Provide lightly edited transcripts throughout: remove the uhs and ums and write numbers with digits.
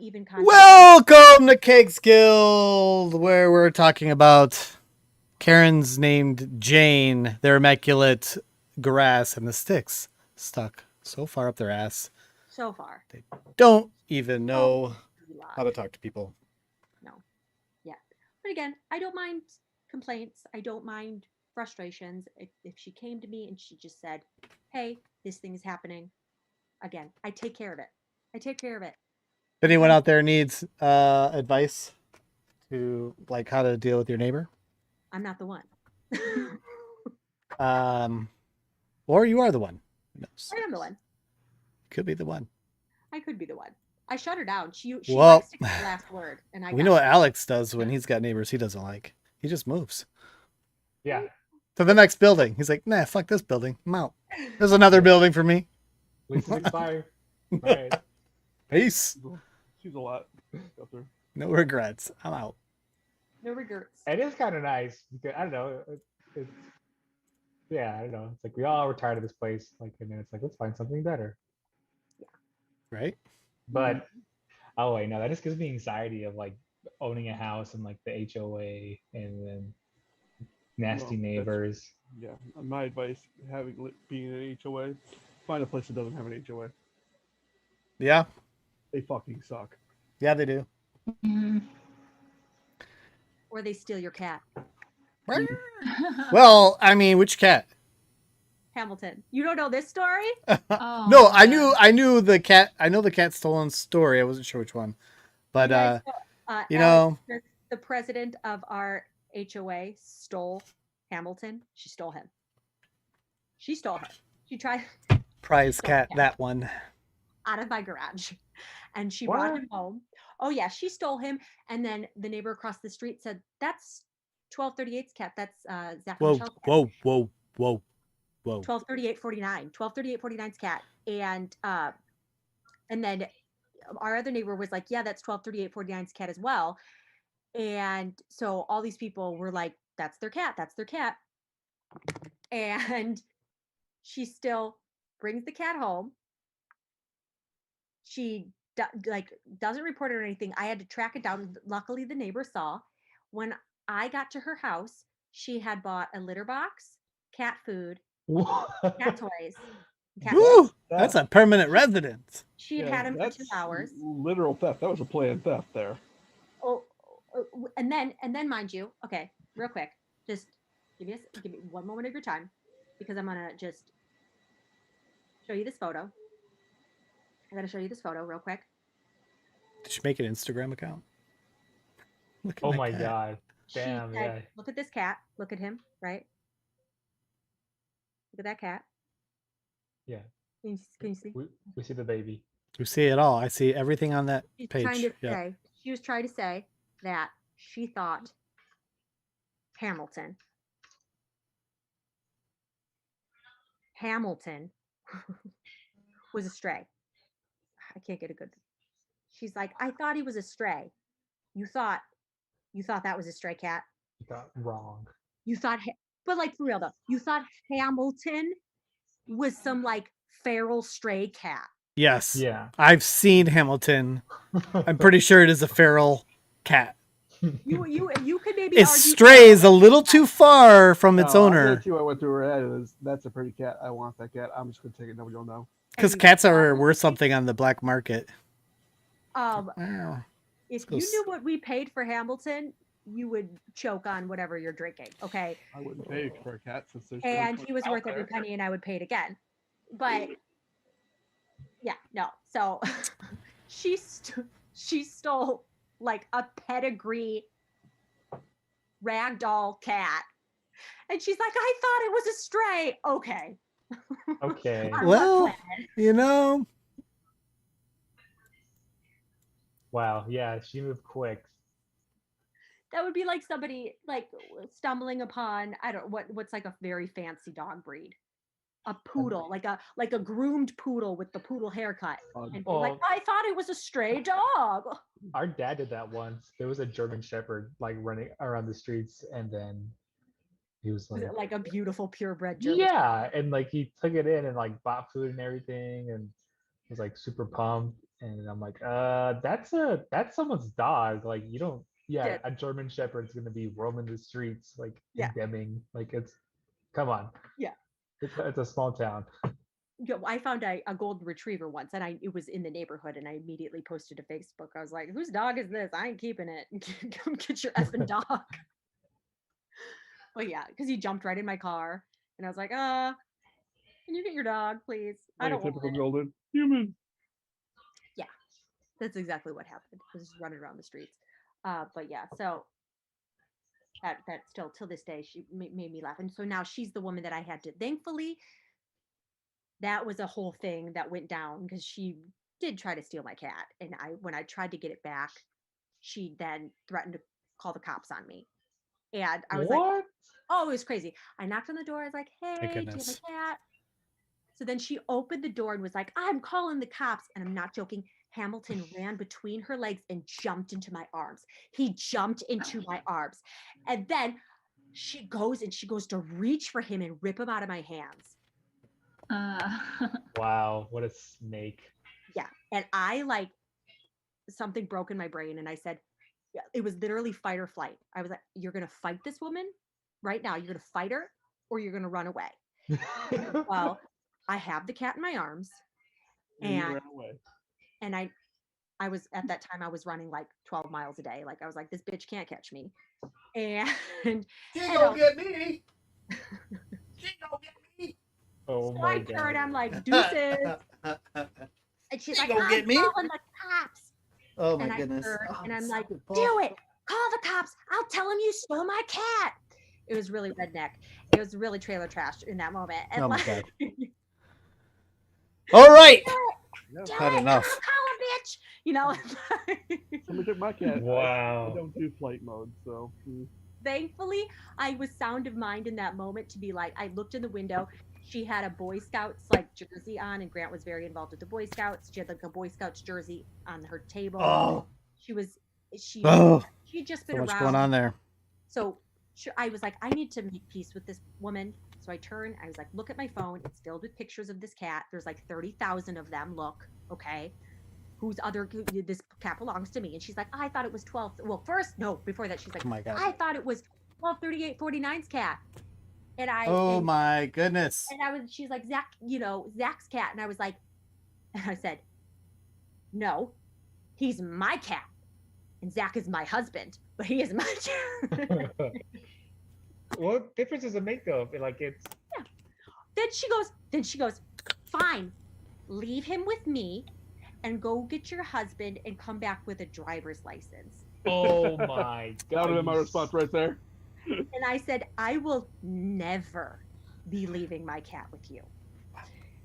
even contact. Welcome to Kegs Guild, where we're talking about Karens named Jane, their immaculate grass, and the sticks stuck so far up their ass. So far. They don't even know how to talk to people. No. Yeah. But again, I don't mind complaints. I don't mind frustrations. If she came to me and she just said, hey, this thing is happening, again, I take care of it. I take care of it. If anyone out there needs advice to like how to deal with your neighbor, I'm not the one. or you are the one. Who knows? I am the one. Could be the one. I could be the one. I shut her down. She well, likes to get the last word, and we know what Alex does when he's got neighbors he doesn't like. He just moves. Yeah. To the next building. He's like, nah, fuck this building. I'm out. There's another building for me. Lease is expired. All right. Peace. She's a lot. No regrets. I'm out. No regrets. It is kind of nice because I don't know. Yeah, I don't know. It's like we all were tired of this place. Like, and then it's like let's find something better. Yeah. Right. But oh wait, no, that just gives me anxiety of like owning a house and like the HOA and then nasty neighbors. Yeah, my advice: being an HOA, find a place that doesn't have an HOA. Yeah. They fucking suck. Yeah, they do. Or they steal your cat. Well, I mean, which cat? Hamilton. You don't know this story? No, I knew the cat. I know the cat stolen story. I wasn't sure which one, but you know, the president of our HOA stole Hamilton. She stole him. She tried prize cat. That one out of my garage, and she brought him home. Oh yeah, she stole him, and then the neighbor across the street said, "That's 1238's cat. That's Zach and Michelle's cat." Whoa. 123849's cat, and then our other neighbor was like, yeah, that's 123849's cat as well. And so all these people were like, that's their cat, and she still brings the cat home. She doesn't report it or anything. I had to track it down. Luckily the neighbor saw. When I got to her house, she had bought a litter box, cat food, cat toys. Woo, that's a permanent residence. She had him for 2 hours. Literal theft. That was a planned theft there. Oh, and then mind you, okay, real quick, just give me one moment of your time, because I'm gonna just show you this photo. I gotta show you this photo real quick. Did you make an Instagram account? Oh my god! Damn, yeah. Look at this cat. Look at him, right? Look at that cat. Yeah. Can you see? We see the baby. We see it all. I see everything on that page. She was trying to say that she thought Hamilton was a stray. I can't get a good. She's like, I thought he was a stray. You thought that was a stray cat? You thought wrong. You thought, but like for real though, you thought Hamilton was some like feral stray cat. Yes. Yeah. I've seen Hamilton. I'm pretty sure it is a feral cat. You could maybe it strays a little too far from its owner. I went through her head. That's a pretty cat. I want that cat. I'm just gonna take it. Nobody will know. Because cats are worth something on the black market. If you knew what we paid for Hamilton, you would choke on whatever you're drinking. Okay. I wouldn't pay for a cat since there's. And he was worth every penny, and I would pay it again. But yeah, no. So she stole like a pedigree ragdoll cat, and she's like, I thought it was a stray. Okay. Okay. Well, you know. Wow. Yeah, she moved quick. That would be like somebody like stumbling upon what's like a very fancy dog breed. A poodle, like a groomed poodle with the poodle haircut, and be like, I thought it was a stray dog. Our dad did that once. There was a German Shepherd like running around the streets, and then he was like a beautiful purebred German. Yeah, and like he took it in and like bought food and everything, and was like super pumped. And I'm like, that's someone's dog. Like you don't. Yeah, Yeah. a German Shepherd's gonna be roaming the streets like Yeah. condemning. Like it's, come on. Yeah. It's a small town. I found a golden retriever once, and it was in the neighborhood, and I immediately posted to Facebook. I was like, "Whose dog is this? I ain't keeping it. Come get your effing dog." But yeah, because he jumped right in my car, and I was like, can you get your dog, please? I Like a don't want typical it." golden human. Yeah, that's exactly what happened. I was just running around the streets. But yeah, so that still till this day she made me laugh, and so now she's the woman that I had to. Thankfully, that was a whole thing that went down because she did try to steal my cat, and when I tried to get it back, she then threatened to call the cops on me, and I was like, What? "Oh, it was crazy." I knocked on the door. I was like, Thank "Hey, do you have goodness. a cat?" So then she opened the door and was like, "I'm calling the cops," and I'm not joking. Hamilton ran between her legs and jumped into my arms. He jumped into my arms, and then she goes to reach for him and rip him out of my hands. Wow, what a snake. Yeah. And I like something broke in my brain, and I said, yeah, it was literally fight or flight. I was like, "You're going to fight this woman right now. You're going to fight her or you're going to run away." Well, I have the cat in my arms, And you and ran away. and I was at that time I was running like 12 miles a day. Like I was like, this bitch can't catch me. And She and, gonna get me. She gonna get me. Oh so my I god. turn, I'm like, "Deuces." And she's She like, gonna "I'm get me?" calling the cops. Oh my And I goodness. turn Oh, and I'm like, stop it, "Do Paul. it. Call the cops. I'll tell them you stole my cat." It was really redneck. It was really trailer trash in that moment. And Oh my like, God. All right. Yeah. "Do Had it. enough. I'll call him, bitch." You know. Somebody took my cat. I Wow. don't do flight mode, so. Thankfully, I was sound of mind in that moment to be like, I looked in the window. She had a Boy Scouts like jersey on, and Grant was very involved with the Boy Scouts. She had like a Boy Scouts jersey on her table. Oh, She oh, she'd just so been much around. going on there. So I was like, I need to make peace with this woman. So I turned, I was like, look at my phone. It's filled with pictures of this cat. There's like 30,000 of them. Look, okay. This cat belongs to me. And she's like, I thought it was 12. Well, first, no, before that, she's like, Oh my God. I thought it was 123849's cat. And Oh my goodness. she's like, Zach's cat. And I was like, and I said, no, he's my cat. And Zach is my husband, but he is my cat. What difference does it make though? Like it's Then she goes, fine, leave him with me and go get your husband and come back with a driver's license. oh my That would have been my god. response right there. And I said, I will never be leaving my cat with you.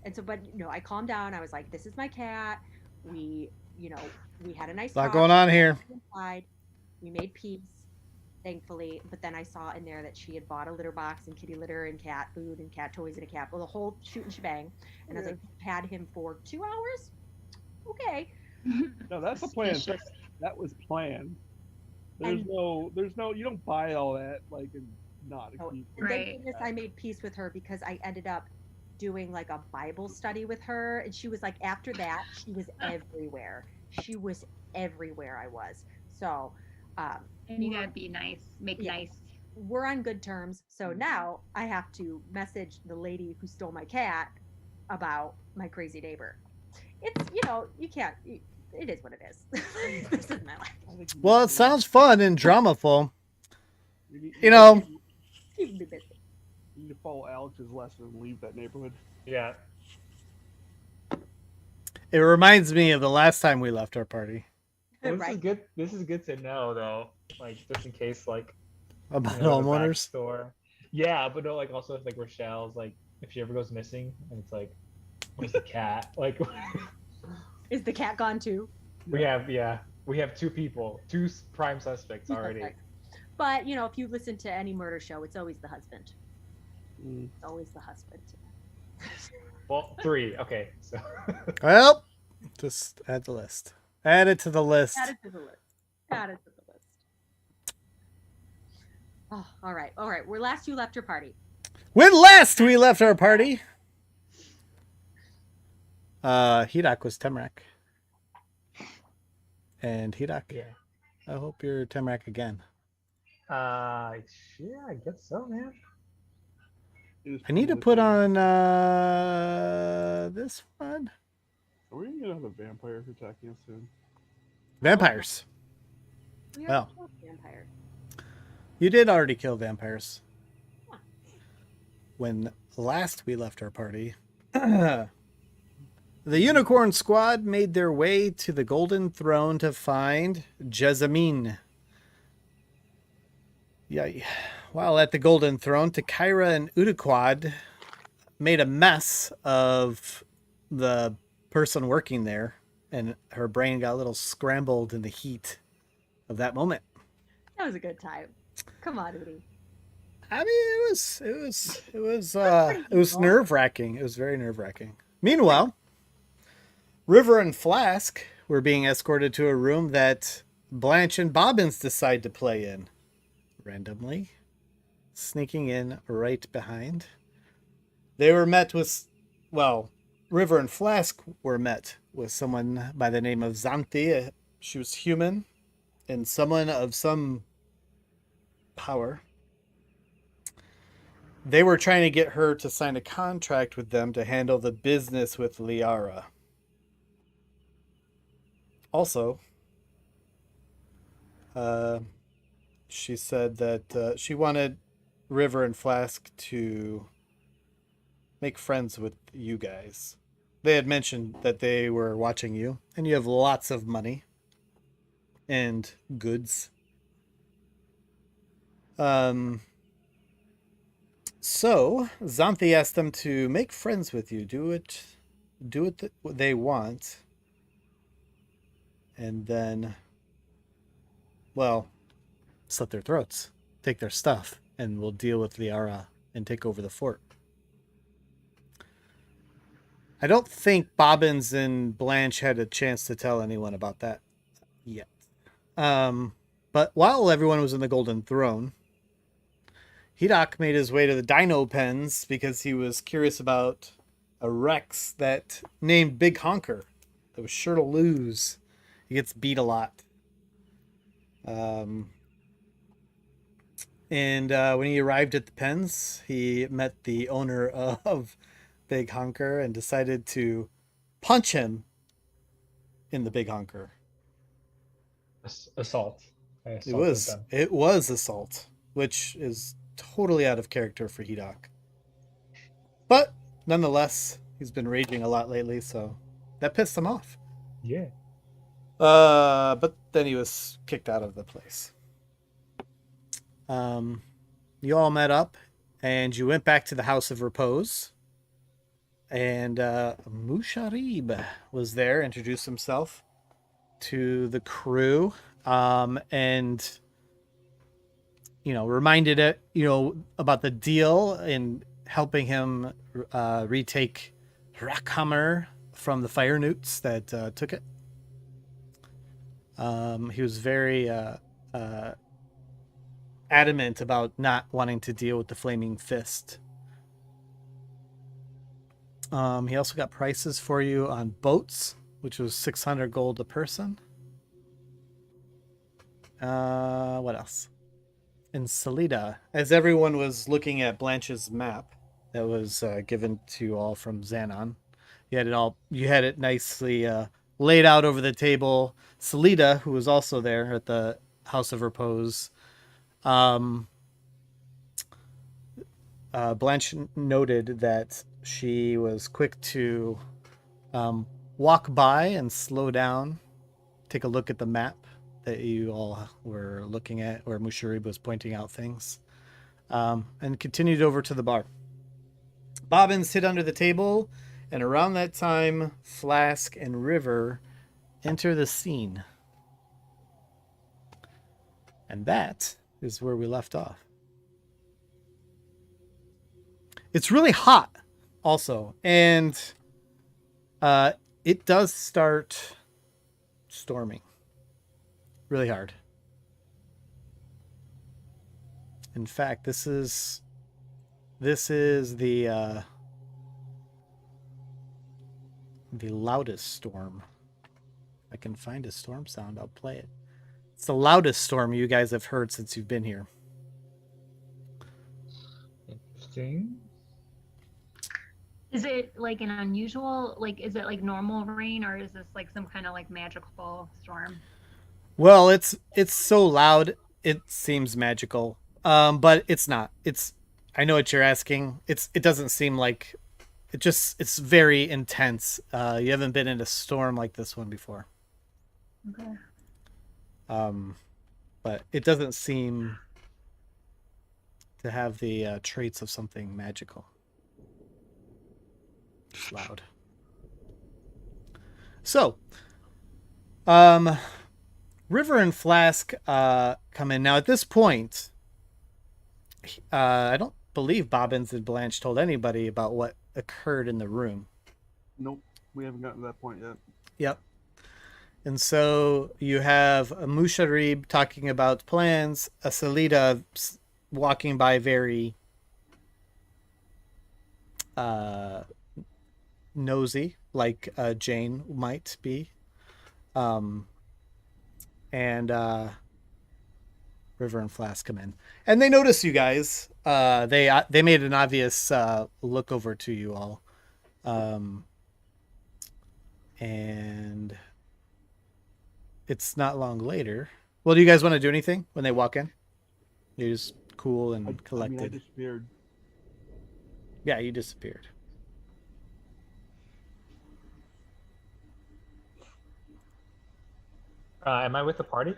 And so, but I calmed down. I was like, this is my cat. We had a nice A lot talk. going on here. Inside. We made peace, thankfully. But then I saw in there that she had bought a litter box and kitty litter and cat food and cat toys and a cat, well, the whole shoot and shebang. And I was like, had him for 2 hours? Okay. No, that's the plan. Suspicious. That was planned. There's no, you don't buy all that like and not. Oh, keep- and thank Right. goodness I made peace with her because I ended up doing like a Bible study with her. And she was like, after that, she was everywhere. She was everywhere I was. So And you gotta be nice, make Yeah. nice. we're on good terms. So now I have to message the lady who stole my cat about my crazy neighbor. It's, you can't, it is what it is. This is my life. I think you Well, need it to- sounds fun and dramaful. need- You know, Keep me busy. you need to follow Alex's lesson and leave that neighborhood. Yeah. it reminds me of the last time we left our party Well, this is Right. good. This is good to know though. Like just in case like about you know, the homeowners. backstory. Yeah, but no, like also if like Rochelle's like if she ever goes missing and it's like where's the cat? Like Is the cat gone too? we have two people, prime suspects already. Suspect. But, if you listen to any murder show, it's always the husband. Mm. It's always the husband. Well, 3. Okay, so Well, just add the list. Add it to the list. Add it to the list. Add it to the list. Oh, all right. All right. We're last you left your party. When last we left our party, Hirak was Temrak. And Hidak, Yeah. I hope you're Temrak again. Yeah, I guess so, man. I need to put on this one. Are we gonna get another vampire attacking us soon? Vampires. We Well. already killed vampires. You did already kill vampires. Huh. When last we left our party, the Unicorn Squad made their way to the Golden Throne to find Jessamine. Yeah. While at the Golden Throne, Takira and Utaquad made a mess of the person working there, and her brain got a little scrambled in the heat of that moment. That was a good time. Come on, Udi. I mean, it was nerve wracking. It was very nerve wracking. Meanwhile, River and Flask were being escorted to a room that Blanche and Bobbins decide to play in randomly, sneaking in right behind. They were met with, well, River and Flask were met with someone by the name of Xanthi. She was human and someone of some power. They were trying to get her to sign a contract with them to handle the business with Liara. Also, she said that she wanted River and Flask to make friends with you guys. They had mentioned that they were watching you, and you have lots of money and goods. So Xanthi asked them to make friends with you, do what they want, and then, well, slit their throats, take their stuff, and we'll deal with Liara and take over the fort. I don't think Bobbins and Blanche had a chance to tell anyone about that yet. But while everyone was in the Golden Throne, Hidak made his way to the Dino Pens because he was curious about a Rex that named Big Honker that was sure to lose. He gets beat a lot. And when he arrived at the pens, he met the owner of Big Honker and decided to punch him in the Big Honker. Assault. It was assault, which is totally out of character for Hidak. But nonetheless, he's been raging a lot lately, so that pissed him off. Yeah. But then he was kicked out of the place. You all met up, and you went back to the House of Repose. And Musharib was there, introduced himself to the crew, and reminded it, about the deal in helping him retake Rackhammer from the fire newts that took it. He was very adamant about not wanting to deal with the Flaming Fist. He also got prices for you on boats, which was 600 gold a person. What else? In Salida, as everyone was looking at Blanche's map that was given to you all from Xanon, you had it nicely laid out over the table. Salida, who was also there at the House of Repose, Blanche noted that she was quick to walk by and slow down, take a look at the map that you all were looking at, where Musharib was pointing out things, and continued over to the bar. Bobbins hid under the table, and around that time, Flask and River enter the scene. And that is where we left off. It's really hot also, and it does start storming really hard. In fact, this is the loudest storm I can find a storm sound, I'll play it. It's the loudest storm you guys have heard since you've been here. Interesting. Is it like an unusual, like, is it like normal rain, or is this like some kind of like magical storm? Well, it's so loud it seems magical. But it's not. I know what you're asking. It doesn't seem like it's very intense. You haven't been in a storm like this one before. Okay. But it doesn't seem to have the traits of something magical. Just loud. So, River and Flask come in. Now, at this point, I don't believe Bobbins and Blanche told anybody about what occurred in the room. Nope, we haven't gotten to that point yet. Yep. And so you have a Musharib talking about plans, a Salida walking by very nosy, like Jane might be. And River and Flask come in. And they notice you guys. They made an obvious look over to you all. And it's not long later. Well, do you guys want to do anything when they walk in? You're just cool and collected. I disappeared. Yeah, you disappeared. Am I with the party?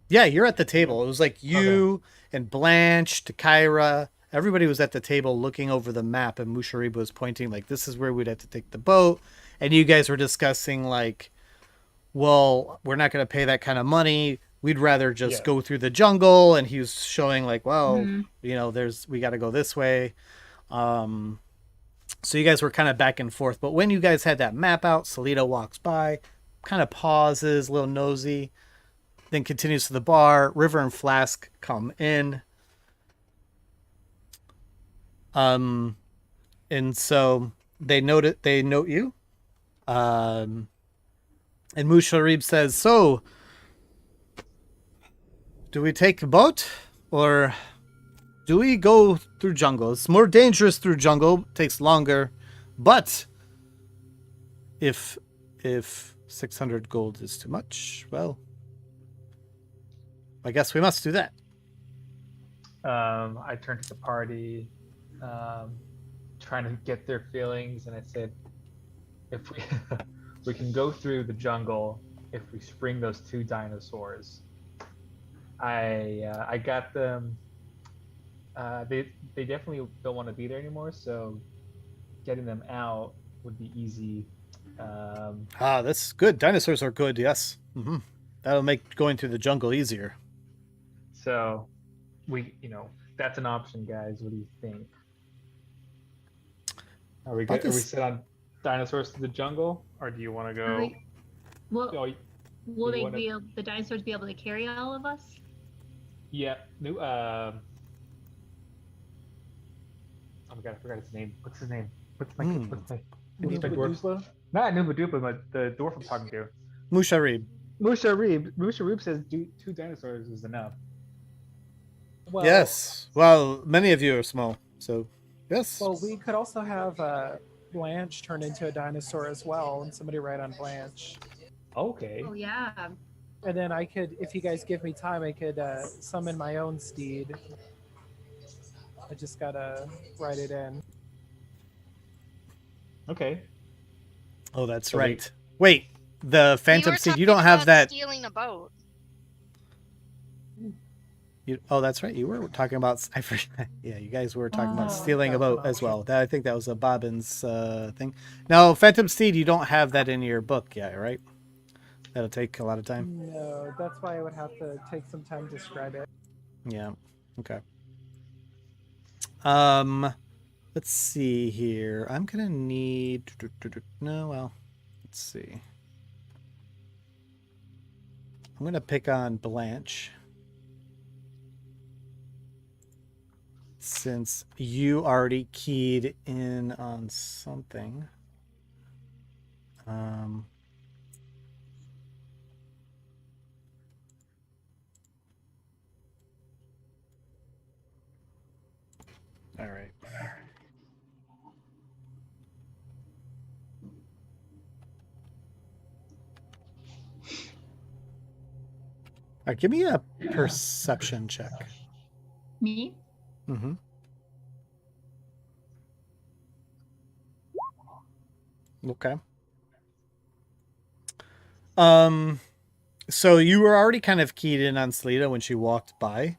Yeah, you're at the table. It was like you and Blanche, Kyra. Everybody was at the table looking over the map, and Musharib was pointing like, this is where we'd have to take the boat. And you guys were discussing like, well, we're not going to pay that kind of money. We'd rather just go through the jungle. And he was showing like, well, you know, we got to go this way. So you guys were kind of back and forth. But when you guys had that map out, Salida walks by, kind of pauses, a little nosy, then continues to the bar. River and Flask come in. And so they note you. And Musharib says, so do we take a boat or do we go through jungle? It's more dangerous through jungle, takes longer, but if 600 gold is too much, well, I guess we must do that. I turned to the party, trying to get their feelings, and I said, if we we can go through the jungle if we spring those 2 dinosaurs. I got them. They definitely don't want to be there anymore, so getting them out would be easy. That's good. Dinosaurs are good. Yes. Mm-hmm. That'll make going through the jungle easier. So that's an option, guys. What do you think? Are we good? Are we set on dinosaurs to the jungle, or do you want to go? Will the dinosaurs be able to carry all of us? Yeah. Oh my god, I forgot his name. What's his name? What's my dwarf? Not Nuba-Dupa, but the dwarf I'm talking to. Musharib. Musharib says 2 dinosaurs is enough. Well, yes. Well, many of you are small, so yes. Well, we could also have Blanche turn into a dinosaur as well, and somebody ride on Blanche. Okay. Oh yeah. And then I could, if you guys give me time, I could summon my own steed. I just gotta write it in. Okay. Oh, that's right. Wait, the Phantom Steed. You don't have that. Stealing a boat. That's right. You were talking about. I forgot. Yeah, you guys were talking about stealing a boat as well. I think that was a Bobbins thing. Now, Phantom Steed, you don't have that in your book yet, right? That'll take a lot of time. No, that's why I would have to take some time to describe it. Yeah. Okay. Let's see here. I'm gonna need. No, well, let's see. I'm gonna pick on Blanche. Since you already keyed in on something. All right. All right, give me a perception check. Me? Mm-hmm. Okay. So you were already kind of keyed in on Selena when she walked by.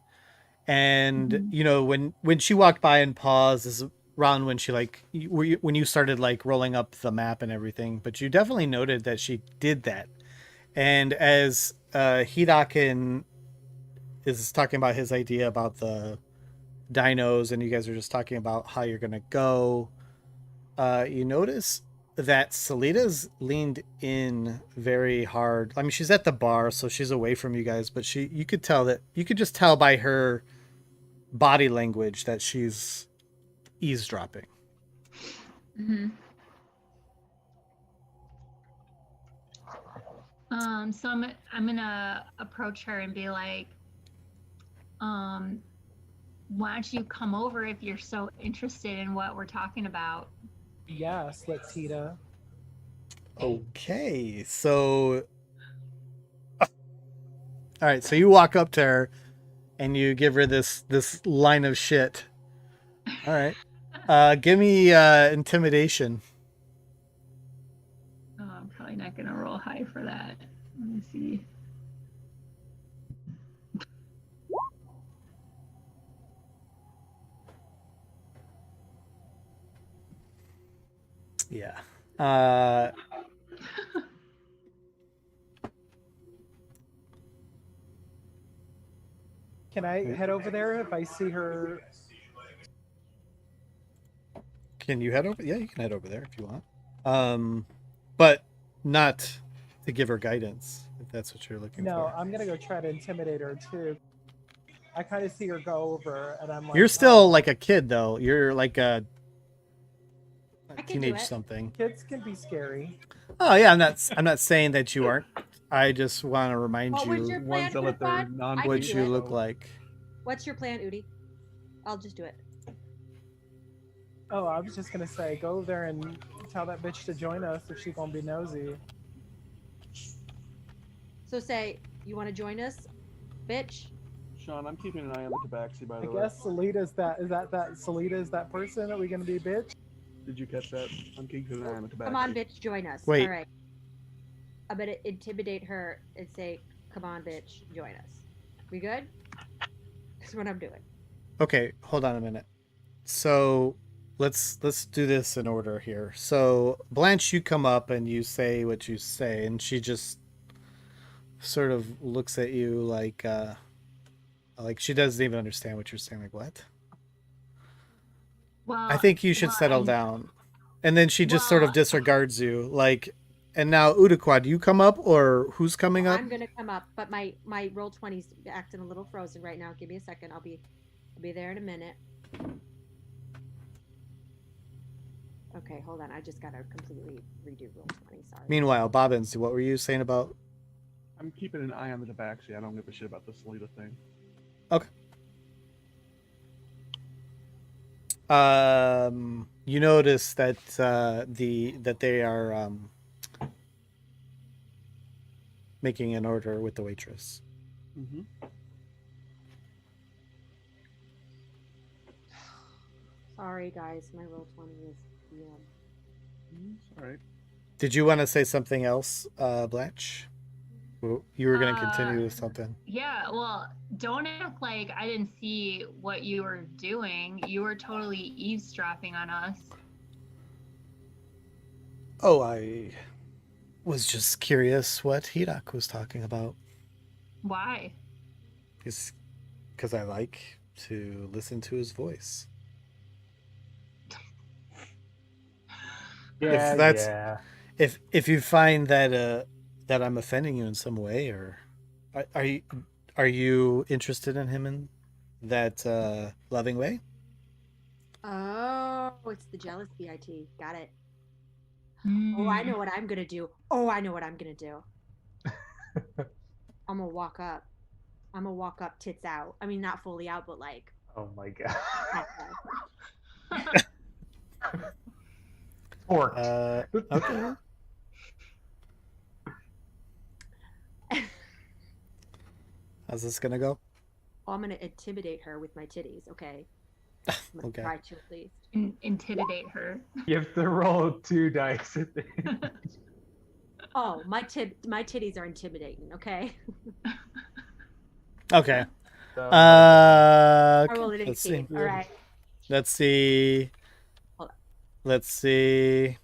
And you know, when she walked by and paused is around when she when you started like rolling up the map and everything, but you definitely noted that she did that. And as Hidakin is talking about his idea about the dinos, and you guys are just talking about how you're gonna go, you notice that Selena's leaned in very hard. I mean, she's at the bar, so she's away from you guys, but you could just tell by her body language that she's eavesdropping. Mm-hmm. So I'm gonna approach her and be like, why don't you come over if you're so interested in what we're talking about? Yes, let Tita. Okay, so all right, so you walk up to her and you give her this line of shit. All right. Give me intimidation. Oh, I'm probably not gonna roll high for that. Let me see. Yeah. Can I head over there if I see her? Can you head over? Yeah, you can head over there if you want. But not to give her guidance if that's what you're looking No, for. I'm gonna go try to intimidate her too. I kind of see her go over, and I'm like, You're still oh, like a kid though. You're like a I can do teenage it. something. kids can be scary. Oh yeah, I'm not saying that you aren't. I just want to remind What was you your plan Ones that for let their fun? non I can what do you it. look like. What's your plan, Udi? I'll just do it. Oh, I was just gonna say, go there and tell that bitch to join us if she's gonna be nosy. So say, you want to join us, bitch? Sean, I'm keeping an eye on the tabaxi, by I the way. guess Salita's that Salita's that person that we gonna be, bitch? Did you catch that? I'm keeping an eye on the tabaxi. Come on, bitch, join us. Wait. All right. I'm gonna intimidate her and say, "Come on, bitch, join us." We good? That's what I'm doing. Okay, hold on a minute. So let's do this in order here. So Blanche, you come up and you say what you say, and she just sort of looks at you like she doesn't even understand what you're saying. Like, what? Well, I think you should settle down. And then she just sort of disregards you. Like, and now Udaquad, you come up, or who's coming up? I'm gonna come up, but my roll 20's acting a little frozen right now. Give me a second. I'll be there in a minute. Okay, hold on. I just gotta completely redo roll 20. Sorry. Meanwhile, Bobbins, what were you saying about? I'm keeping an eye on the tabaxi. I don't give a shit about the Salita thing. Okay. You notice that that they are making an order with the waitress. Mm-hmm. Sorry, guys. My roll 20 is All right. Did you want to say something else, Blanche? You were going to continue with something. Yeah, well, don't act like I didn't see what you were doing. You were totally eavesdropping on us. Oh, I was just curious what Hidak was talking about. Why? Because I like to listen to his voice. Yeah, Yeah. If you find that that I'm offending you in some way, or are you interested in him in that loving way? Oh, it's the jealous BIT. Got it. Mm. Oh, I know what I'm gonna do. I'm gonna walk up. I'm gonna walk up tits out. I mean, not fully out, but like. Oh my god. Okay. Forked. Okay. How's this gonna go? Oh, I'm gonna intimidate her with my titties. Okay. I'm gonna Okay. try to at least. Intimidate her. You have to roll 2 dice. At the end. Oh, my titties are intimidating. Okay. Okay. So, I rolled an Let's 18. see. All right. Let's see. Hold on. Let's see.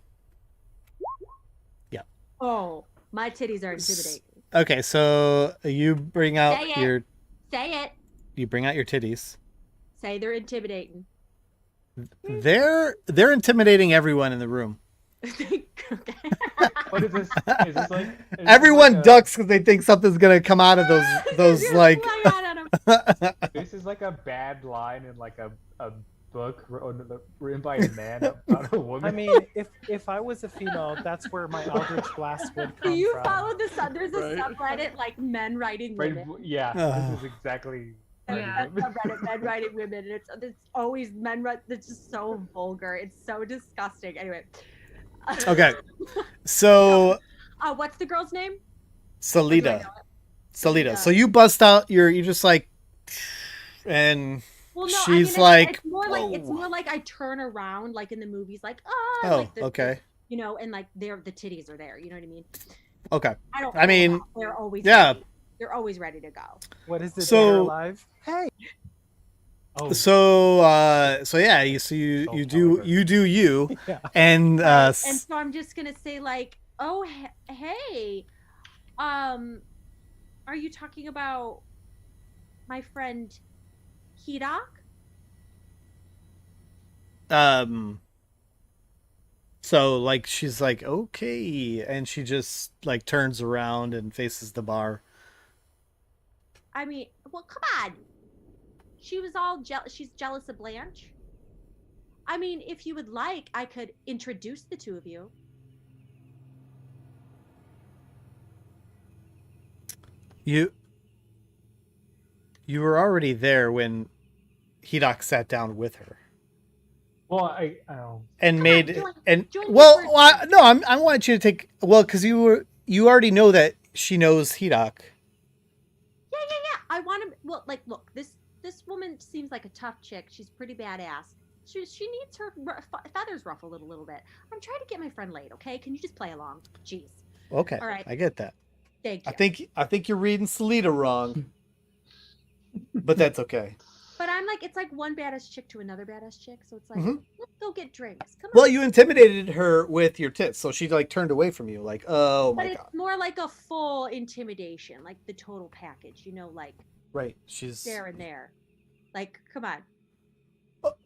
Oh, my titties are intimidating. Okay, so you bring out Say it. your Say it. you bring out your titties. Say they're intimidating. They're intimidating everyone in the room. Okay. what is this? Is this like? Is this Everyone like a- ducks because they think something's gonna come out of those You're like. flying out at 'em. This is like a bad line in like a book written by a man about a woman. I mean, if I was a female, that's where my Eldritch Blast would Do come you from. follow the sub? There's a Right. subreddit like men writing right? women. Yeah, this is exactly. Yeah. That's subreddit men writing women, and it's always men write. It's just so vulgar. It's so disgusting. Anyway. Okay, so What's the girl's name? Or do I Salida, know it? Salida. So you bust out you just like, and Well, no, she's I mean, like, it's more like it's "Oh." more like I turn around like in the movies, like Oh, like the, okay, you know, and like the titties are there. You know what I mean? okay. I don't. I mean, they're always yeah. ready. They're always ready to go. What is it? So- They're alive? Hey. Oh, So yeah, you Don't you tell do her. you, Yeah. and Right? And so I'm just gonna say like, oh hey, are you talking about my friend Hidak? So like she's like okay, and she just like turns around and faces the bar. I mean, well, come on. She was all she's jealous of Blanche. I mean, if you would like, I could introduce the two of you. You were already there when Hidak sat down with her well, I and Come made on, join- and join me well, first. no, I want you to take because you already know that she knows Hidak. Yeah. I want to. Well, like, look, this woman seems like a tough chick. She's pretty badass. She needs her feathers ruffled a little bit. I'm trying to get my friend laid. Okay, can you just play along? Jeez. Okay, All right. I get that. Thank you. I think you're reading Salida wrong, but that's okay. But I'm like, it's like one badass chick to another badass chick. So it's like, Mhm. let's go get drinks. Come on. Well, you intimidated her with your tits, so she like turned away from you, like, oh But my it's god. more like a full intimidation, like the total package. You know, like Right, she's. there and there. Like, come on.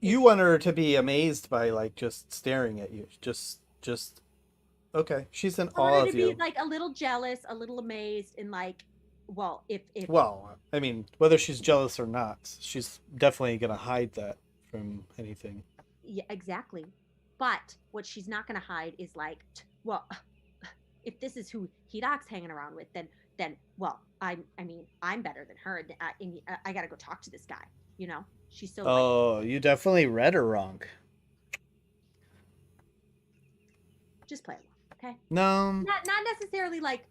You want her to be amazed by like just staring at you, just. Okay, she's in I awe want her of to you. be like a little jealous, a little amazed, and like, well, if Well, I mean, whether she's jealous or not, she's definitely gonna hide that from anything. yeah, exactly. But what she's not going to hide is like, well, if this is who Hidak's hanging around with, then well, I mean, I'm better than her. And I got to go talk to this guy. You know, she's so. Like, Oh, you definitely read her wrong. just play along, okay? No. Not necessarily like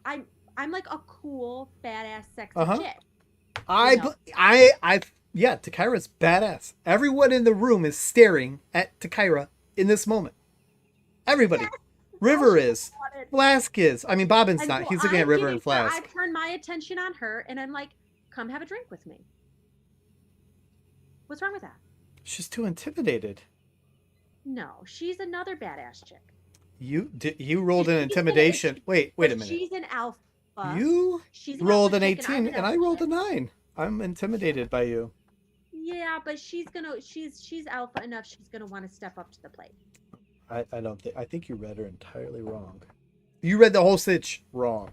I'm like a cool, badass, sexy Uh-huh. chick. Yeah, Takira's badass. Everyone in the room is staring at Takira in this moment. Everybody. Yes, River all she is. wanted. Flask is. I mean, Bobbin's And not. so He's looking at I'm River giving and Flask. I've turned my attention on her, and I'm like, come have a drink with me. What's wrong with that? She's too intimidated. No, she's another badass chick. You rolled an She's intimidation. Wait a But minute. she's an alpha. You She's rolled an alpha chick, 18 I'm and I alpha rolled a chick. 9. I'm intimidated by you. Yeah, but she's alpha enough. She's gonna want to step up to the plate. I don't think. I think you read her entirely wrong. You read the whole stitch wrong.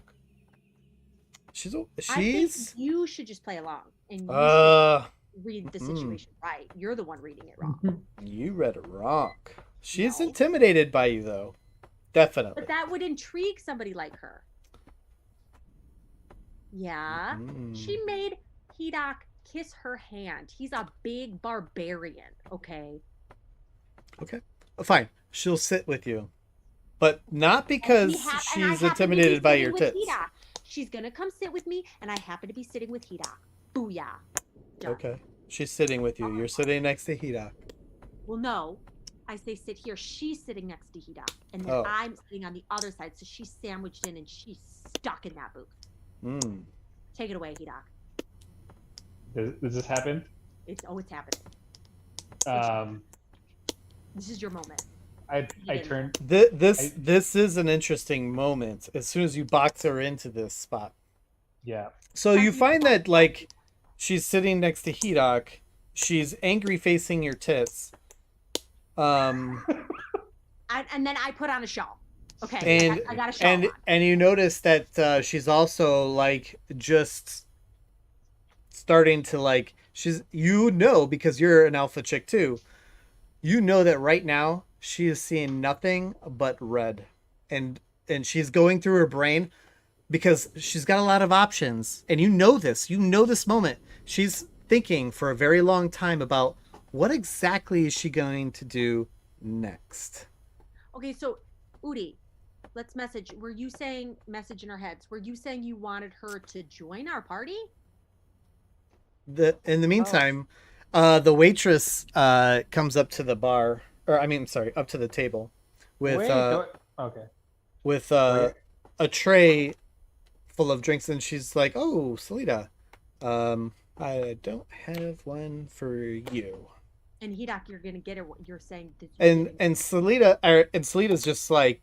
I think you should just play along and you Uh, should read the mm-mm. situation right. You're the one reading it wrong. you read it wrong. She's No. intimidated by you though. Definitely. But that would intrigue somebody like her. Yeah. Mm. She made Hidak kiss her hand. He's a big barbarian, okay? Okay. Fine. She'll sit with you. But not because she's intimidated by your tits. She's gonna come sit with me, and I happen to be sitting with Hida. Booyah. Done. Okay. She's sitting with you. You're sitting next to Hida. Well, no. I say sit here. She's sitting next to Hida. And then I'm sitting on the other side. So she's sandwiched in and she's stuck in that booth. Take it away, Hida. Does this happen? It's happening. This is your moment. I turn. This is an interesting moment. As soon as you box her into this spot. Yeah. So you find that like she's sitting next to Hedok. She's angry facing your tits. And then I put on a shawl. Okay. And I got a shawl on. And you notice that she's also like just starting to like because you're an alpha chick too. You know that right now she is seeing nothing but red, and she's going through her brain because she's got a lot of options, and you know this moment. She's thinking for a very long time about what exactly is she going to do next. Okay, so Udi, let's message. Were you saying message in our heads? Were you saying you wanted her to join our party? In the meantime, the waitress comes up to the bar, up to the table with with a tray full of drinks, and she's like, "Oh, Salida, I don't have one for you." And Hedok, you're gonna get it. You're saying. And Salida's just like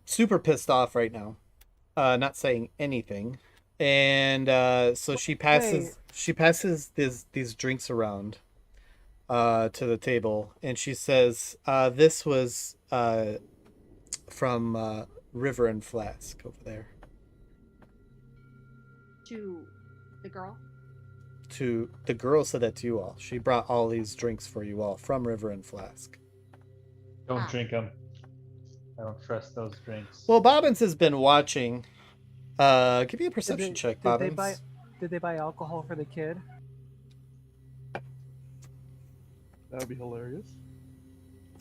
super pissed off right now, not saying anything, and so she passes these drinks around to the table, and she says, "This was from River and Flask over there." To the girl? To the girl said that to you all. She brought all these drinks for you all from River and Flask. Don't drink them. I don't trust those drinks. Well, Bobbins has been watching. Give me a perception check, Bobbins. Did they buy alcohol for the kid? That would be hilarious.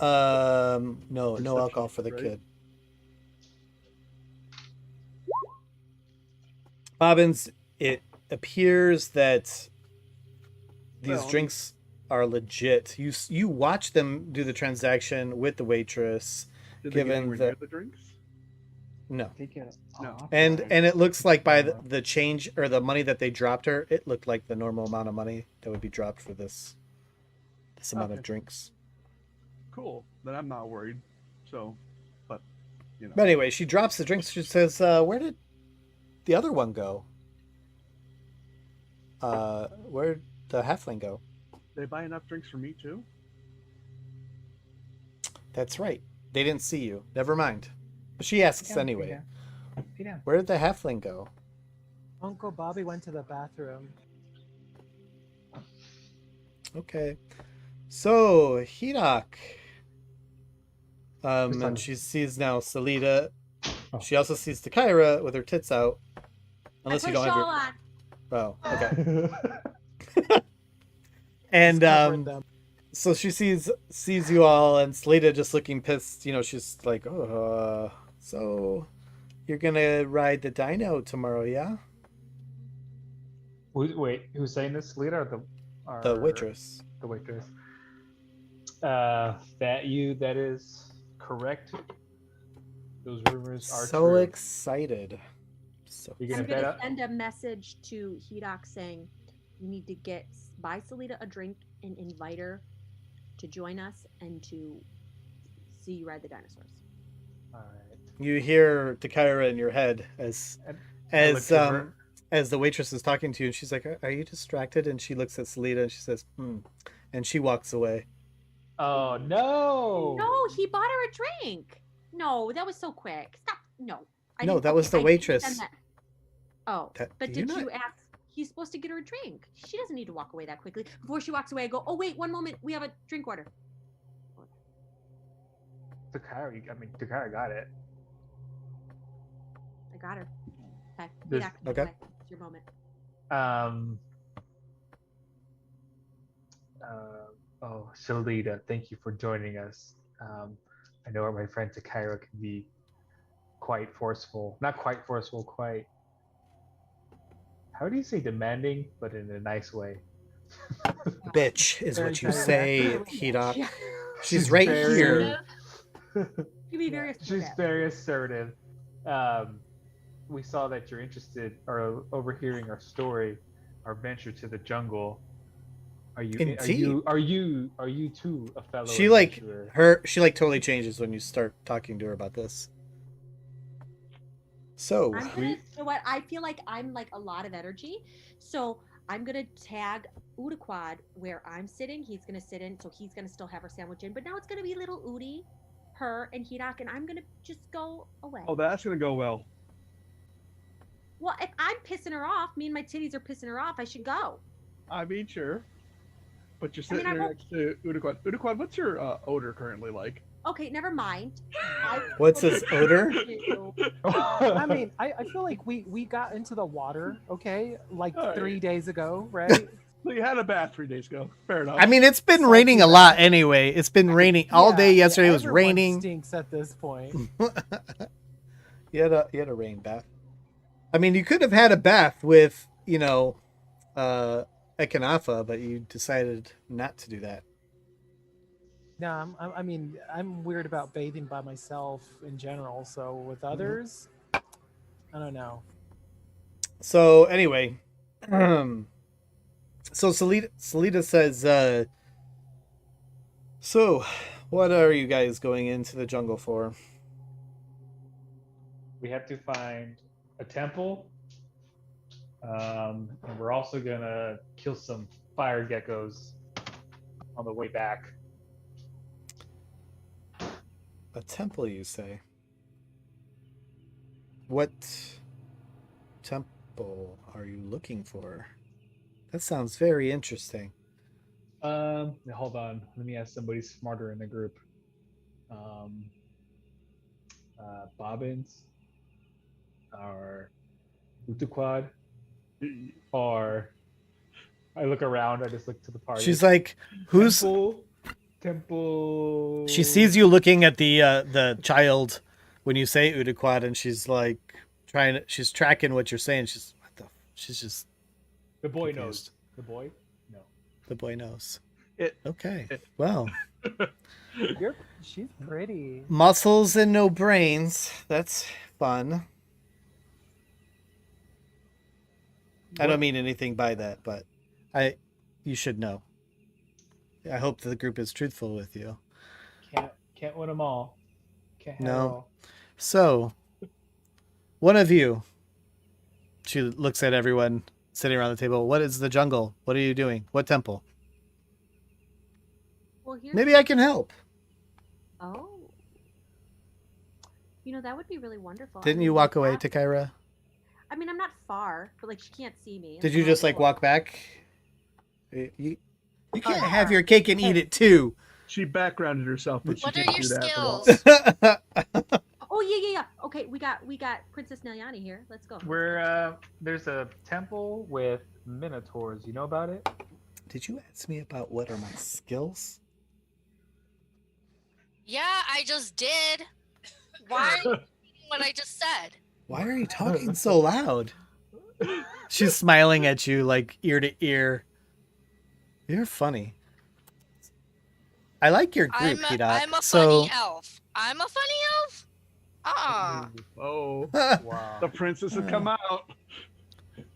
No Perception, alcohol for the right? kid. Bobbins, it appears that these drinks are legit. You watch them do the transaction with the waitress. Did they get anywhere near the drinks? No. No. And it looks like by the change or the money that they dropped her, it looked like the normal amount of money that would be dropped for this amount of drinks. Cool. Then I'm not worried. So, but you know. But anyway, she drops the drinks. She says, "Where did the other one go? Where'd the halfling go?" They buy enough drinks for me too? That's right. They didn't see you. Never mind. But she asks anyway. Where did the halfling go? Uncle Bobby went to the bathroom. Okay. So, Hedok. And she sees now Salida. She also sees Takira with her tits out. Unless you don't have your... Oh, okay. And so she sees you all, and Salida just looking pissed. You know, she's like, "Oh, so you're gonna ride the dino tomorrow, yeah?" Wait, who's saying this? Salida or the waitress? The waitress. That is correct. Those rumors are so true. Excited. So You're I'm gonna gonna send a message to Hedok saying you need to buy Salida a drink and invite her to join us and to see you ride the dinosaurs. All right. You hear Takira in your head as the waitress is talking to you, and she's like, "Are you distracted?" And she looks at Salida and she says, and she walks away. Oh no! No, he bought her a drink. No, that was so quick. Stop. No, that was the waitress. But did you ask? He's supposed to get her a drink. She doesn't need to walk away that quickly. Before she walks away, I go, "Oh wait, one moment. We have a drink order." Takara got it. I got her. Okay. Okay. It's your moment. Oh, Shalita, thank you for joining us. I know my friend Takira can be quite forceful. Not quite forceful, quite. How do you say demanding, but in a nice way? Bitch is Very what you direct. say, Hidok. Yeah. She's right very- here. You be very She's assertive. very assertive. We saw that you're interested or overhearing our story, our venture to the jungle. Are you? Indeed. Are you too a fellow She like adventurer? she like totally changes when you start talking to her about this. So I'm gonna, you know what? I feel like I'm like a lot of energy, so I'm gonna tag Udaquad where I'm sitting. He's gonna sit in, so he's gonna still have her sandwich in, but now it's gonna be little Udi, her, and Hidak, and I'm gonna just go away. Oh, that's gonna go well. Well, if I'm pissing her off, me and my titties are pissing her off, I should go. I mean, sure. But you're sitting I there won't- next to Udaquad. Udaquad, what's your odor currently like? Okay, never mind. what's his odor? I mean, I feel like we got into the water, okay, like All right. 3 days ago, right? Well, you had a bath 3 days ago. Fair enough. I mean, it's been Salty raining a bath. lot anyway. It's been raining all day. Yeah, Yesterday was everyone raining. Stinks at this point. You had a rain bath. I mean, you could have had a bath with, Ekanafa, but you decided not to do that. No, I mean, I'm weird about bathing by myself in general. So with others, I don't know. So anyway, so Salita says, so what are you guys going into the jungle for? We have to find a temple, and we're also gonna kill some fire geckos on the way back. A temple, you say? What temple are you looking for? That sounds very interesting. Hold on. Let me ask somebody smarter in the group. Bobbins, or Utaquad, or I look around. I just look to the party. She's like, who's... Temple. She sees you looking at the child when you say Udaquad, and she's like she's tracking what you're saying. She's just The boy confused. knows. The boy? No. The boy knows. It- Okay. Well, She's pretty. muscles and no brains. That's fun. I don't mean anything by that, but you should know. I hope the group is truthful with you. Can't win them all. Can't have No. it all. So, one of you, she looks at everyone sitting around the table. What is the jungle? What are you doing? What temple? Well, here's Maybe I can help. Oh. That would be really wonderful. I Didn't mean, you walk away, yeah. Takira? I mean, I'm not far, but like she can't see me. Did so you I'll just like go walk up. back? You can't have your cake and eat it too. She backgrounded herself, but she What are can't your do that. skills? Oh yeah. Okay, we got Princess Nelyani here. Let's go. There's a temple with minotaurs. You know about it? Did you ask me about what are my skills? Yeah, I just did. Why are you repeating what I just said? Why are you talking so loud? She's smiling at you like ear to ear. You're funny. I like your group, I'm Hidak. a So funny elf. I'm a funny elf? Oh, Wow. the princess had come out.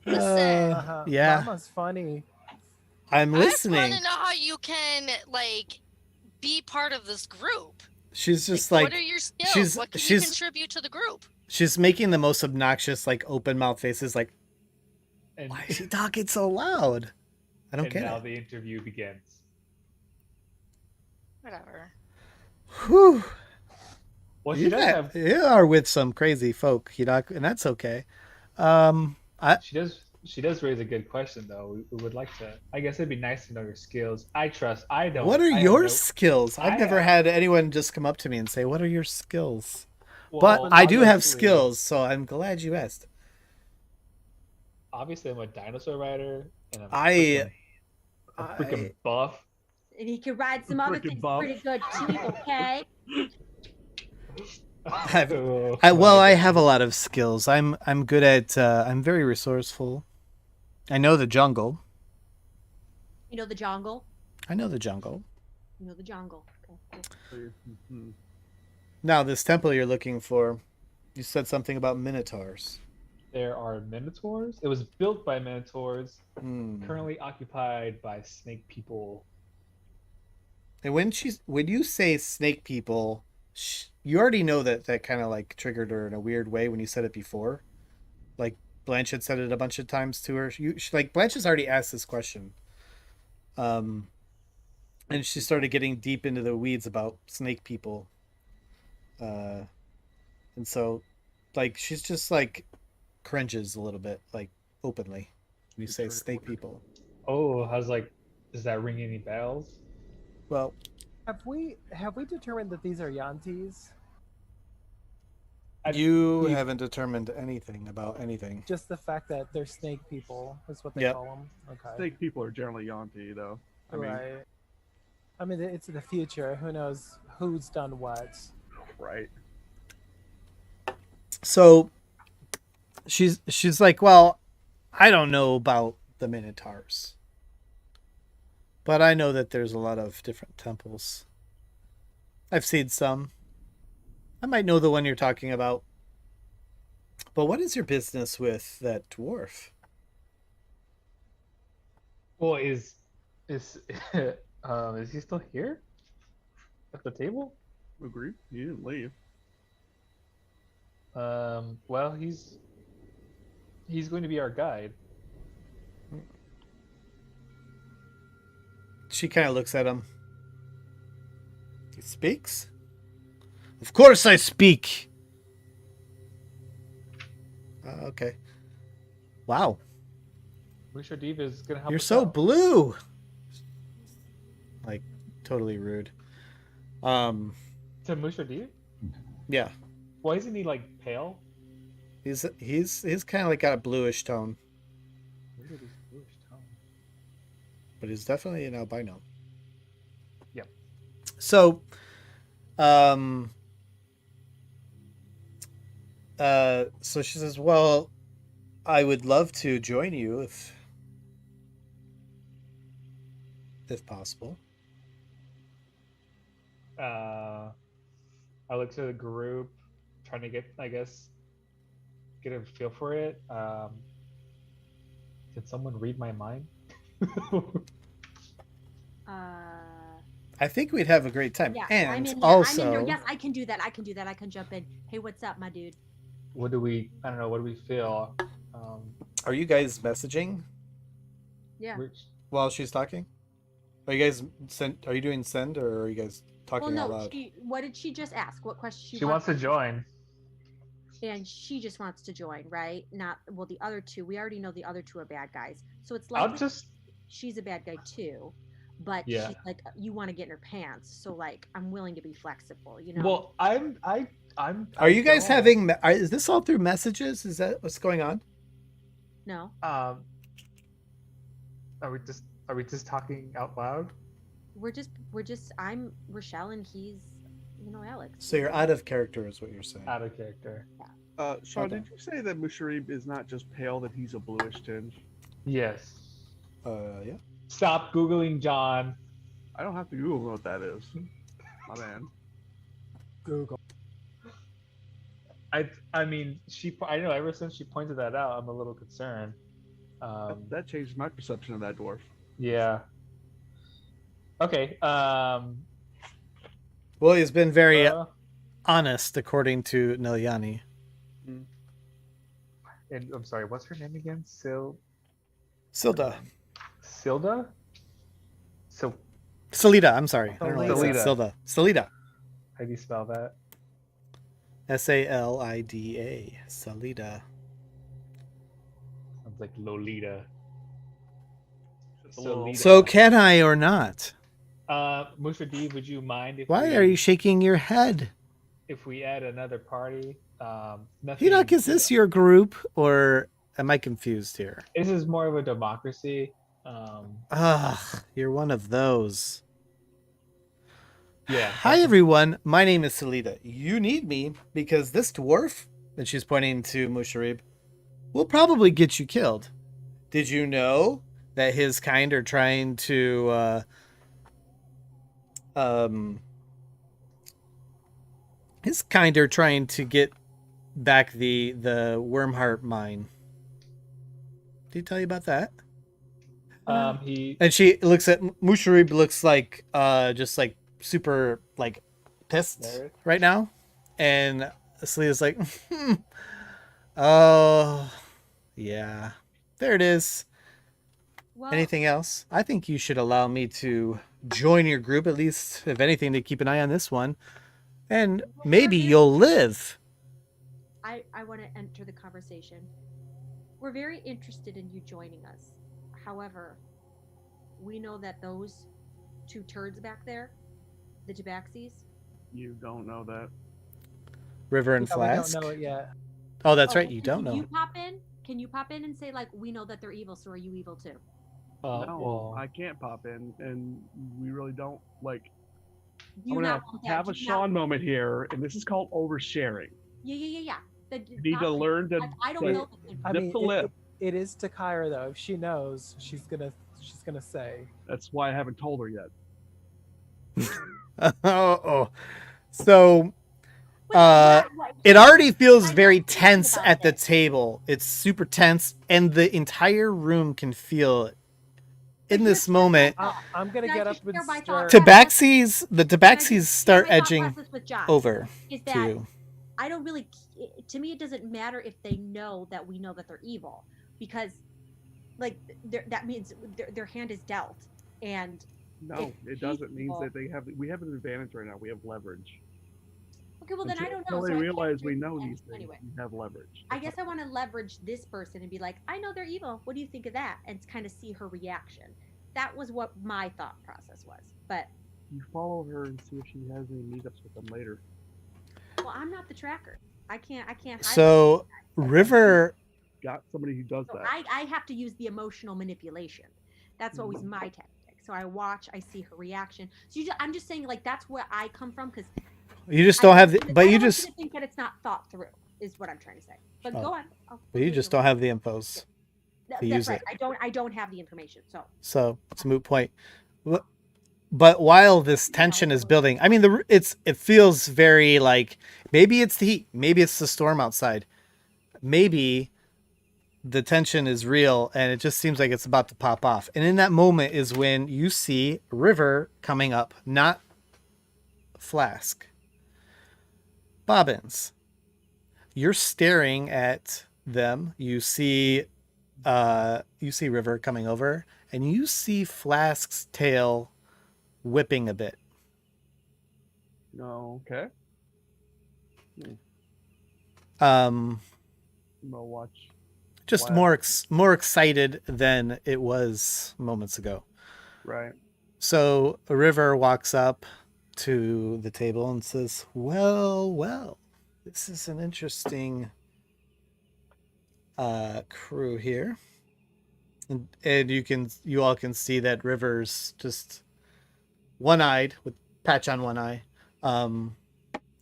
Listen. yeah, Mama's funny. I'm I just listening. want to know how you can, be part of this group. She's just what like are your skills? What can you she's contribute to the group? she's making the most obnoxious, like open mouth faces. Like, And, why is she talking so loud? I don't and get now it. the interview begins. Whatever. Whew. Well, You, she does have. you are with some crazy folk, Hidak, and that's okay. She does raise a good question though. We would like to. I guess it'd be nice to know your skills. I don't. What are I have your no- skills? I've I never have- had anyone just come up to me and say, "What are your skills?" Well, But I do have obviously- skills, so I'm glad you asked. Obviously, I'm a dinosaur rider, and I'm I- freaking buff. And he can ride some other Frickin' things buff. pretty good too, okay? I have a lot of skills. I'm good at. I'm very resourceful. I know the jungle. You know the jungle? I know the jungle. You know the jungle. Okay, cool. Mhm. Now, this temple you're looking for, you said something about minotaurs. There are minotaurs. It was built by minotaurs, Hmm. currently occupied by snake people. And when you say snake people, you already know that kind of like triggered her in a weird way when you said it before. Like Blanche had said it a bunch of times to her. Like Blanche has already asked this question. And she started getting deep into the weeds about snake people. And so, like, she's just like cringes a little bit, like openly when you say snake people. Oh, does that ring any bells? Well, Have we determined that these are Yantis? you haven't determined anything about anything. Just the fact that they're snake people is what they Yep. call them. Okay. Snake people are generally Yanti, though. I mean, Right. I mean, it's the future. Who knows who's done what? right. So she's like, well, I don't know about the minotaurs, but I know that there's a lot of different temples. I've seen some. I might know the one you're talking about. But what is your business with that dwarf? Well, is he still here at the table? Agreed. He didn't leave. Well, he's going to be our guide. She kind of looks at him. He speaks? Of course I speak. Okay. Wow. Musha Diva is gonna help You're us so out. blue. Like, totally rude. To Musha Diva? Yeah. Why isn't he like pale? He's kind of like got a bluish tone, Look at this bluish tone. but he's definitely an albino. Yep. So, so she says, "Well, I would love to join you if possible." I look to the group, trying to get a feel for it. Did someone read my mind? I think we'd have a great time. Yeah, And I'm in there. also, I'm in there. Yes, I can do that. I can jump in. Hey, what's up, my dude? What do we feel? are you guys messaging Yeah. while she's talking? Are you guys Are you doing send, or are you guys talking Well, out no. loud? What did she just ask? What question? She wants to join. And she just wants to join, right? Not well. The other two, we already know the other two are bad guys. So it's like she's a bad guy too, but Yeah. she's like, you want to get in her pants. So like, I'm willing to be flexible. You know. Well, I'm. Are you guys don't- having? Is this all through messages? Is that what's going on? No. Are we just talking out loud? We're just. I'm Rochelle and he's, Alex. So you're out of character, is what you're saying. Out of character. Sean, Okay. did you say that Musharib is not just pale, that he's a bluish tinge? Yes. Yeah. Stop googling John. I don't have to Google what that is. My man. Google. I mean, I know ever since she pointed that out, I'm a little concerned. That changed my perception of that dwarf. Yeah. Okay. Well, he's been very honest, according to Nilyani. And I'm sorry, what's her name again? Silda. Silda? Salida, I'm sorry. I don't know why I said Salida. Salida. How do you spell that? Salida. Salida. Sounds like Lolita. Just a little- So can I or not? Musha D, would you mind if Why are you shaking your head? if we add another party? Enoch, is this your group, or am I confused here? This is more of a democracy. Ugh, you're one of those. Yeah. Hi everyone, my name is Salida. You need me because this dwarf, and she's pointing to Musharib, will probably get you killed. Did you know that his kind are trying to get back the Wormheart mine? Did he tell you about that? He And she looks at Musharib, looks like just like super like pissed There. right now, and Salida's like, oh yeah, there it is. Well, Anything else? I think you should allow me to join your group, at least, if anything, to keep an eye on this one. And maybe you'll live. I want to enter the conversation. We're very interested in you joining us. However, we know that those two turds back there, the Tabaxis. You don't know that. River and Yeah, we don't Flask? know it yet. Oh, that's right. You don't Can know. you pop in? Can you pop in and say, like, we know that they're evil, so are you evil too? No, well, I can't pop in, and we really don't like. Do you I'm gonna not want that? have a Do you not- Sean moment here, and this is called oversharing. Yeah. You need to learn to Like, I don't like, know. I zip mean, the lip. it is Takira though. If she knows, she's gonna say. That's why I haven't told her yet. Oh. So Wait, it already feels I know very nothing tense about at the this. table. It's super tense, and the entire room can feel it. In But this here's my moment, thought. I'm gonna Can I get just up and share my start. thought? the Tabaxis start Here's my thought edging process with Josh, over is that to. I don't really. To me, it doesn't matter if they know that we know that they're evil, because, like, that means their hand is dealt, and No, If it doesn't mean people- that we have an advantage right now. We have leverage. okay, well then I don't know. Until so they I can't realize we really know say these things, anyway. we have leverage. I guess I want to leverage this person and be like, I know they're evil. What do you think of that? And kind of see her reaction. That was what my thought process was. But You follow her and see if she has any meetups with them later. well, I'm not the tracker. I can't. Hide So River, Got somebody who does So that. I have to use the emotional manipulation. That's always my tactic. So I watch, I see her reaction. So I'm just saying, like, that's where I come from, because you just don't have the, but you I don't want just, you to think that it's not thought through, is what I'm trying to say. But Oh. go on. but you just don't have the infos. That's use right. it. I don't have the information. So So it's a moot point. But while this tension is building, I mean, it feels very like maybe it's the heat, maybe it's the storm outside, maybe the tension is real, and it just seems like it's about to pop off. And in that moment is when you see River coming up, not Flask. Bobbins, you're staring at them. You see River coming over, and you see Flask's tail whipping a bit. No, okay. Um, I'm gonna watch. just Wow. more excited than it was moments ago. Right. So River walks up to the table and says, well, this is an interesting crew here. And you all can see that River's just one-eyed with patch on one eye,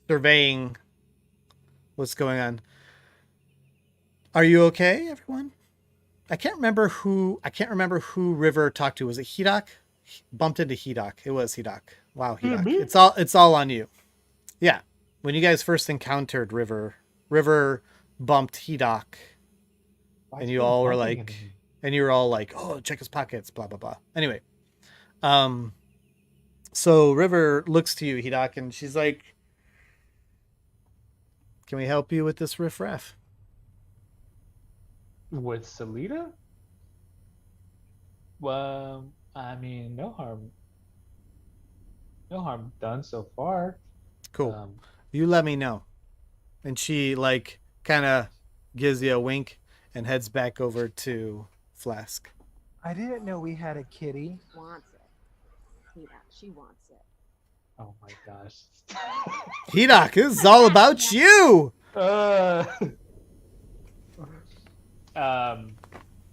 surveying what's going on. Are you okay, everyone? I can't remember who River talked to. Was it Hedok? Bumped into Hedok. It was Hedok. Wow, Hedok. It's all on you. Yeah. When you guys first encountered River bumped Hedok, and you all were like, oh, check his pockets, blah blah blah. Anyway, so River looks to you, Hedok, and she's like, can we help you with this riffraff? with Salida? Well, I mean, no harm done so far. Cool. You let me know. And she like kind of gives you a wink and heads back over to Flask. I didn't know we had a kitty. wants it. Yeah, she wants it. Oh my gosh. Hedok, this is all about you.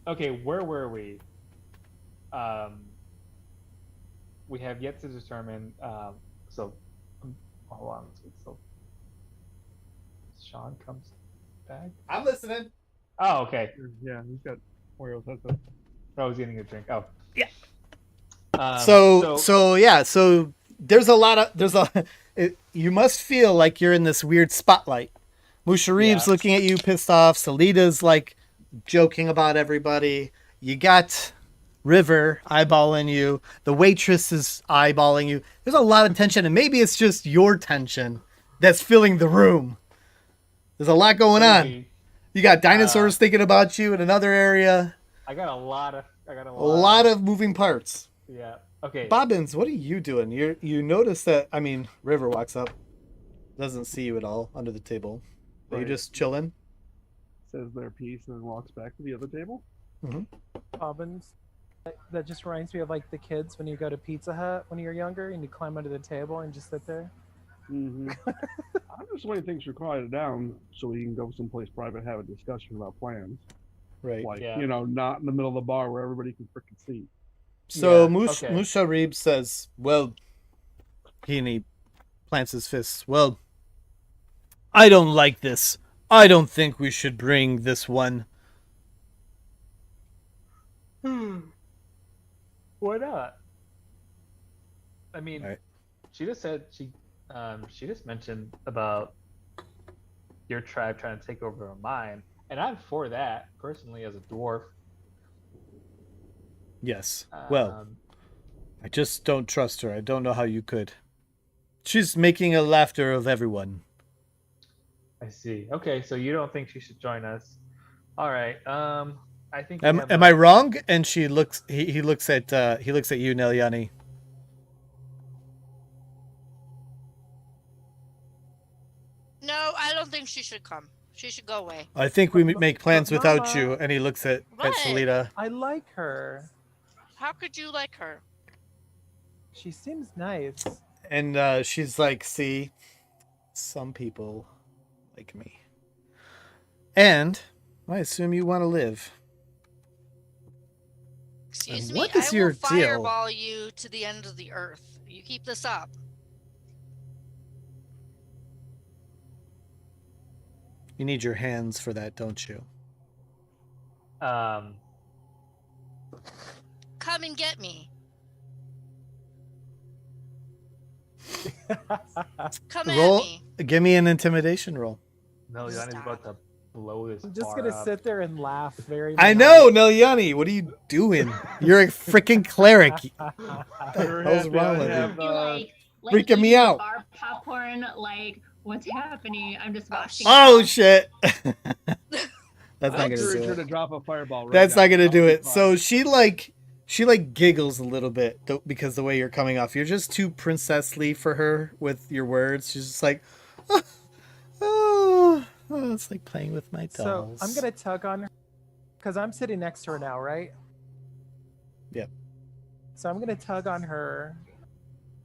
Okay, where were we? We have yet to determine So, hold on. So, Sean comes back. I'm listening. Oh, okay. Yeah, he's got Oreos. That's it. I was getting a drink. Oh, Yeah. So, So there's a lot of you must feel like you're in this weird spotlight. Musha Reeves Yeah. looking at you, pissed off. Salita's like joking about everybody. You got River eyeballing you. The waitress is eyeballing you. There's a lot of tension, and maybe it's just your tension that's filling the room. There's a lot going on. maybe. You got dinosaurs thinking about you in another area. I got a lot of. A lot of moving parts. Yeah. Okay. Bobbins, what are you doing? You notice that? I mean, River walks up, doesn't see you at all under the table. Are you Right. just chilling? Says their piece and then walks back to the other table. Bobbins. That just reminds me of like the kids when you go to Pizza Hut when you're younger and you climb under the table and just sit there. Mm-hmm. I'm just waiting things to quiet it down so we can go someplace private, have a discussion about plans. Right. Like, Yeah. not in the middle of the bar where everybody can freaking see. So Yeah, Musha Reeves says, "Well," he plants his fists. "Well, I don't like this. I don't think we should bring this one." Why not? I mean, Right. she just said she just mentioned about your tribe trying to take over mine, and I'm for that personally as a dwarf. Yes. Well, Um, I just don't trust her. I don't know how you could. She's making a laughter of everyone. I see. Okay, so you don't think she should join us? All right. I think. we Am have I enough- wrong? And she looks. He looks at you, Nelyani. No, I don't think she should come. She should go away. I think we make plans But without Mama- you. And he looks at What? Salita. I like her. How could you like her? She seems nice. And she's like, "See, some people like me. And I assume you want to live." Excuse And me, what is I will your deal? fireball you to the end of the earth. You keep this up. You need your hands for that, don't you? Um, Come and get me. Come Roll. at me. Give me an intimidation roll. Meliana's about to blow this. I'm just bar gonna up. sit there and laugh very I much. know, Nelyani. What are you doing? You're a freaking cleric. What the We're hell's happy wrong I with you? have, You're like freaking me eating out. Bar popcorn, like what's happening? I'm just watching. Oh shit! That's not I gonna encourage do her it. to drop a fireball. Right That's now. not gonna That'll do be it. fine. So she giggles a little bit because the way you're coming off, you're just too princessly for her with your words. She's just like, oh, it's like playing with my So dolls. I'm gonna tug on her because I'm sitting next to her now, right? Yep. So I'm gonna tug on her,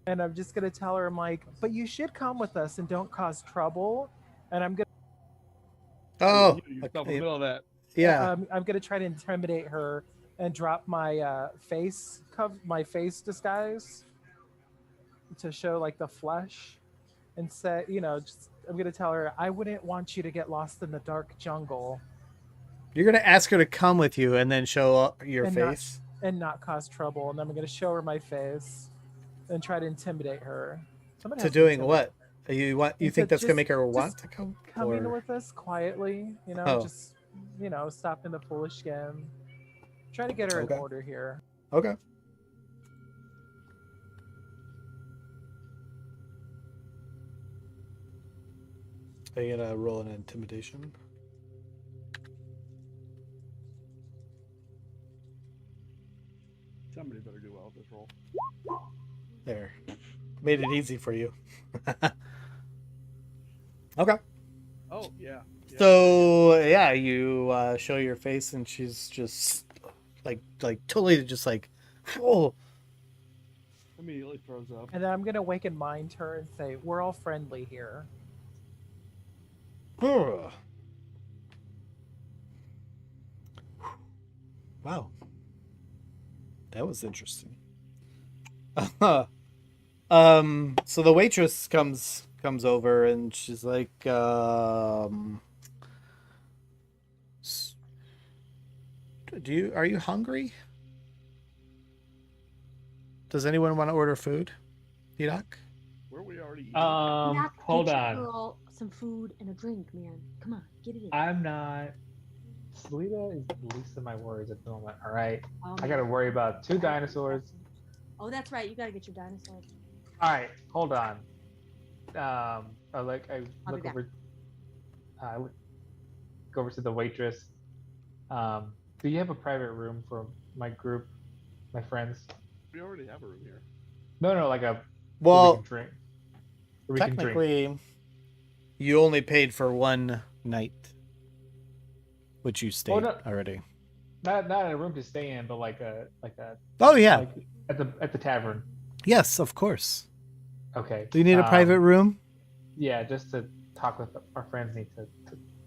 and I'm just gonna tell her, I'm like, but you should come with us and don't cause trouble. And I'm gonna, Oh, You yourself in the middle of that. yeah. I'm gonna try to intimidate her and drop my my face disguise to show like the flesh, and say, I'm gonna tell her I wouldn't want you to get lost in the dark jungle You're gonna ask her to come with you and then show up your And not- face. and not cause trouble. And then I'm gonna show her my face and try to intimidate her. Somebody To has doing intimidate- what? You And think to that's gonna make her just want to come? Coming Or- with us quietly, Oh. just stopping the foolish game. Try to get her Okay. in order here. Okay. Are you gonna roll an intimidation? Somebody better do well with this roll. There. Made it easy for you. Okay. Oh yeah. So yeah, you show your face and she's just like totally just like, oh, Immediately throws up. And then I'm gonna wake and mind her and say, we're all friendly here. huh. Wow. That was interesting. So the waitress comes over and she's like, are you hungry? Does anyone want to order food? Enoch? Were we already eating? Knock, Hold get your on. girl some food and a drink, man. Come on, get it in. I'm not. Selena is the least of my worries at the moment. All right. Oh, I man. gotta worry about 2 dinosaurs. Oh, that's right. You gotta get your dinosaurs. All right. Hold on. I I'll look be over. I look over to the waitress. Do you have a private room for my group, my friends? We already have a room here. No, like a where we Well, can drink. Where we can drink. technically, you only paid for one night, which you stayed no. already. Not a room to stay in, but like a Oh yeah, like at the tavern. yes, of course. Okay. Do you need a private room? Yeah, just to talk with our friends. Need to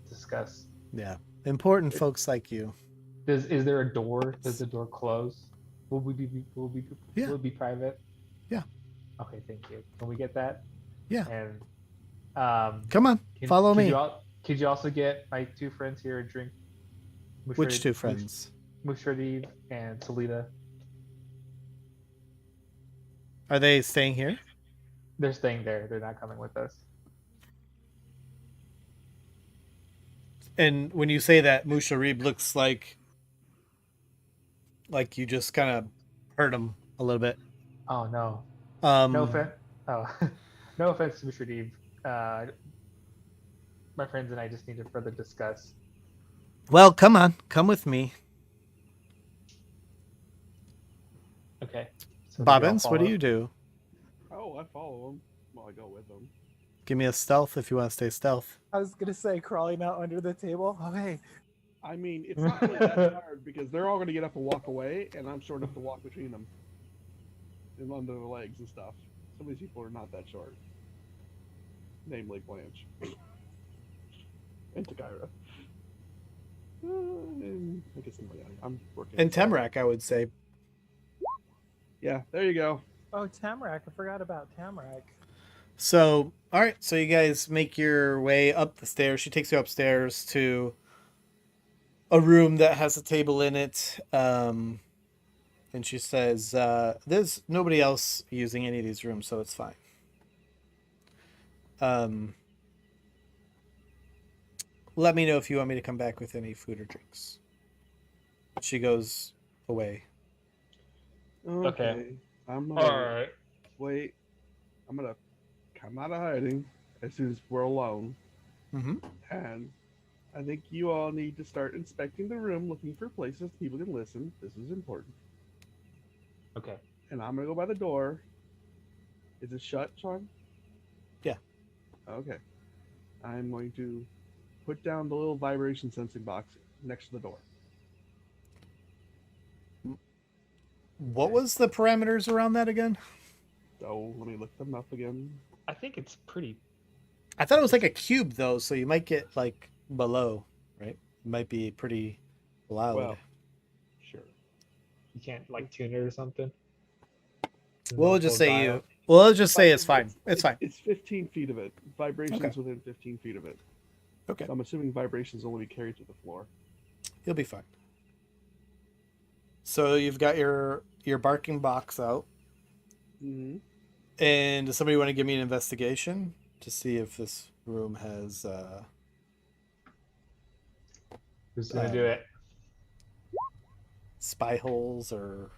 discuss. Yeah, important folks like you. Is there a door? Does the door close? Will Yeah. it be private? Yeah. Okay, thank you. Can we get that? Yeah. And Come on, follow me. Could you also get my 2 friends here a drink? Which 2 friends? Mushardeep and Salida. Are they staying here? They're staying there. They're not coming with us. And when you say that, Musharib looks like you just kind of hurt him a little bit. Oh no. No offense. Oh, no offense to Mushardeep. My friends and I just need to further discuss. Well, come on, come with me. Okay. So Bobbins, what do you do? Oh, I follow them. Well, I go with them. Give me a stealth if you want to stay stealth. I was gonna say crawling out under the table. Okay. I mean, it's not really that hard because they're all going to get up and walk away, and I'm short enough to walk between them and under their legs and stuff. Some of these people are not that short. Namely Blanche. And Takira. And I guess I'm working. And Temrak, I would say. Yeah, there you go. Oh, Tamarack. I forgot about Tamarack. So, all right. So you guys make your way up the stairs. She takes you upstairs to a room that has a table in it. And she says, there's nobody else using any of these rooms, so it's fine. Let me know if you want me to come back with any food or drinks. She goes away. Okay. I'm gonna All right. wait. I'm gonna come out of hiding as soon as we're alone. Mm-hmm. And I think you all need to start inspecting the room, looking for places people can listen. This is important. Okay. And I'm gonna go by the door. Is it shut, Sean? Yeah. Okay. I'm going to put down the little vibration sensing box next to the door. What was the parameters around that again? So let me look them up again. I think it's pretty. I thought it was like a cube, though, so you might get, like, below, right? It might be pretty loud. Well, sure. You can't like tune it or something. We'll just say it's fine. It's fine. It's 15 feet of it. Vibrations Okay. within 15 feet of it. Okay. So I'm assuming vibrations only be carried to the floor. You'll be fine. So you've got your barking box out. Mm-hmm. And does somebody want to give me an investigation to see if this room has Who's gonna do it? spy holes or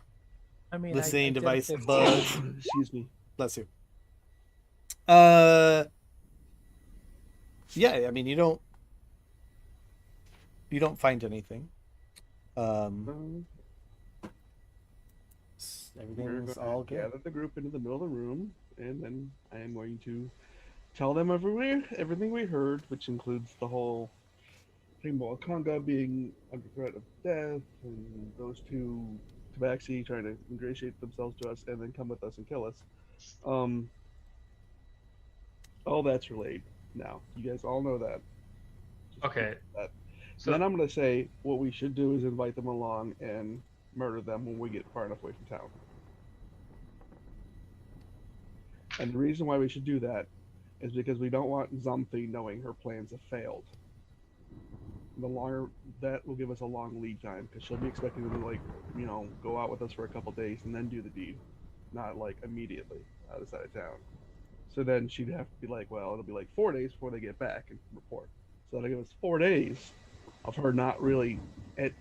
I mean, listening I did device 15. bugs? Excuse me. Bless you. Yeah, I mean you don't find anything. Everything's all good. Gather the group into the middle of the room, and then I am going to tell them everything we heard, which includes the whole thing about Conga being under threat of death, and those 2 Tabaxi trying to ingratiate themselves to us and then come with us and kill us. All that's relayed now. You guys all know that. Just Okay. that. So Then I'm going to say what we should do is invite them along and murder them when we get far enough away from town. And the reason why we should do that is because we don't want Zomthi knowing her plans have failed. The longer that will give us a long lead time because she'll be expecting to like, go out with us for a couple days and then do the deed, not like immediately out of town. So then she'd have to be like, well, it'll be like 4 days before they get back and report. So that'll give us 4 days of her not really, and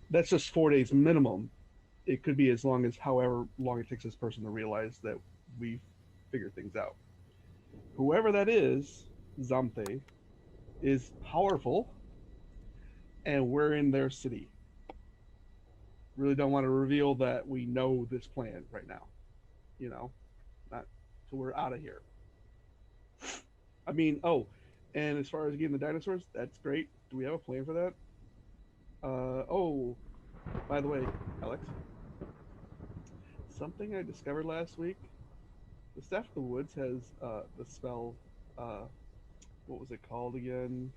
that's just 4 days minimum. It could be as long as however long it takes this person to realize that we figured things out. Whoever that is, Zamthe, is powerful, and we're in their city. Really don't want to reveal that we know this plan right now. Not till we're out of here. I mean, and as far as getting the dinosaurs, that's great. Do we have a plan for that? By the way, Alex, something I discovered last week. The Staff of the Woods has the spell. What was it called again?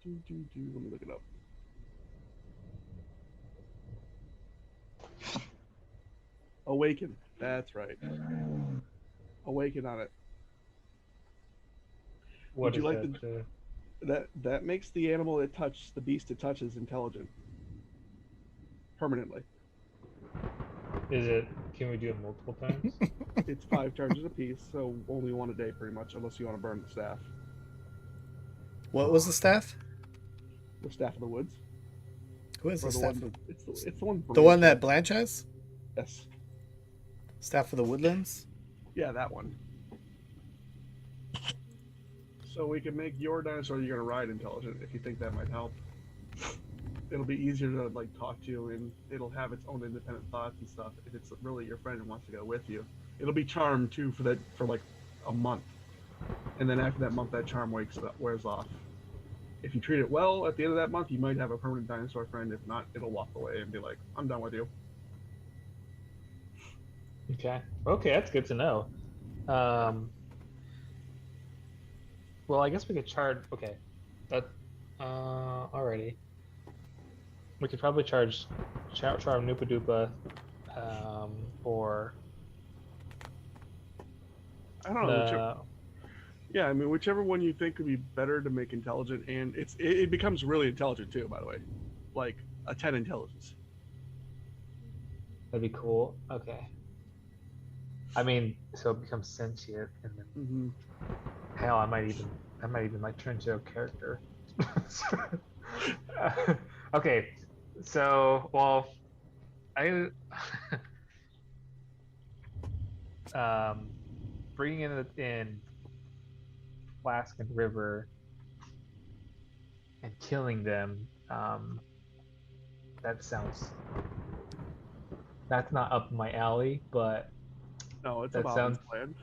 Let me look it up. Awaken. That's right. Awaken on it. What Would you is like that? that makes the animal the beast it touches intelligent. Permanently. Can we do it multiple times? It's 5 charges apiece, so only 1 a day pretty much, unless you want to burn the staff. What was the staff? The Staff of the Woods. Who is Or the the staff? one it's the one. The one Blanche that Blanche has? Yes. Staff of the Woodlands? Yeah, that one. So we can make your dinosaur you're gonna ride intelligent if you think that might help. It'll be easier to like talk to you, and it'll have its own independent thoughts and stuff. If it's really your friend and wants to go with you, it'll be charmed too for like a month, and then after that month, that charm wears off. If you treat it well, at the end of that month, you might have a permanent dinosaur friend. If not, it'll walk away and be like, "I'm done with you." Okay, that's good to know. Well, I guess we could charge. Okay, that alrighty. We could probably charge Charm Noopa Doopa for. I don't know. Yeah, I mean, whichever one you think would be better to make intelligent, and it becomes really intelligent too. By the way, like a 10 intelligence. That'd be cool. Okay. I mean, so it becomes sentient, and then hell, I might even like turn into a character. Okay, so I bringing in Flask and River and killing them. That's not up my alley, but No, it's that a sounds plan.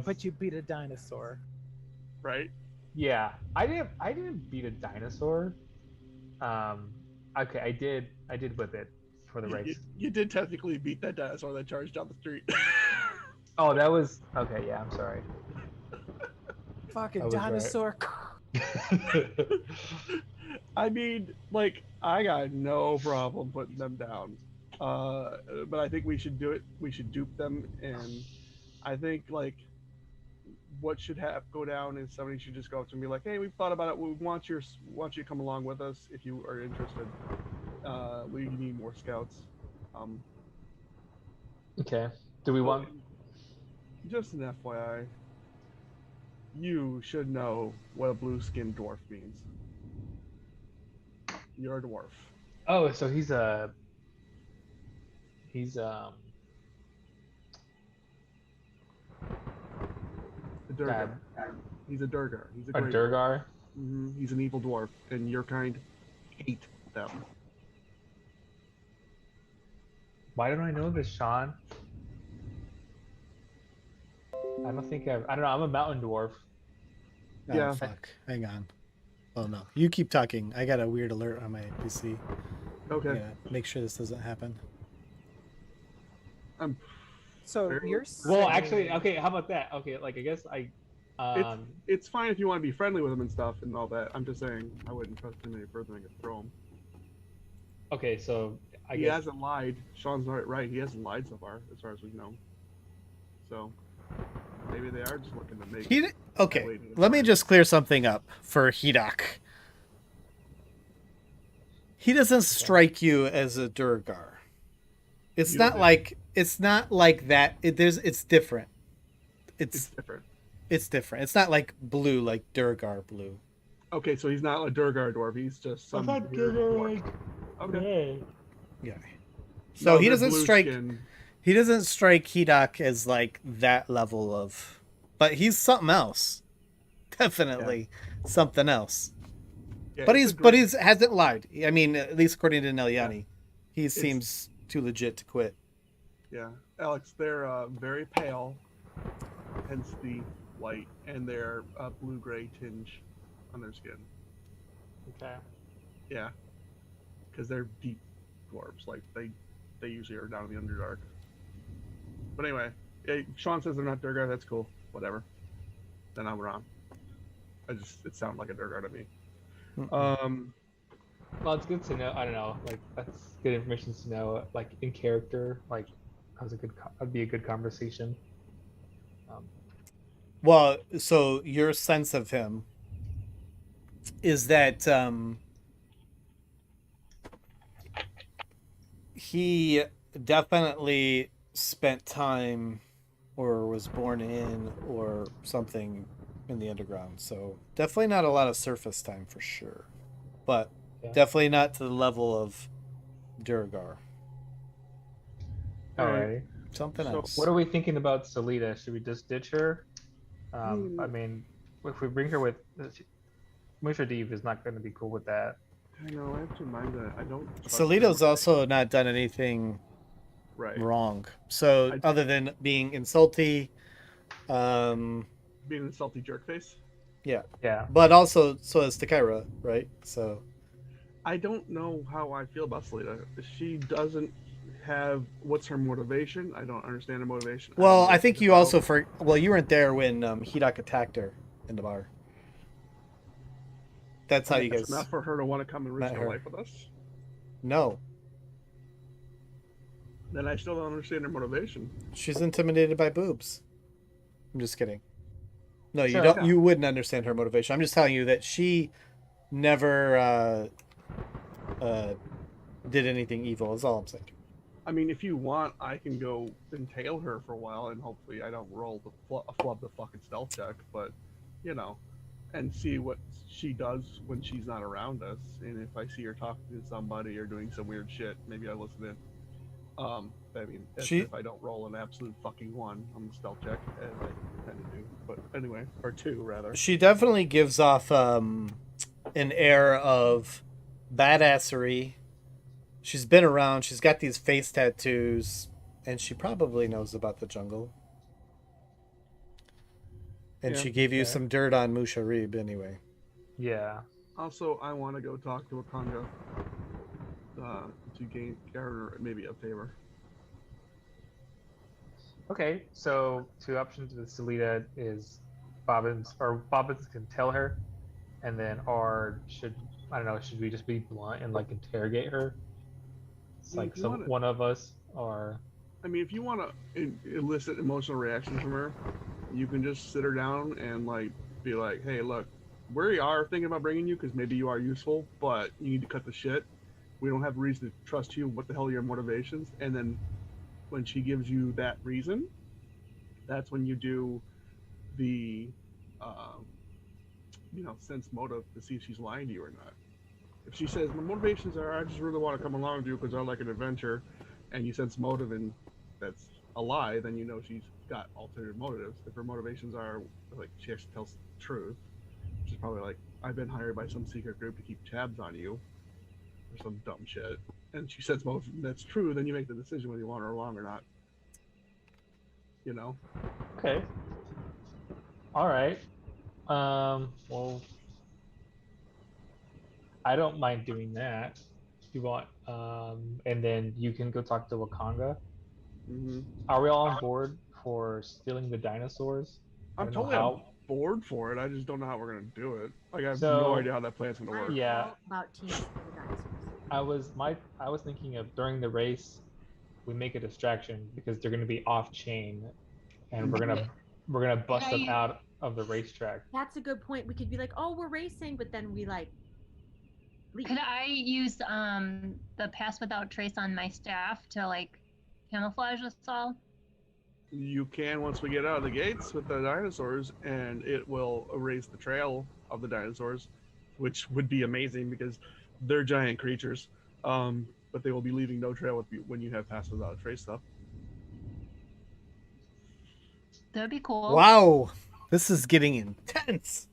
But you beat a dinosaur. Right? Yeah, I didn't beat a dinosaur. Okay, I did with it for the race. You did technically beat that dinosaur that charged down the street. Oh, that was okay. Yeah, I'm sorry. Fucking dinosaur. Right. I mean, like, I got no problem putting them down. But I think we should do it. We should dupe them, and I think like what should go down is somebody should just go up to me like, "Hey, we've thought about it. We want you to come along with us if you are interested. We need more scouts." Okay. Do we want? Just an FYI, you should know what a blue-skinned dwarf means. You're a dwarf. Oh, so he's a Durgar. He's a Durgar. He's a great Durgar. He's an evil dwarf, and your kind hate them. Why don't I know this, Sean? I don't know. I'm a mountain dwarf. Oh, Yeah. fuck. Hang on. Oh, no. You keep talking. I got a weird alert on my PC. Okay. Yeah, make sure this doesn't happen. So you're Well, saying- actually, okay. How about that? Okay, like I guess I. It's fine if you want to be friendly with him and stuff and all that. I'm just saying I wouldn't trust him any further than I could throw him. Okay, so I he guess hasn't lied. Sean's right. He hasn't lied so far, as far as we know. So maybe they are just looking to make. Okay, headway to the let me story. just clear something up for Hidok. He doesn't strike you as a Durgar. It's You not don't- like that. It's different. It's different. It's different. It's not like blue, like Durgar blue. Okay, so he's not a Durgar dwarf. He's just some weird dwarf. Okay. Yeah. So No, he they're doesn't blue strike. skin. He doesn't strike Hidok as like that level of, but he's something else. Definitely something else. Yeah, But it's a but great- he's hasn't lied. I mean, at least according to Nelyani, he seems too legit to quit. Yeah, Alex, they're very pale, hence the white, and they're blue-gray tinge on their skin. okay. Yeah, because they're deep dwarves. Like they usually are down in the Underdark. But anyway, Sean says they're not Durgar. That's cool. Whatever. Then I'm wrong. It sounded like a Durgar to me. Well, it's good to know. I don't know. Like that's good information to know. Like in character, like that'd be a good conversation. Well, so your sense of him is that he definitely spent time or was born in or something in the underground. So definitely not a lot of surface time for sure. But definitely not to the level of Durgar. Alrighty. Something else. What are we thinking about Salida? Should we just ditch her? I mean, if we bring her with, Mushadib is not going to be cool with that. I know. I have to remind that I don't. Salido's also not done anything wrong. So other than being insulty, being an insulty jerkface. Yeah. But also, so is Takira, right? So I don't know how I feel about Salida. She doesn't have what's her motivation. I don't understand her motivation. Well, I think you also you weren't there when Hidok attacked her in the bar. That's how you guys. Enough for her to want to come and risk her life with us. No. Then I still don't understand her motivation. She's intimidated by boobs. I'm just kidding. No, you Sure, don't. okay. You wouldn't understand her motivation. I'm just telling you that she never did anything evil. Is all I'm saying. I mean, if you want, I can go and tail her for a while, and hopefully I don't roll flub the fucking stealth check. But and see what she does when she's not around us. And if I see her talking to somebody or doing some weird shit, maybe I listen in. I mean, if I don't roll an absolute fucking 1 on the stealth check, as I tend to do. But anyway, or 2 rather. She definitely gives off an air of badassery. She's been around. She's got these face tattoos, and she probably knows about the jungle. And she gave you some dirt on Musharib anyway. Yeah. Also, I want to go talk to Wakanda to gain her maybe a favor. Okay, so 2 options with Salida is Bobbins can tell her, and then should we just be blunt and like interrogate her? It's like one of us, or I mean, if you want to elicit emotional reactions from her, you can just sit her down and like be like, "Hey, look, we are thinking about bringing you because maybe you are useful, but you need to cut the shit. We don't have a reason to trust you. What the hell are your motivations?" And then when she gives you that reason, that's when you do the sense motive to see if she's lying to you or not. If she says, "My motivations are I just really want to come along with you because I like an adventure," and you sense motive and that's a lie, then you know she's got ulterior motives. If her motivations are like she actually tells the truth, she's probably like, "I've been hired by some secret group to keep tabs on you," or some dumb shit, and she says motive that's true, then you make the decision whether you want her along or not. Okay. All right. Well, I don't mind doing that. If you want, and then you can go talk to Wakanga. Mm-hmm. Are we all on board for stealing the dinosaurs? I'm totally on board for it. I just don't know how we're gonna do it. Like I have no idea how that plan's gonna work. Yeah. About teams for the dinosaurs. I was thinking of during the race, we make a distraction because they're going to be off chain, and we're gonna bust them out of the racetrack. That's a good point. We could be like, oh, we're racing, but then we like leave. Could I use the pass without trace on my staff to like camouflage us all? You can once we get out of the gates with the dinosaurs, and it will erase the trail of the dinosaurs, which would be amazing because they're giant creatures. But they will be leaving no trail with you when you have pass without trace stuff. That'd be cool. Wow, this is getting intense.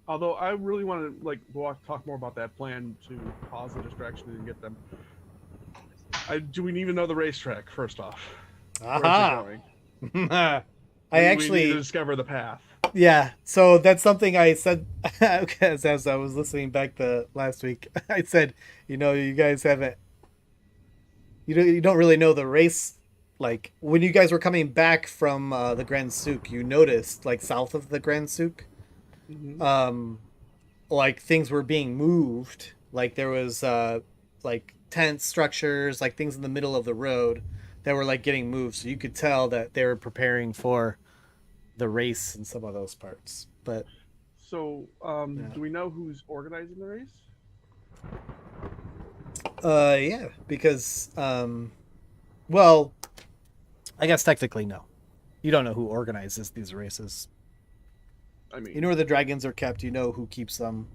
Although I really want to talk more about that plan to cause the distraction and get them. Do we even know the racetrack first off? Aha. Where's it I going? We actually need to discover the path. Yeah, so that's something I said as I was listening back the last week. I said, you guys haven't, you don't really know the race. Like when you guys were coming back from the Grand Souk, you noticed like south of the Grand Souk, Mm-hmm. like things were being moved. Like there was like tent structures, like things in the middle of the road that were like getting moved. So you could tell that they were preparing for the race in some of those parts. But So, Yeah. do we know who's organizing the race? yeah, because well, I guess technically no. You don't know who organizes these races. I mean, You know where the dragons are kept, you know who keeps them.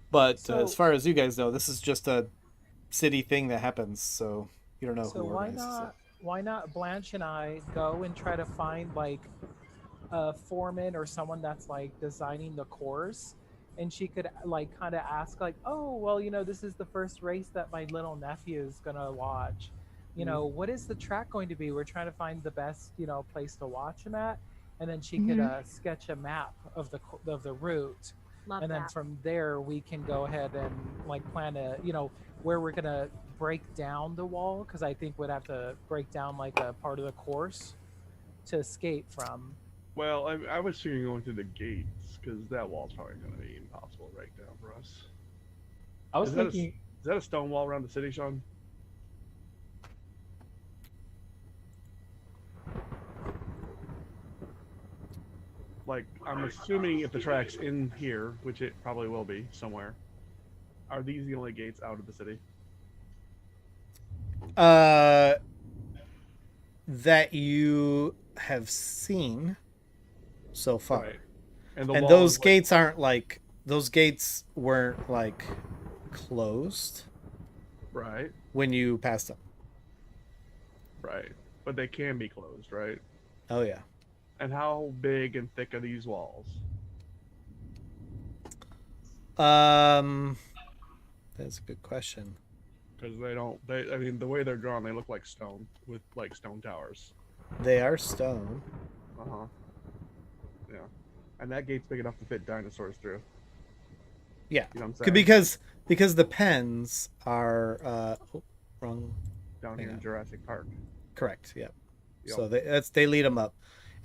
But So- as far as you guys know, this is just a city thing that happens, so you don't know So who why organizes not? Why not Blanche and I go and try to find like a foreman or someone that's like designing the course, and she could like kind of ask like, oh well, this is the first race that my little nephew is gonna watch. What is the track going to be? We're trying to find the best place to watch him at, and then she could sketch a map of the route. Love And then that. from there we can go ahead and like plan where we're gonna break down the wall, because I think we'd have to break down like a part of the course to escape from. well, I was thinking going through the gates because that wall's probably going to be impossible to break down for us. I was Is that thinking. Is that a stone wall around the city, Sean? Like, I'm assuming if the track's in here, which it probably will be somewhere, are these the only gates out of the city? that you have seen so far. Right. And And wall those is, like- gates aren't like those gates weren't like closed Right, when you passed them. right. But they can be closed, right? Oh yeah. And how big and thick are these walls? That's a good question. Because I mean, the way they're drawn, they look like stone with like stone towers. They are stone. Uh huh. Yeah. And that gate's big enough to fit dinosaurs through. Yeah. You know what I'm saying? Because the pens are wrong. Down here hang in on. Jurassic Park. Correct. Yeah. Yep. So they lead them up,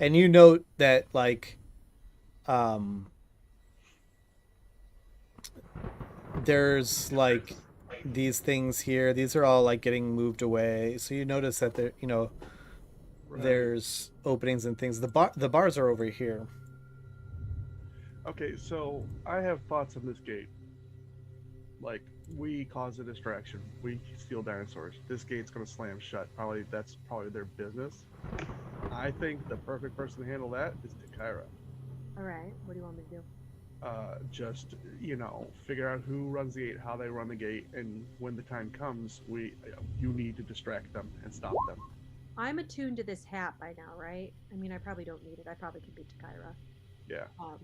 and you note that like, there's like these things here. These are all like getting moved away. So you notice that there, Right. there's openings and things. The bars are over here. Okay, so I have thoughts on this gate. Like, we cause a distraction. We steal dinosaurs. This gate's gonna slam shut. That's probably their business. I think the perfect person to handle that is Takira. All right. What do you want me to do? Just figure out who runs the gate, how they run the gate, and when the time comes, you need to distract them and stop them. I'm attuned to this hat by now, right? I mean, I probably don't need it. I probably could beat Takira. Yeah. Um,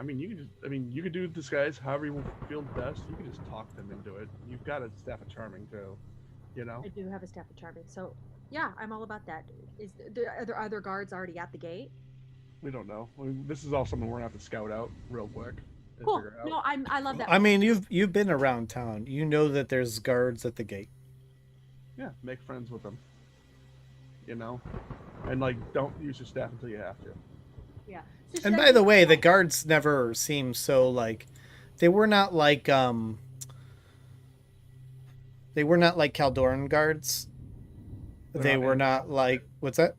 You could do disguise however you feel best. You can just talk them into it. You've got a staff of charming too, I do have a staff of charming, so yeah, I'm all about that. Are there other guards already at the gate? We don't know. This is all something we're gonna have to scout out real quick. And Cool. figure out. No, I love that. I mean, you've been around town. You know that there's guards at the gate. Yeah, make friends with them. And like, don't use your staff until you have to. Yeah. So should And I by the do- way, the guards never seem so like they were not like They were not like Caldoran guards. They're They not were angry. not like what's that?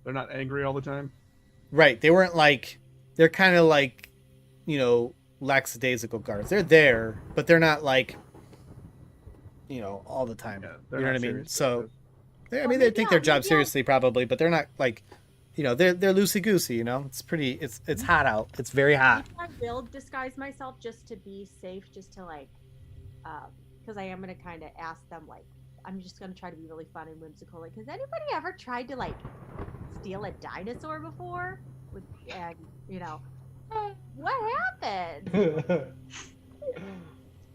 They're not angry all the time. Right. They weren't like they're kind of like, lackadaisical guards. They're there, but they're not like all the time. Yeah, You they're know what I not mean? serious So about they Well, they maybe take their job maybe seriously probably, but they're not like they're loosey goosey, It's pretty it's hot out. It's very hot. Maybe I will disguise myself just to be safe, just to like, because I am gonna kind of ask them like, I'm just gonna try to be really fun and whimsical. Like, has anybody ever tried to like steal a dinosaur before? And what happened?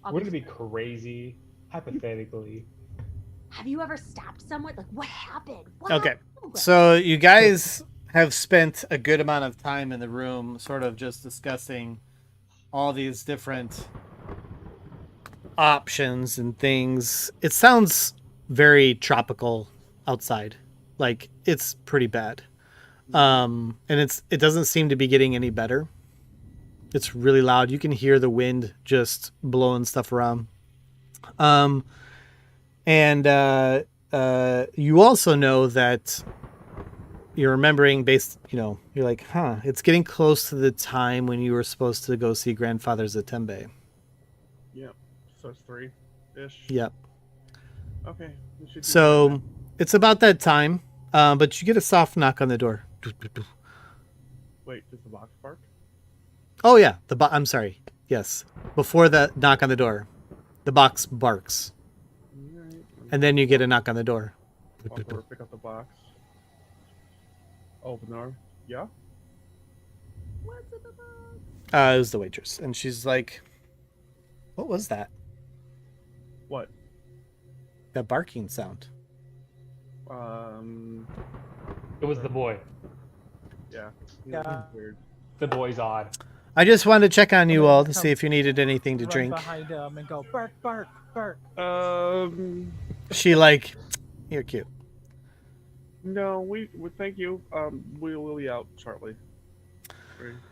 I'll Wouldn't it be- be crazy, hypothetically? Have you ever stopped someone? Like, what happened? What Okay. happened? So you guys have spent a good amount of time in the room sort of just discussing all these different options and things. It sounds very tropical outside. Like it's pretty bad. And it doesn't seem to be getting any better. It's really loud. You can hear the wind just blowing stuff around. And you also know that you're remembering you're like, it's getting close to the time when you were supposed to go see Grandfather Zatembe. Yep. So it's 3-ish. Yep. Okay. we should do So it's about that time, but you get a soft knock on the door. that. Wait, does the box bark? Oh yeah, I'm sorry. Yes, before the knock on the door, the box barks, Alright. and then you get a knock on the door. Walk over, pick up the box. Open the door. Yeah? What's in the box? It was the waitress, and she's like, "What was that? What? That barking sound?" It was the boy. Yeah. Yeah. Weird. The boy's odd. I just wanted to check on you then all to come see if you needed anything to Run drink. behind him and go bark, bark, bark. She you're cute. No, we thank you. We'll be out shortly.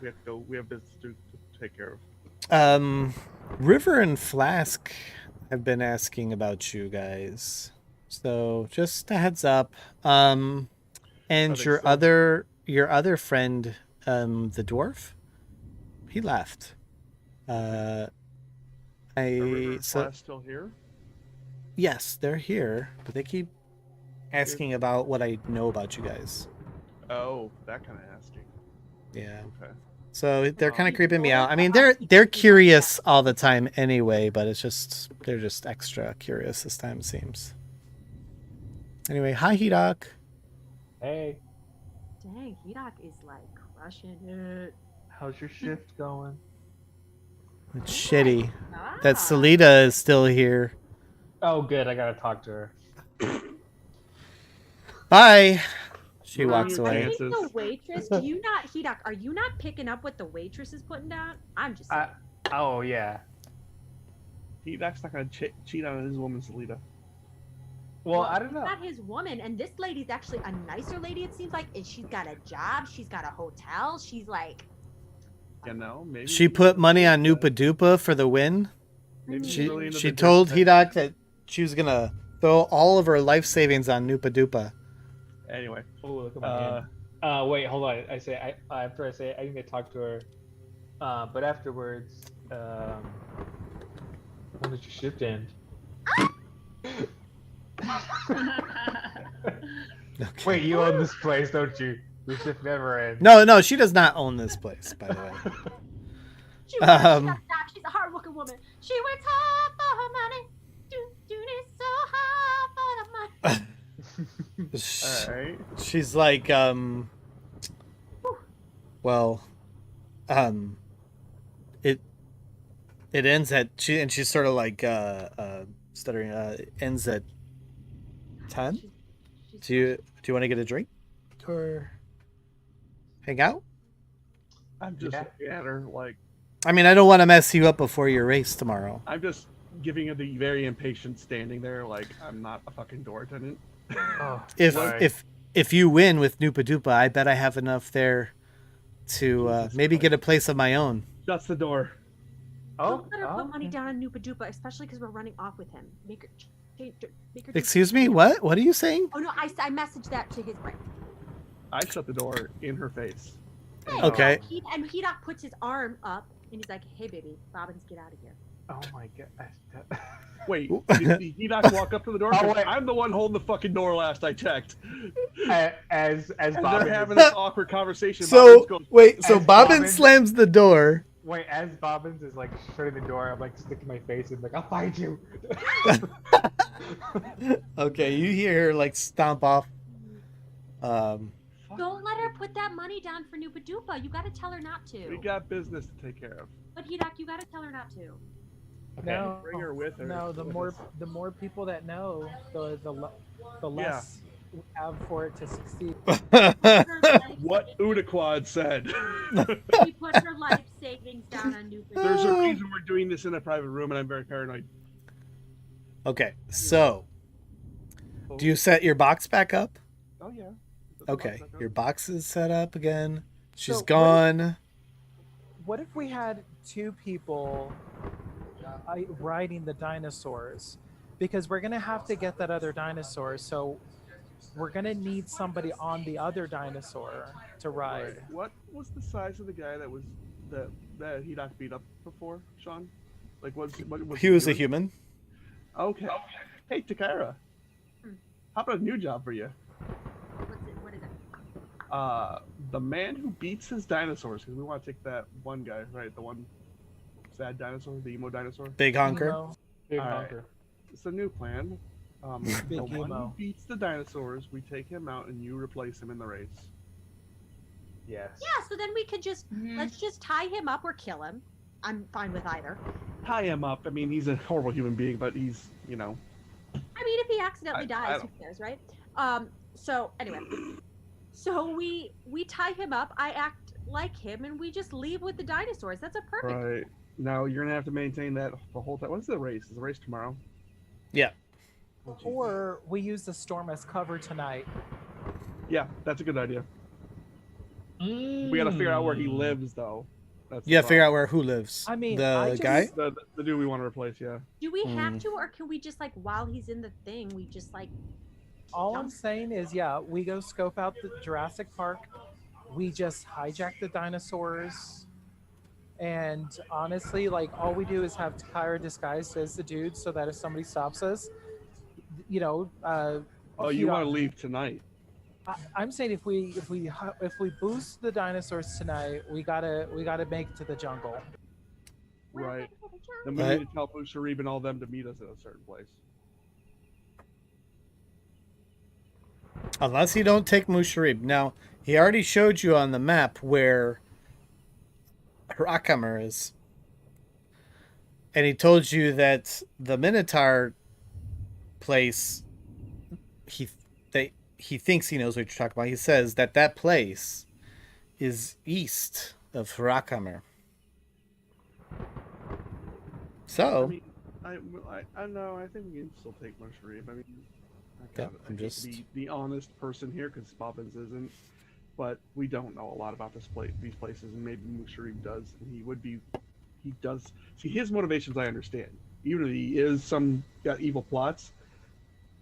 We have to go. We have business to take care of. River and Flask have been asking about you guys, so just a heads up. And Are your other friend, the dwarf, he left. Are River and Flask still here? Yes, they're here, but they keep asking about what I know about you guys. Oh, that kind of asking. Yeah. Okay. So they're kind of Oh. creeping me out. I mean, they're curious all the time anyway, but they're just extra curious this time, it seems. Anyway, hi, Hedok. Hey, Dang, Hedok is like crushing it. how's your shift going? It's shitty Ah. that Salita is still here. Oh, good. I gotta talk to her. Bye. She Well, walks you I away. think Chances. the waitress. Do you not, Hedok? Are you not picking up what the waitress is putting down? I'm just. Saying. Oh yeah. That's not gonna cheat on his woman, Salita. Well, I don't She's know. not his woman, and this lady's actually a nicer lady. It seems like, and she's got a job. She's got a hotel. She's like. You know, maybe She put money on Noopa Doopa for the win. Maybe she's She really into she the told dirt- Hedok that she was gonna throw all of her life savings on Noopa Doopa. Anyway, Oh, look at my hand. Wait, hold on. After I say I need to talk to her. But afterwards, when did your shift end? Okay. Wait, you own this place, don't you? Your shift never ends. No, she does not own this place, by the way. She works, she Um, got that. She's a hard-working woman. She works hard for her money. Doing it so hard for the money. all right. She's like, well, it ends at she's sort of like stuttering. Ends at 10. She's Do you want to get a drink or hang out? I'm just Yeah. looking at her like I mean, I don't want to mess you up before your race tomorrow. I'm just giving her the very impatient standing there, like I'm not a fucking door attendant. Oh, If sorry. if you win with Noopa Doopa, I bet I have enough there to Jesus maybe get a Christ. place of my own. Shuts the door. Oh, Don't let her put money okay. down on Noopa Doopa, especially because we're running off with him. Make her. Excuse me, what? What are you saying? Oh no, I messaged that to his brain. I shut the door in her face. Hey, Okay. And Hedok puts his arm up and he's like, "Hey, baby, Bobbins, get out of here." Oh my god. Wait, did he not walk up to the door? Oh, wait. I'm the one holding the fucking door last I checked. As And they're Bobbin having is, this awkward conversation. So Bobbins goes, wait, so As Bobbin Bobbin- slams the door. wait, as Bobbins is like shutting the door, I'm like sticking my face and like, I'll find you. Okay, you hear her like stomp off. Don't let her put that money down for Noopa Doopa. You gotta tell her not to. we got business to take care of. But Hedok, you gotta tell her not to. Okay. No, Bring her with her. no. The more people that know, the less we have for it to succeed. What Udaquad said. She put her life savings down on Noopa Doopa. There's a reason we're doing this in a private room, and I'm very paranoid. Okay, so do you set your box back up? Oh yeah. Okay, your box is set up again. She's So, gone. What if we had two people riding the dinosaurs? Because we're gonna have to get that other dinosaur, so we're gonna need somebody on the other dinosaur to ride. Right. What was the size of the guy that was that he not beat up before, Sean? Like, what was He was a doing? human. Okay. Hey, Takara. How about a new job for you? What is it? The man who beats his dinosaurs, because we want to take that one guy, right? The one sad dinosaur, the emo dinosaur. Big honker. Emo. Big All right. honker. It's a new plan. Big The one who emo. beats the dinosaurs, we take him out and you replace him in the race. Yes. Yeah, so then we could just Mhm. let's just tie him up or kill him. I'm fine with either. Tie him up. I mean, he's a horrible human being, but he's, I mean, if he accidentally I dies, don't- who cares, right? So anyway, so we tie him up. I act like him, and we just leave with the dinosaurs. That's a perfect. right. Now you're gonna have to maintain that the whole time. When's the race? Is the race tomorrow? Yeah. Oh, Jesus. Or we use the storm as cover tonight. Yeah, that's a good idea. Mm. We got to figure out where he lives, though. That's the Yeah, figure out problem. where who lives. I mean, the I just- guy. The dude we want to replace. Yeah. Do we have Hmm. to, or can we just like while he's in the thing, we just like All I'm saying is, yeah, we go scope out the Jurassic Park. We just hijack the dinosaurs. And honestly, like, all we do is have Tyra disguised as the dude so that if somebody stops us, you know, Oh, you want to leave tonight? I'm saying if we boost the dinosaurs tonight, we gotta make it to the jungle. Right. Then we Right. need to tell Sharif and all them to meet us at a certain place. Unless you don't take Musharib. Now, he already showed you on the map where Harakamar is. And he told you that the Minotaur place, he thinks he knows what you're talking about. He says that place is east of Harakamar. So, I mean, I know. I think we can still take Sharif. I mean, Yeah, I hate to be the honest person here because Bobbins isn't, but we don't know a lot about these places, and maybe Musharif does, and he does. See, his motivations I understand. Even if he is got evil plots,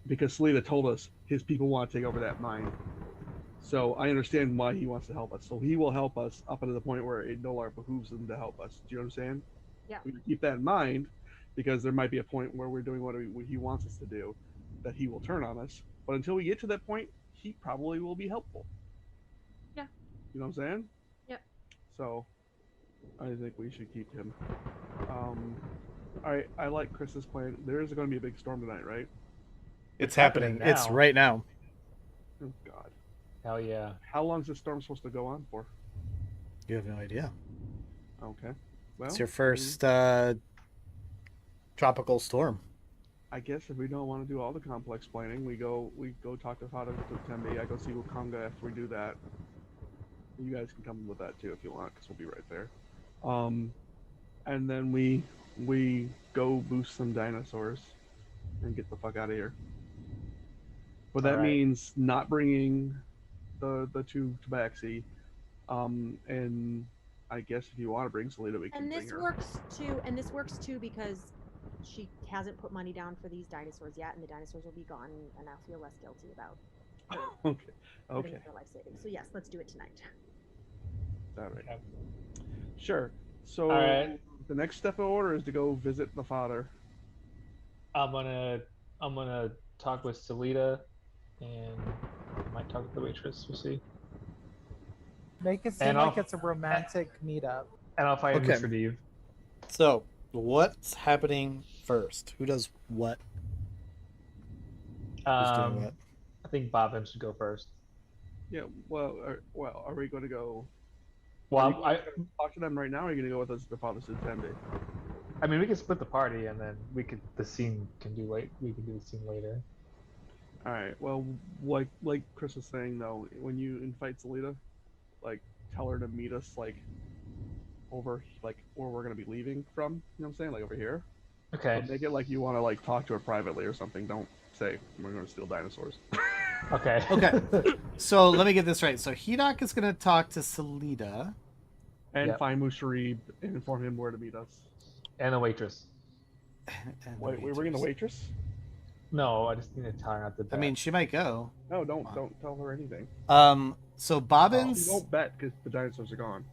because Selena told us his people want to take over that mine. So I understand why he wants to help us. So he will help us up until the point where it no longer behooves him to help us. Do you understand? Yeah. We keep that in mind because there might be a point where we're doing what he wants us to do, that he will turn on us. But until we get to that point, he probably will be helpful. Yeah. You know what I'm saying? Yep. So I think we should keep him. All right, I like Chris's plan. There is going to be a big storm tonight, right? it's happening. It's now. right now. Oh God. Hell yeah. How long is this storm supposed to go on for? You have no idea. Okay. Well, It's your first tropical storm. I guess if we don't want to do all the complex planning, we go talk to Hada Tembe. I go see Wakanga after we do that. You guys can come with that too if you want, because we'll be right there. And then we go boost some dinosaurs and get the fuck out of here. But that All right. means not bringing the two tabaxi. And I guess if you want to bring Selena, we can and bring this her. works too because she hasn't put money down for these dinosaurs yet, and the dinosaurs will be gone, and I'll feel less guilty about Okay. putting Okay. in for life saving. So yes, let's do it tonight. All right. Okay. Sure. So All right. the next step in order is to go visit the father. I'm gonna talk with Salita, and I might talk with the waitress. We'll see. Make it seem And like I'll- it's a romantic meetup. And I'll find Okay. Mr. Neve. So, what's happening first? Who does what? Who's doing what? I think Bobbin should go first. Yeah. Well, are we going to go? Well, are you gonna talk to them right now. Or are you going to go with us the father September? I mean, we can split the party, and then the scene can do late. We can do the scene later. All right. Well, like Chris was saying though, when you invite Zelita, like tell her to meet us like over like where we're gonna be leaving from. You know what I'm saying? Like over here. Okay. But make it like you want to like talk to her privately or something. Don't say we're gonna steal dinosaurs. Okay. Okay. So let me get this right. So Hidok is going to talk to Salida. And Yep. find Musharib and inform him where to meet us. And a waitress. and Wait, we're bringing the waitress? No, I just need to tell her not to. I mean, she might go. No, don't tell her anything. So You Bobbins, won't bet because the dinosaurs are gone.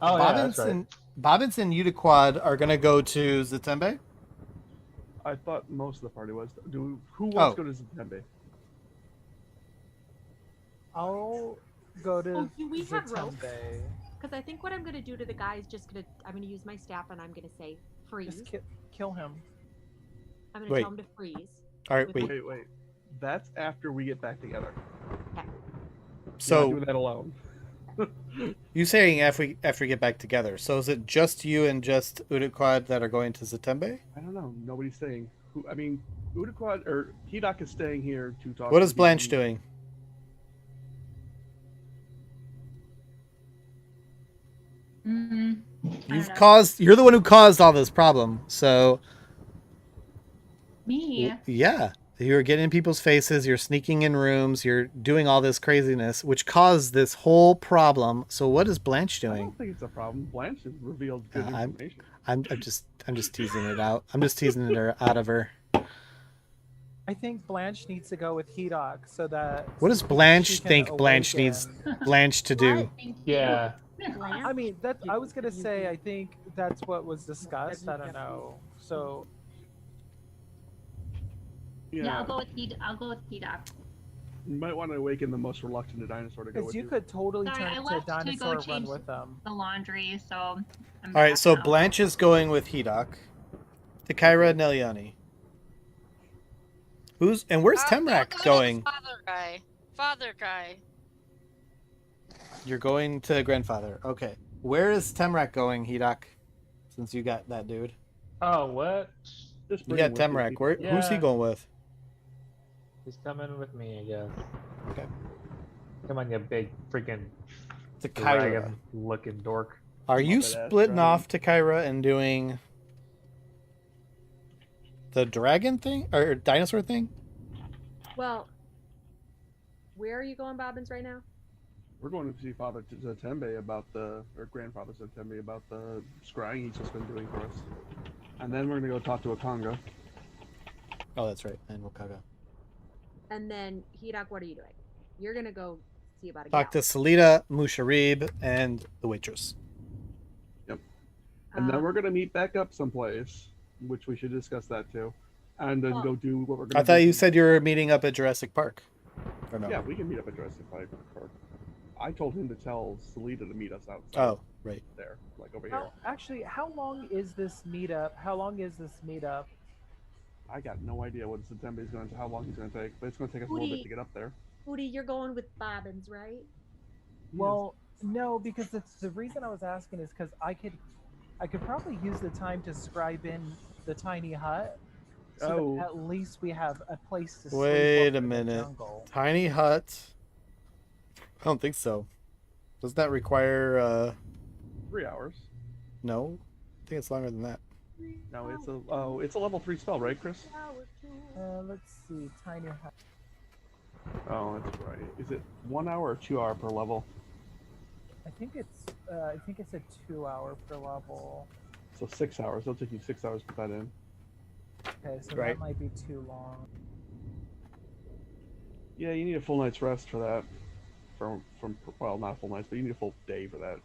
oh yeah, Bobbins that's right. and Bobbins and Udiquad are going to go to Zatembe. I thought most of the party was. Who Oh. wants to go to Zatembe? I'll go to Oh, do we have ropes? Zatembe. Because I think what I'm gonna do to the guy is I'm gonna use my staff and I'm gonna say freeze. Just kill him. I'm gonna Wait. tell him to freeze. All right, With wait. Wait. That's after we get back together. Okay. So You're not doing that alone. you saying after we get back together? So is it just you and just Udiquad that are going to Zatembe? I don't know. Nobody's staying. I mean, Udiquad or Hidok is staying here to talk. What to is Blanche people. doing? You're the one who caused all this problem. So Me. yeah, you're getting in people's faces, you're sneaking in rooms, you're doing all this craziness, which caused this whole problem. So what is Blanche I doing? don't think it's a problem. Blanche has revealed good I'm- information. I'm just teasing it out. I'm just teasing it out of her. I think Blanche needs to go with Hidok so that. What does she Blanche can think Blanche awaken. needs Blanche to do? What? Thank you. Yeah. I mean, that I was gonna say. I think that's what was discussed. I don't know. So Yeah, I'll go with Hidok. You might want to awaken the most reluctant dinosaur to go because with you you. could totally Sorry, turn I into a left to go dinosaur and run change with them. the laundry, so. I'm All back right, so now. Blanche is going with Hidok. Takaira Neliani. Where's I'll Temrak go to the going? Father guy. You're going to grandfather. Okay. Where is Temrak going, Hidok? Since you got that dude. Oh, what? Just You bring got him with you. Temrak. Who's he Yeah. going with? He's coming with me, I guess. Okay. Come on, you big freaking Takaira. dragon-looking dork. Are you Badass splitting dragon. off Takaira and doing the dragon thing or dinosaur thing? Well, where are you going, Bobbins, right now? We're going to see Father Zatembe or Grandfather Zatembe about the scrying he's just been doing for us. And then we're going to go talk to Akanga. Oh, that's right. And Wakaga. And then Hidok, what are you doing? You're gonna go see about a Talk to gal. Salida, Musharib, and the waitress. And then we're going to meet back up someplace, which we should discuss that too. And then Well, go do what we're going to I thought you said you were meeting up at Jurassic Park. Or no? Yeah, we can meet up at Jurassic Park. I told him to tell Salida to meet us outside. Oh, right. There, like over here. Actually, how long is this meetup? I got no idea what September is going to, how long he's going to take, but it's going to take us a little bit to get up there. Hootie, you're going with Bobbins, right? Well, no, because the reason I was asking is because I could probably use the time to scribe in the tiny hut. So that at least we have a place to sleep. Wait over a in the minute. jungle. Tiny hut. I don't think so. Does that require 3 hours. no? I think it's longer than that. No, it's a level 3 spell, right, Chris? Let's see, tiny hut. Oh, that's right. Is it 1 hour or 2 hour per level? I think it's a 2 hour per level. So 6 hours. It'll take you 6 hours to put that in. Okay, so Right. that might be too long. Yeah, you need a full night's rest for that. From well, not a full night's, but you need a full day for that.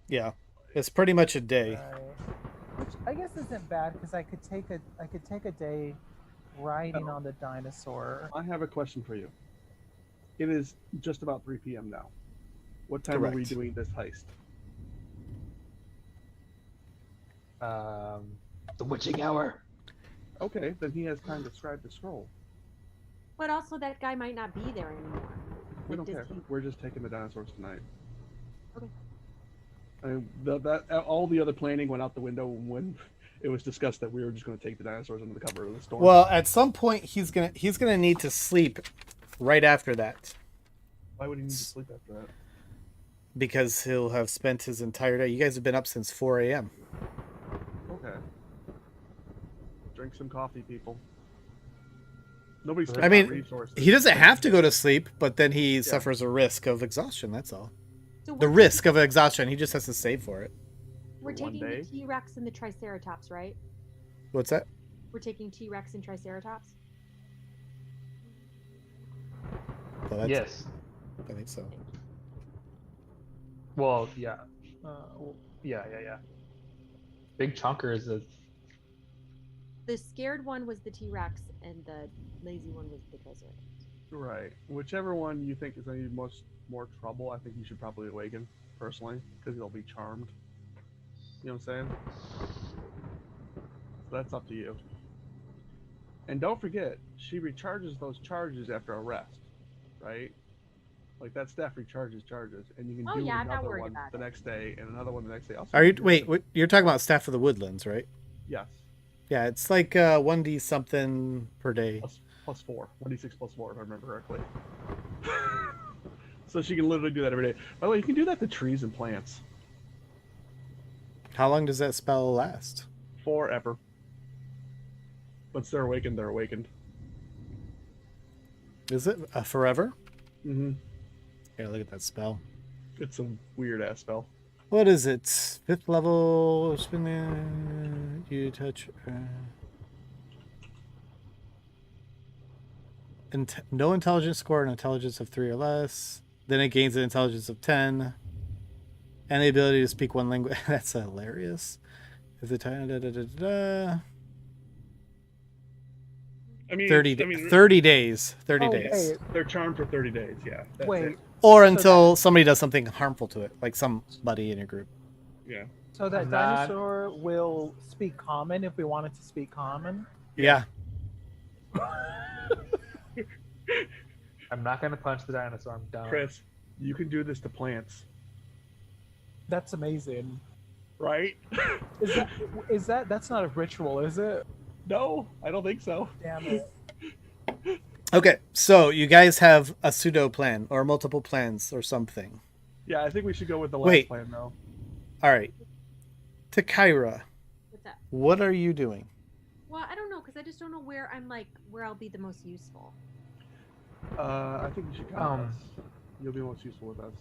Yeah, it's pretty much a day. Right. Which I guess isn't bad because I could take a day riding on the dinosaur. I have a question for you. It is just about 3 p.m. now. What time are we Correct. doing this heist? The witching hour. Okay, then he has time to scribe the scroll. But also, that guy might not be there anymore. We Like, don't does care. he- We're just taking the dinosaurs tonight. Okay. All the other planning went out the window when it was discussed that we were just going to take the dinosaurs under the cover of the storm. Well, at some point he's gonna need to sleep right after that Why would he need to sleep after that? because he'll have spent his entire day. You guys have been up since 4 a.m. Okay. Drink some coffee, people. Nobody's I spent mean, resources. he doesn't have to go to sleep, but then he suffers a risk of exhaustion. That's all. So The we're risk of exhaustion. He just has to save for it. We're For one taking day? the T-Rex and the Triceratops, right? What's that? We're taking T-Rex and Triceratops. Well, that's, Yes. I think so. Well, yeah. Yeah. Big chunker is a. The scared one was the T-Rex, and the lazy one was the Triceratops. Right. Whichever one you think is going to be more trouble, I think you should probably awaken, personally, because he'll be charmed. You know what I'm saying? So that's up to you. And don't forget, she recharges those charges after a rest, right? Like that staff recharges charges, and you can Oh, do yeah, I'm not another worried one about the it. next day, and another one the next day. Also, Are you can wait? do- You're talking about Staff of the Woodlands, right? Yes. Yeah, it's like 1d something per day. Plus 4. 1d6 plus 4, if I remember correctly. So she can literally do that every day. By the way, you can do that to trees and plants. How long does that spell last? Forever. Once they're awakened, they're awakened. Is it forever? Mm-hmm. Here, look at that spell. It's a weird-ass spell. What is it? 5th level. Spin the you touch. No intelligence score, an intelligence of 3 or less. Then it gains an intelligence of 10. And the ability to speak one language. That's hilarious. If the time. I mean, 30 days. 30 Oh, days. wait. They're charmed for 30 days, yeah. That's Wait. it. Or So until somebody does something harmful to it, like somebody in your group. Yeah. So that I'm not- dinosaur will speak common if we want it to speak common. Yeah. I'm not gonna punch the dinosaur. I'm done. Chris, you can do this to plants, That's amazing. right? Is that that's not a ritual, is it? No, I don't think so. Damn it. Okay, so you guys have a pseudo plan or multiple plans or something. Yeah, I think we should go with the last Wait. plan, though. All right. Takira, What's that? what are you doing? Well, I don't know, because I just don't know where where I'll be the most useful. I think you should come with us. You'll be most useful with us.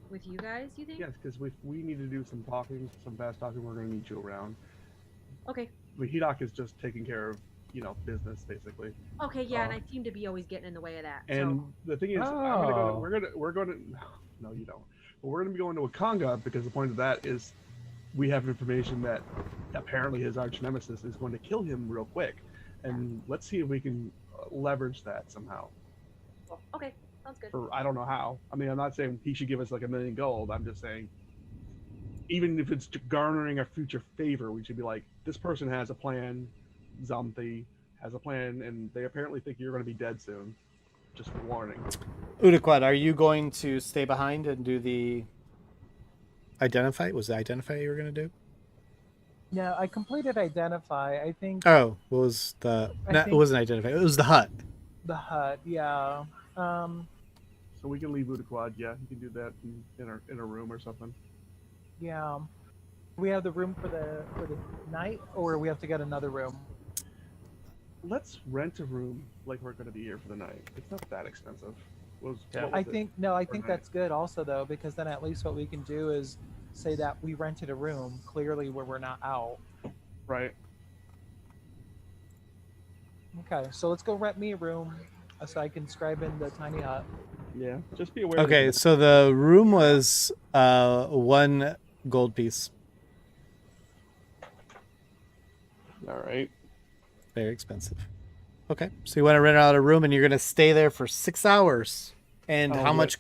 With you guys, you think? Yes, because we need to do some talking, some fast talking. We're going to need you around. Okay. Hidok is just taking care of, business basically. Okay, yeah, and I seem to be always getting in the way of that. And So the thing is, Oh. we're going to. No, you don't. But we're going to be going to Wakanga because the point of that is, we have information that apparently his arch nemesis is going to kill him real quick, and let's see if we can leverage that somehow. okay, sounds good. Or I don't know how. I mean, I'm not saying he should give us like $1 million gold. I'm just saying, even if it's garnering our future favor, we should be like, this person has a plan. Zamthi has a plan, and they apparently think you're going to be dead soon. Just warning. Udaquad, are you going to stay behind and do the identify? Was it identify you were going to do? Yeah, I completed identify. I think Oh, what was the... I No, it think- wasn't identify. It was the hut. the hut. Yeah. So we can leave Udaquad. Yeah, you can do that in a room or something. Yeah. We have the room for the night, or we have to get another room. Let's rent a room like we're going to be here for the night. It's not that expensive. Yeah. What I was it? think night? that's good also though, because then at least what we can do is say that we rented a room clearly where we're not out. Right. Okay, so let's go rent me a room so I can scribe in the tiny hut. Yeah, just be aware. Okay, so the room was 1 gold piece. All right. Very expensive. Okay, so you want to rent out a room and you're going to stay there for 6 hours. And I'll how much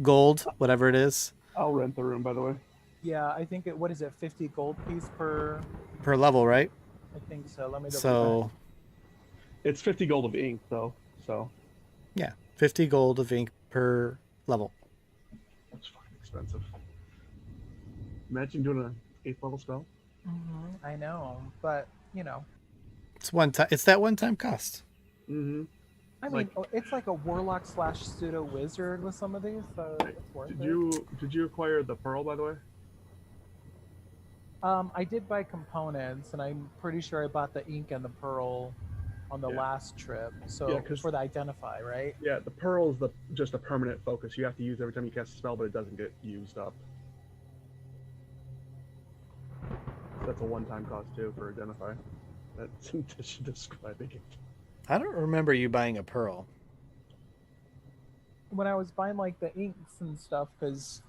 gold, whatever it is, I'll rent the room, by the way. Yeah, I think what is it, 50 gold piece per? per level, right? I think so. Let me double check. So, It's 50 gold of ink, though. So yeah, 50 gold of ink per level. that's fucking expensive. Imagine doing an 8th level spell. I know, but you know, It's one time. It's that one-time cost. Mm-hmm. I mean, it's like a warlock / pseudo wizard with some of these, so it's worth it. Did you acquire the pearl, by the way? I did buy components, and I'm pretty sure I bought the ink and the pearl on the last trip. So Yeah, 'cause- for the identify, right? Yeah, the pearl is just a permanent focus. You have to use every time you cast a spell, but it doesn't get used up. That's a one-time cost too for identify. That's describing it. I don't remember you buying a pearl. When I was buying like the inks and stuff, because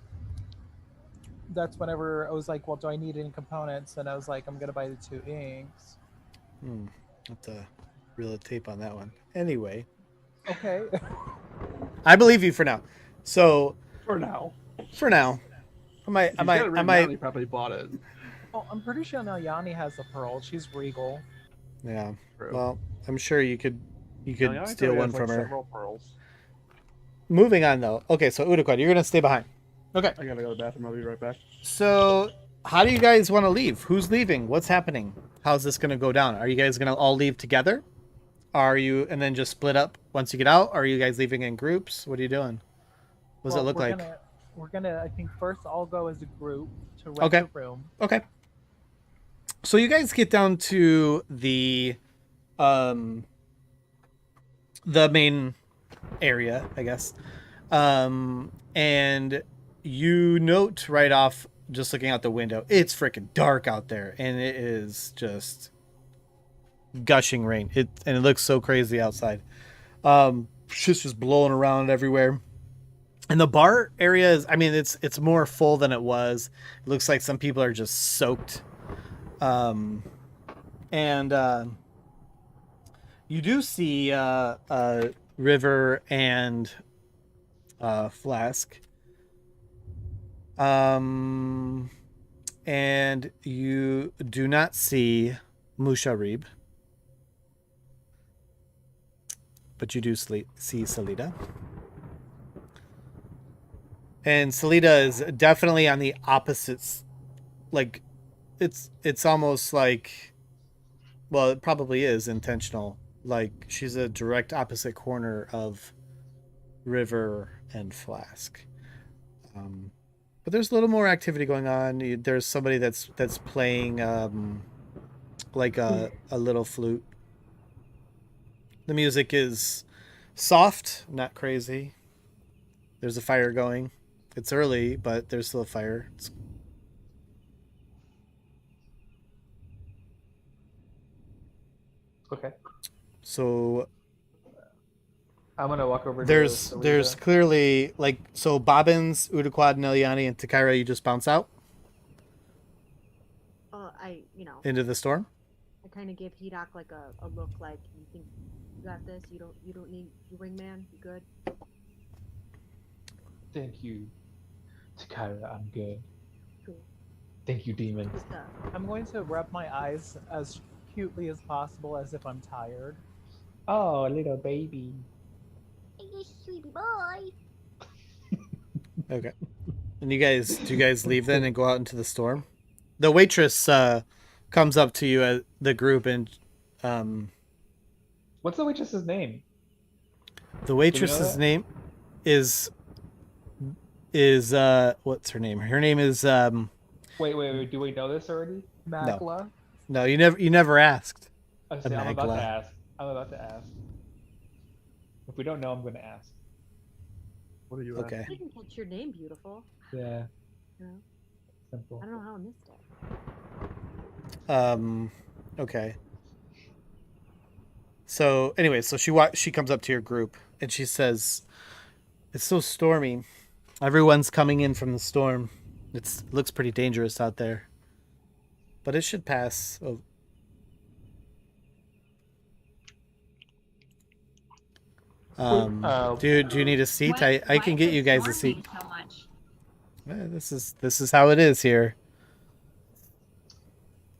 that's whenever I was like, well, do I need any components? And I was like, I'm gonna buy the 2 inks. Have to reel the tape on that one. Anyway, Okay. I believe you for now. So For now. I might. He probably bought it. Oh, I'm pretty sure Nalyani has a pearl. She's regal. Yeah. True. Well, I'm sure you could Now, steal Tori one has, from her. Several pearls. Moving on though. Okay, so Udaquad, you're gonna stay behind. Okay. I gotta go to the bathroom. I'll be right back. So how do you guys want to leave? Who's leaving? What's happening? How's this gonna go down? Are you guys gonna all leave together? Are you and then just split up once you get out? Are you guys leaving in groups? What are you doing? What does it look like? We're gonna. I think first all go as a group to rent a room. Okay. So you guys get down to the main area, I guess. And you note right off, just looking out the window, it's freaking dark out there, and it is just gushing rain. It looks so crazy outside. Shit's just blowing around everywhere. And the bar area is, I mean, it's more full than it was. It looks like some people are just soaked. You do see River and Flask. And you do not see Musharib. But you do see Salida. And Salida is definitely on the opposites. Like, it's almost like, well, it probably is intentional. Like, she's a direct opposite corner of River and Flask. But there's a little more activity going on. There's somebody that's playing like a little flute. The music is soft, not crazy. There's a fire going. It's early, but there's still a fire. Okay. So I'm gonna walk over. there's clearly like, so Bobbins, Udaquad, Neliani, and Takira, you just bounce out into the storm. I kind of give Hidak like a look like, you think you got this? You don't need your wingman. You good? Thank you, Takara. I'm good. Cool. Thank you, demon. Good stuff. I'm going to rub my eyes as cutely as possible, as if I'm tired. Oh, little baby. Hey, sweetie boy. Okay. And do you guys leave then and go out into the storm? The waitress comes up to you at the group and What's the waitress's name? the waitress's name is what's her name? Her name is Wait. Do we know this already? Magla. no, you never asked. I'm Magla. about to ask. If we don't know, I'm going to ask. What are you? Okay. I didn't catch your name, beautiful. Yeah. No. Simple. I don't know how I missed it. Okay. So anyway, so she comes up to your group and she says, "It's so stormy. Everyone's coming in from the storm. It looks pretty dangerous out there, but it should pass." Oh. Do you need a seat? I can get you guys a seat. So much? This is how it is here.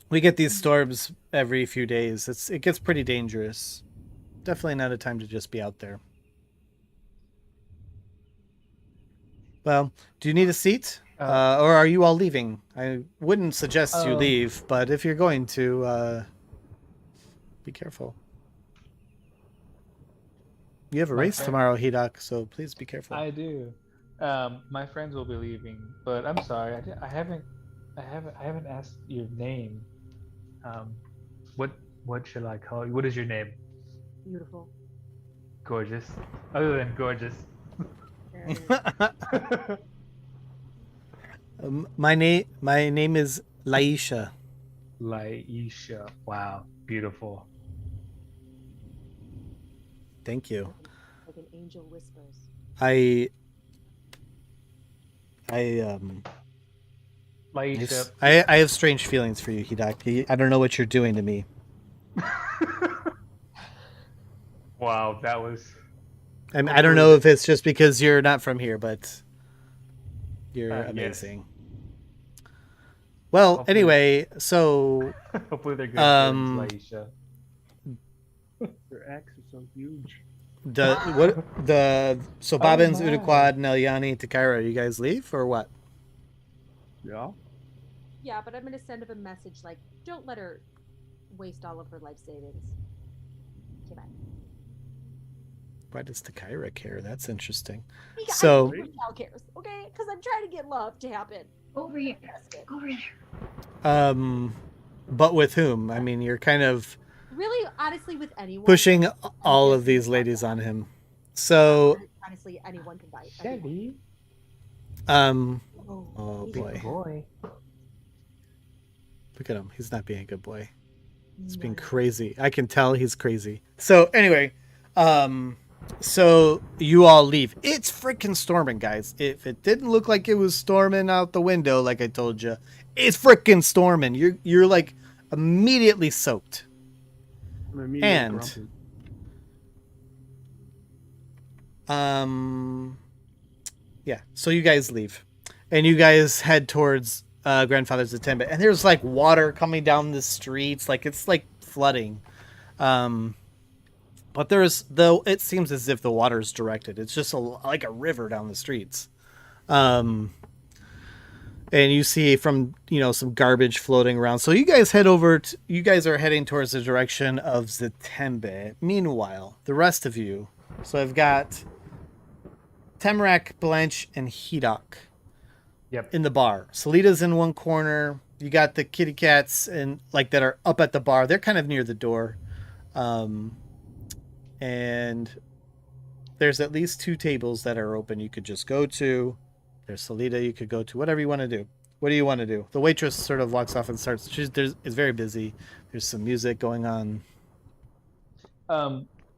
We get these storms every few days. It gets pretty dangerous. Definitely not a time to just be out there. Well, do you need a seat? Or are you all leaving? I wouldn't suggest you leave, but if you're going to, be careful. You have a race tomorrow, Hidok, so please be careful. I do. My friends will be leaving, but I'm sorry. I haven't asked your name. What should I call you? What is your name? Beautiful. Gorgeous. Other than gorgeous. My name is Laisha. Laisha. Wow, beautiful. Thank you. Like an angel whispers. Laisha. I have strange feelings for you, Hidaki. I don't know what you're doing to me. Wow, that was. I don't know if it's just because you're not from here, but you're amazing. Yes. Well, hopefully, anyway, so hopefully they're good friends, Laisha. Their acts are so huge. So Bobbins, Udaquad, and Eliani, Takara, you guys leave or what? Yeah. Yeah, but I'm gonna send him a message like, don't let her waste all of her life savings. Okay, bye. Why does Takara care? That's interesting. Because so Michelle cares, okay? Because I'm trying to get love to happen. Over here. Over here. But with whom? I mean, you're kind of really, honestly, with anyone pushing all of these ladies on him. So honestly, anyone can buy it. Chevy. Oh boy. Look at him. He's not being a good boy. He's being crazy. I can tell he's crazy. So anyway, so you all leave. It's freaking storming, guys. If it didn't look like it was storming out the window, like I told you, it's freaking storming. You're like immediately soaked. And yeah, so you guys leave and you guys head towards Grandfather's Attendant, and there's like water coming down the streets, like it's like flooding. But it seems as if the water is directed. It's just like a river down the streets. And you see from, some garbage floating around. So you guys you guys are heading towards the direction of Zatembe. Meanwhile, the rest of you, so I've got Temrak, Blanche, and Hidok. Yep. In the bar. Salita's in one corner. You got the kitty cats that are up at the bar. They're kind of near the door. And there's at least 2 tables that are open you could just go to. There's Salita you could go to. Whatever you want to do. What do you want to do? The waitress sort of walks off and starts. It's very busy. There's some music going on.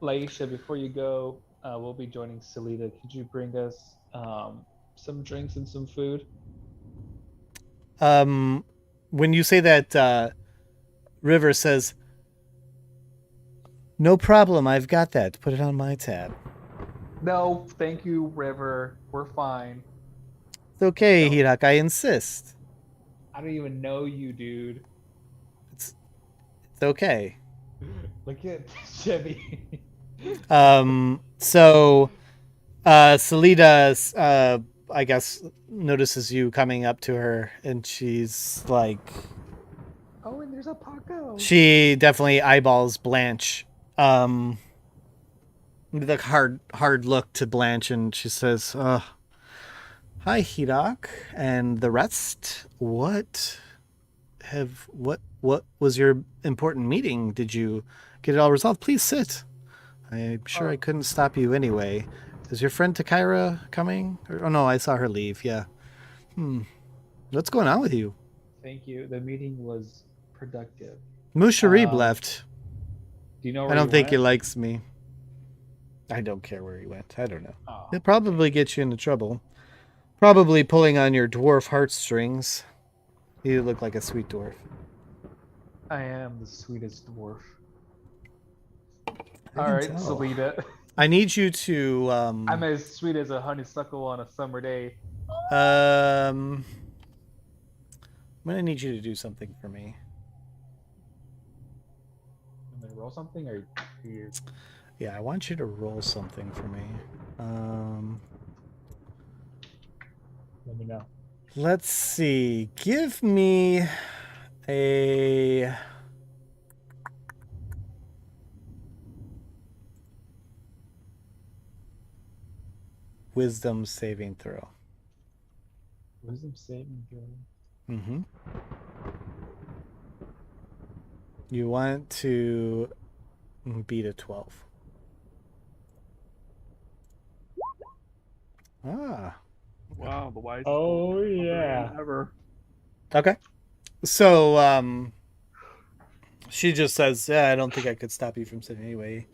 Laisha, before you go, we'll be joining Salita. Could you bring us some drinks and some food? When you say that, River says, "No problem, I've got that. Put it on my tab." No, thank you, River. We're fine. It's okay, Hidok, I insist. I don't even know you, dude. It's okay. Look at Chevy. So Salita, I guess, notices you coming up to her, and she's like, "Oh, and there's a Paco." She definitely eyeballs Blanche. With a hard look to Blanche, and she says, "Hi, Hidok, and the rest. What was your important meeting? Did you get it all resolved? Please sit. I'm sure I couldn't stop you anyway. Is your friend Takira coming? Oh no, I saw her leave. Yeah. What's going on with you?" Thank you. The meeting was productive. Musharib left. Do you know where I don't think he went? likes me. I don't care where he went. I don't know. Oh, He'll probably get you into trouble. Probably pulling on your dwarf heartstrings. You look like a sweet dwarf. I am the sweetest dwarf. I All can right, tell. Selena. I need you to I'm as sweet as a honeysuckle on a summer day. I'm gonna need you to do something for me. I'm gonna roll something, or you? Yeah, I want you to roll something for me. Let me know. Let's see. Give me a wisdom saving throw. Wisdom saving throw. Mm-hmm. You want to beat a 12. Ah. Wow, the wisest Oh barbarian yeah. ever. Okay. So, she just says, "Yeah, I don't think I could stop you from sitting anyway.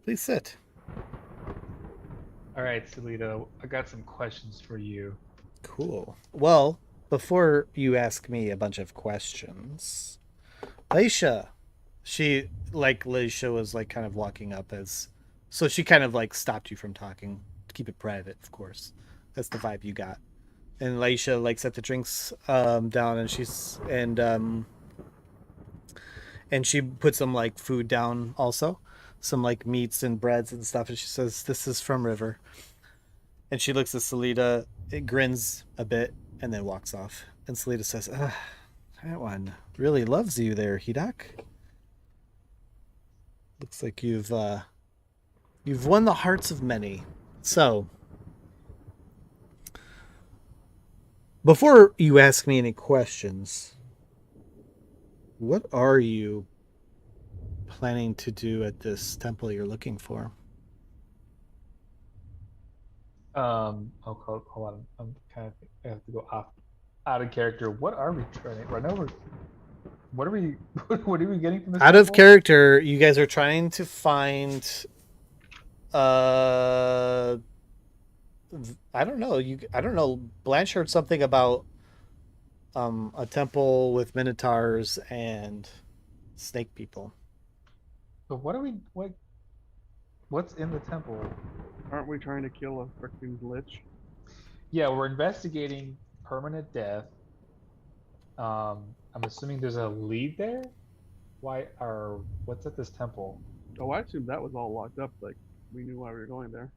Please sit." All right, Selena. I got some questions for you. Cool. Well, before you ask me a bunch of questions, Leisha, Leisha was like kind of walking up so she kind of like stopped you from talking to keep it private, of course. That's the vibe you got. And Leisha like set the drinks down, and she put some like food down also, some like meats and breads and stuff, and she says, "This is from River." And she looks at Salida, it grins a bit, and then walks off. And Salida says, "That one really loves you there, Hidak. Looks like you've won the hearts of many." So, before you ask me any questions, what are you planning to do at this temple you're looking for? Hold on. I'm kind of. I have to go out of character. What are we trying? Right now, what are we? What are we getting from this? Out of temple? character, you guys are trying to find I don't know. Blanche heard something about a temple with minotaurs and snake people. But what are we? What's in the temple? Aren't we trying to kill a freaking lich? Yeah, we're investigating permanent death. I'm assuming there's a lead there. What's at this temple? Oh, I assumed that was all locked up. Like we knew why we were going there.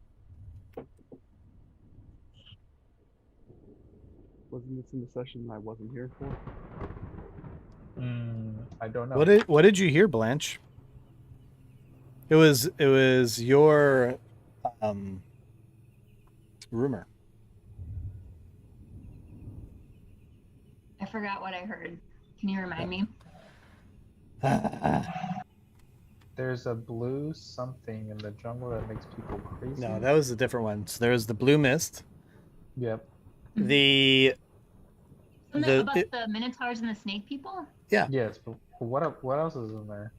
Wasn't this in the session I wasn't here for? I don't know. What did you hear, Blanche? It was your rumor. I forgot what I heard. Can you remind me? There's a blue something in the jungle that makes people crazy. No, that was a different one. So there was the blue mist. Yep. The Something about the minotaurs and the snake people? Yeah. Yes, but what else is in there?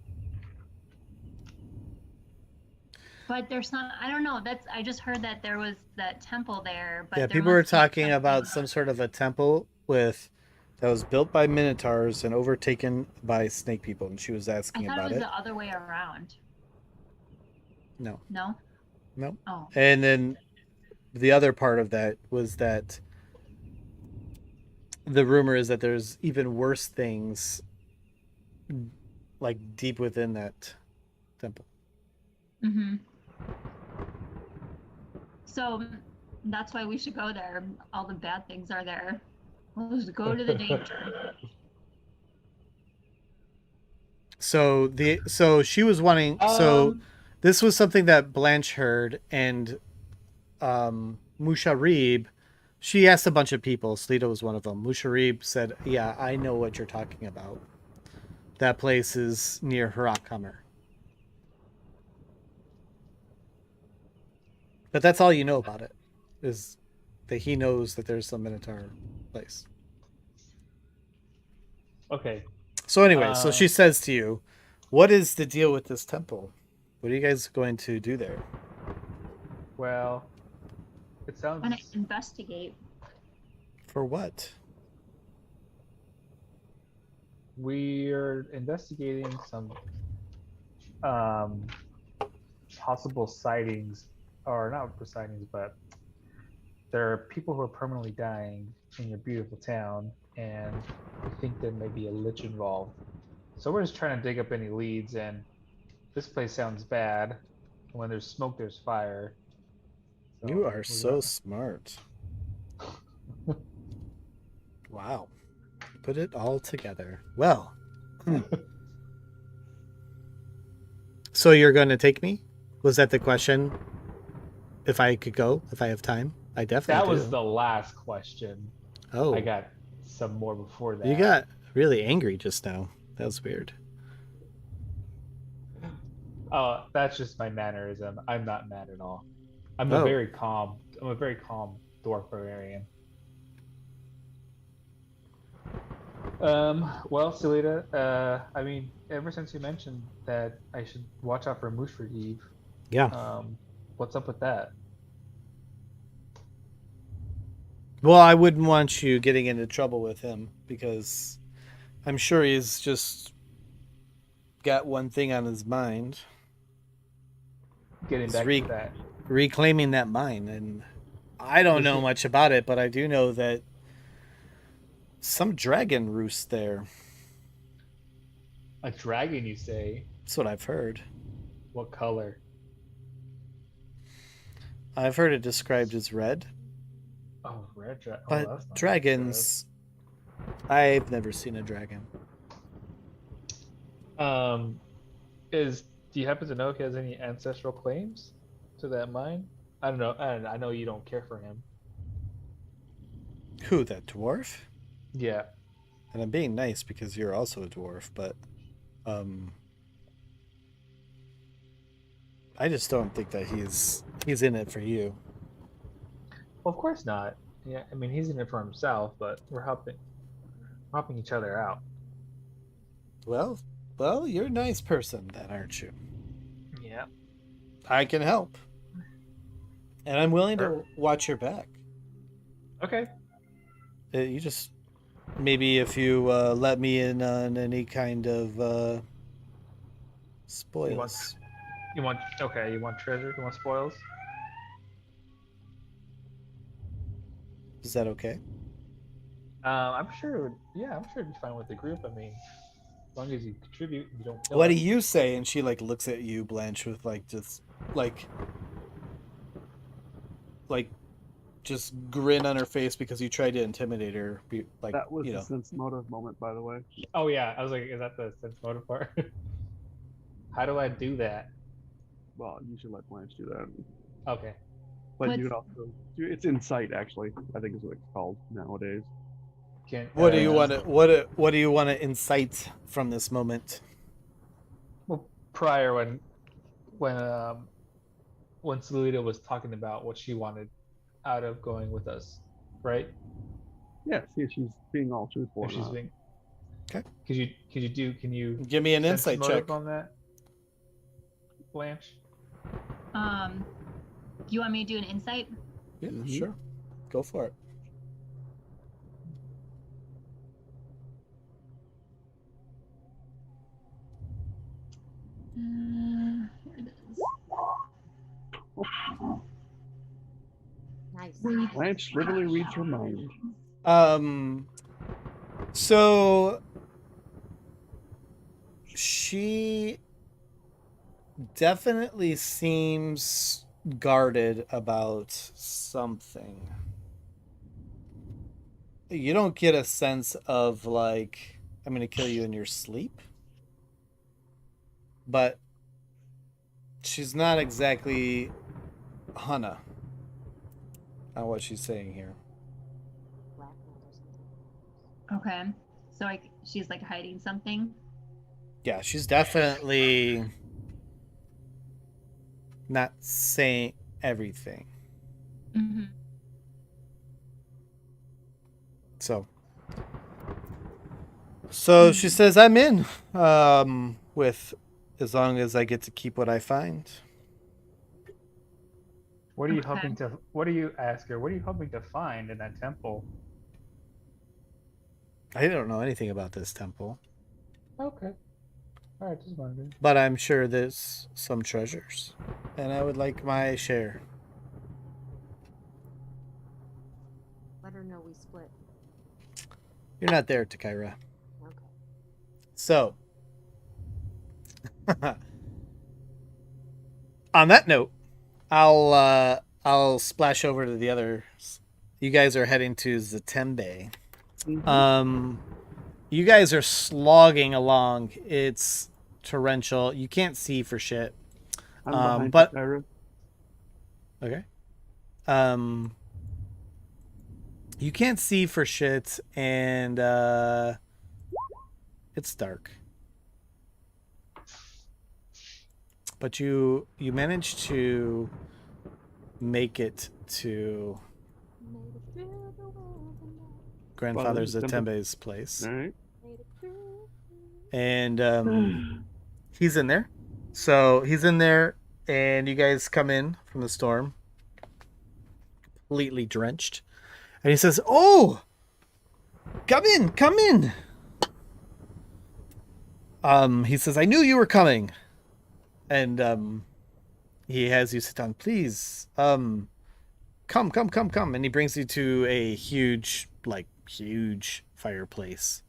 But there's not. I don't know. I just heard that there was that temple there. But yeah, there people were must be talking about something- some sort of a temple that was built by minotaurs and overtaken by snake people, and she was I asking thought about it was it. the other way around. No. No. No. Oh. And then the other part of that was that the rumor is that there's even worse things like deep within that temple. Mm-hmm. So that's why we should go there. All the bad things are there. Let's go to the danger. So she was wanting this was something that Blanche heard, and Musharib, she asked a bunch of people. Slita was one of them. Musharib said, "Yeah, I know what you're talking about. That place is near Harakhammer." But that's all you know about it, is that he knows that there's some Minotaur place. Okay. So anyway, so she says to you, What is the deal with this temple? What are you guys going to do there? Well, it sounds. I'm gonna investigate. For what? We're investigating some um, possible sightings, or not sightings, but there are people who are permanently dying in your beautiful town, and we think there may be a lich involved. So we're just trying to dig up any leads, and this place sounds bad. When there's smoke, there's fire. You are we're so gonna- smart. Wow. Put it all together. Well. So you're going to take me? Was that the question? If I could go, if I have time? I definitely That do. was the last question. Oh. I got some more before that. You got really angry just now. That was weird. Oh, that's just my mannerism. I'm not mad at all. I'm Oh. a very calm dwarf barbarian. Well, Selita, I mean, ever since you mentioned that I should watch out for Mushra Yeah. what's up with that? Well, I wouldn't want you getting into trouble with him because I'm sure he's just got one thing on his mind. Getting It's back to that. reclaiming that mine. And I don't know much about it, but I do know that some dragon roosts there. A dragon, you say? That's what I've heard. What color? I've heard it described as red. Oh, red dragon. But that's not dragons, I've never seen a dragon. good. Do you happen to know if he has any ancestral claims to that mine? I don't know. And I know you don't care for him. Who, that dwarf? Yeah. And I'm being nice because you're also a dwarf, but I just don't think that he's in it for you. Well, of course not. Yeah, I mean, he's in it for himself, but we're helping each other out. Well, you're a nice person, then, aren't you? Yeah. I can help, and I'm willing to watch your back. Okay. You just maybe if you let me in on any kind of spoils. You want treasure? You want spoils? Is that okay? I'm sure it would. Yeah, I'm sure it'd be fine with the group. I mean, as long as you contribute, and you don't. Kill What do us. you say? And she like looks at you, Blanche, with just grin on her face because you tried to intimidate her. Like That was you the know. sense motive moment, by the way. Oh yeah, I was like, is that the sense motive part? How do I do that? Well, you should let Blanche do that. Okay. But you could also it's insight, actually. I think is what it's called nowadays. What do you want to what do you want to incite from this moment? Well, prior when Selita was talking about what she wanted out of going with us, right? Yeah, see if she's being all truthful. If or she's not. being. Okay. Can you Give me an sense insight motive check. on that, Blanche? Do you want me to do an insight? Yeah, Mhm. sure. Go for it. Here it is. Nice. Blanche literally reads her mind. So she definitely seems guarded about something. You don't get a sense of like, I'm going to kill you in your sleep. But she's not exactly Hannah on what she's saying here. Okay. So like she's like hiding something. Yeah, she's definitely not saying everything. Mm-hmm. So she says, I'm in. with as long as I get to keep what I find. What are you Okay. hoping to? What do you ask her? What are you hoping to find in that temple? I don't know anything about this temple, Okay. All right, just wondering. but I'm sure there's some treasures, and I would like my share. Let her know we split. You're not there, Takira. Okay. So, on that note, I'll splash over to the others. You guys are heading to Zatembe. Mhm. You guys are slogging along. It's torrential. You can't see for shit. I'm behind but- Takira. Okay. You can't see for shit, and it's dark. But you manage to make it to Grandfather Father Zatembe. Zatembe's place, All right. and he's in there. So he's in there, and you guys come in from the storm, completely drenched. And he says, "Oh, come in, come in." He says, "I knew you were coming," and he has you sit down. "Please, come," and he brings you to a huge fireplace.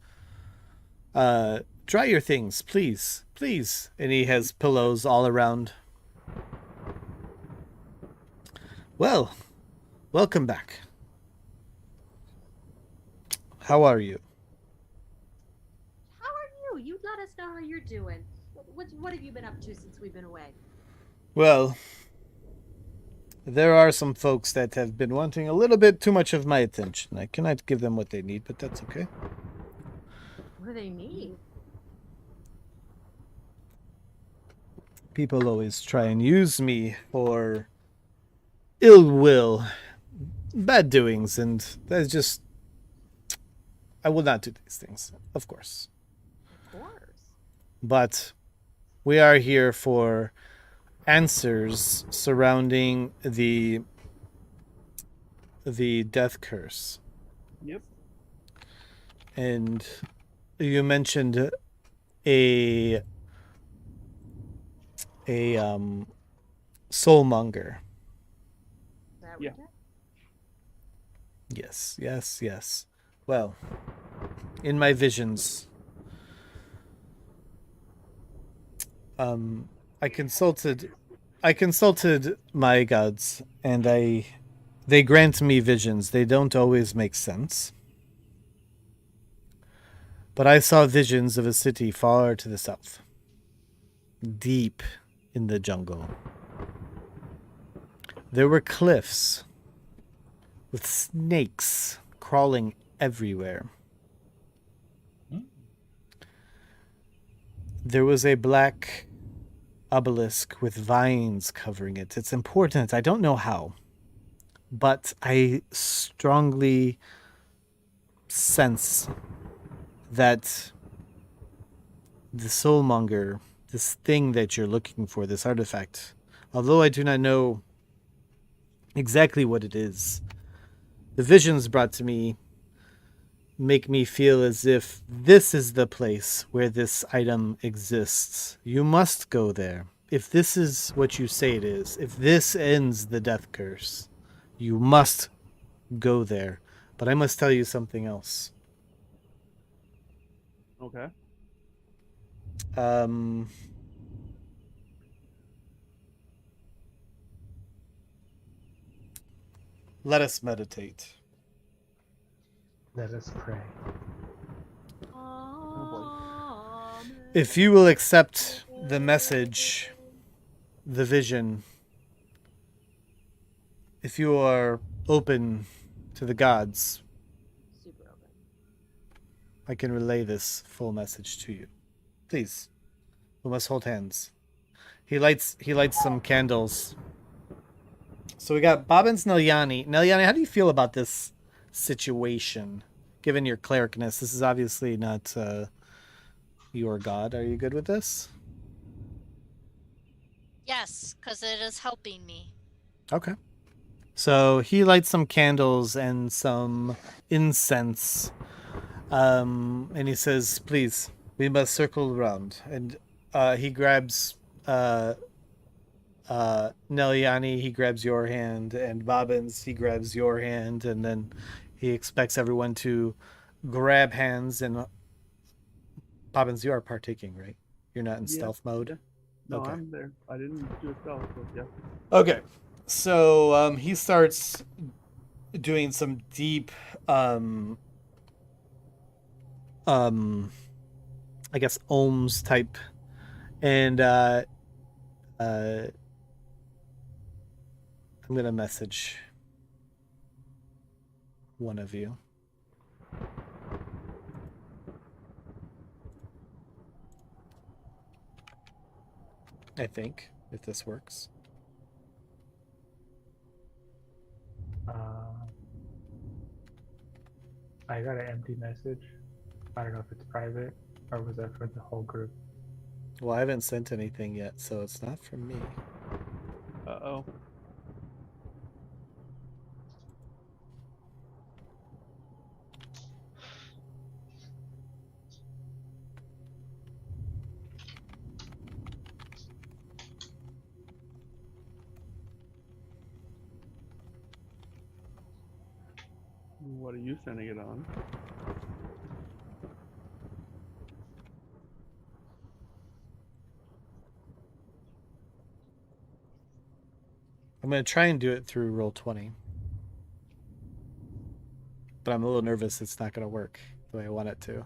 Dry your things, please, please. And he has pillows all around. Well, welcome back. How are you? How are you? You let us know how you're doing. What have you been up to since we've been away? Well, there are some folks that have been wanting a little bit too much of my attention. I cannot give them what they need, but that's okay. What do they need? People always try and use me for ill will, bad doings, and that's just... I will not do these things, of course. Of course. But we are here for answers surrounding the death curse. Yep. And you mentioned a soulmonger. Is that what Yeah. Yes. Well, in my visions, I consulted my gods, and they grant me visions. They don't always make sense. But I saw visions of a city far to the south, deep in the jungle. There were cliffs with snakes crawling everywhere. There was a black obelisk with vines covering it. It's important. I don't know how, but I strongly sense that the soulmonger, this thing that you're looking for, this artifact, although I do not know exactly what it is, the visions brought to me make me feel as if this is the place where this item exists. You must go there. If this is what you say it is, if this ends the death curse, you must go there. But I must tell you something else. Okay. Let us meditate. Let us pray. If you will accept the message, the vision, if you are open to the gods, Super open. I can relay this full message to you. Please, we must hold hands. He lights some candles. So we got Bobbins Nelyani. Nelyani, how do you feel about this situation? Given your clericness, this is obviously not your god. Are you good with this? Yes, because it is helping me. Okay. So he lights some candles and some incense. And he says, please, we must circle around. And he grabs Neliani, he grabs your hand, and Bobbins, he grabs your hand, and then he expects everyone to grab hands. And Bobbins, you are partaking, right? You're not in Yeah, stealth mode? yeah. No, Okay. I'm there. I didn't do a stealth, but yeah. Okay. So he starts doing some deep I guess ohms type, and I'm gonna message one of you. I think if this works. I got an empty message. I don't know if it's private or was that for the whole group. Well, I haven't sent anything yet, so it's not from me. Uh-oh. What are you sending it on? I'm gonna try and do it through Roll20, but I'm a little nervous it's not gonna work the way I want it to.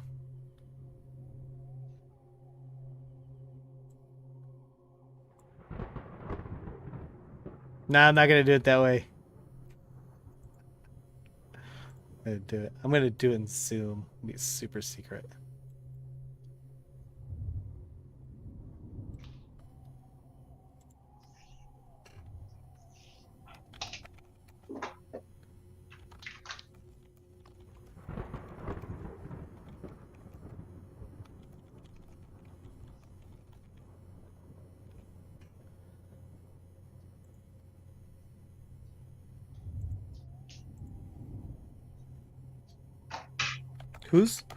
No, I'm not gonna do it that way. I'm gonna do it in Zoom. It'll be super secret.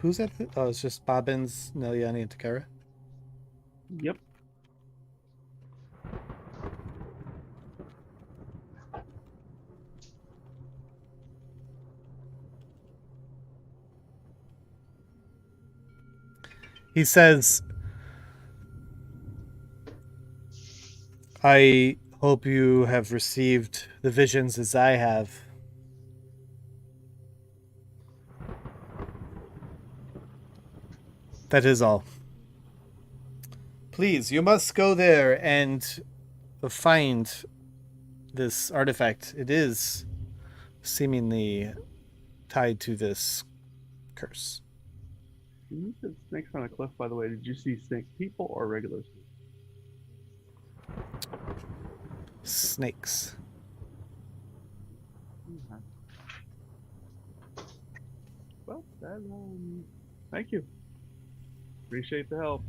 Who's at the, oh, it's just Bobbins, Neliani, and Takara. Yep. He says, I hope you have received the visions as I have. That is all. Please, you must go there and find this artifact. It is seemingly tied to this curse. You said snakes on a cliff, by the way. Did you see snake people or regular snakes? Snakes. Okay. Well, thank you. Appreciate the help.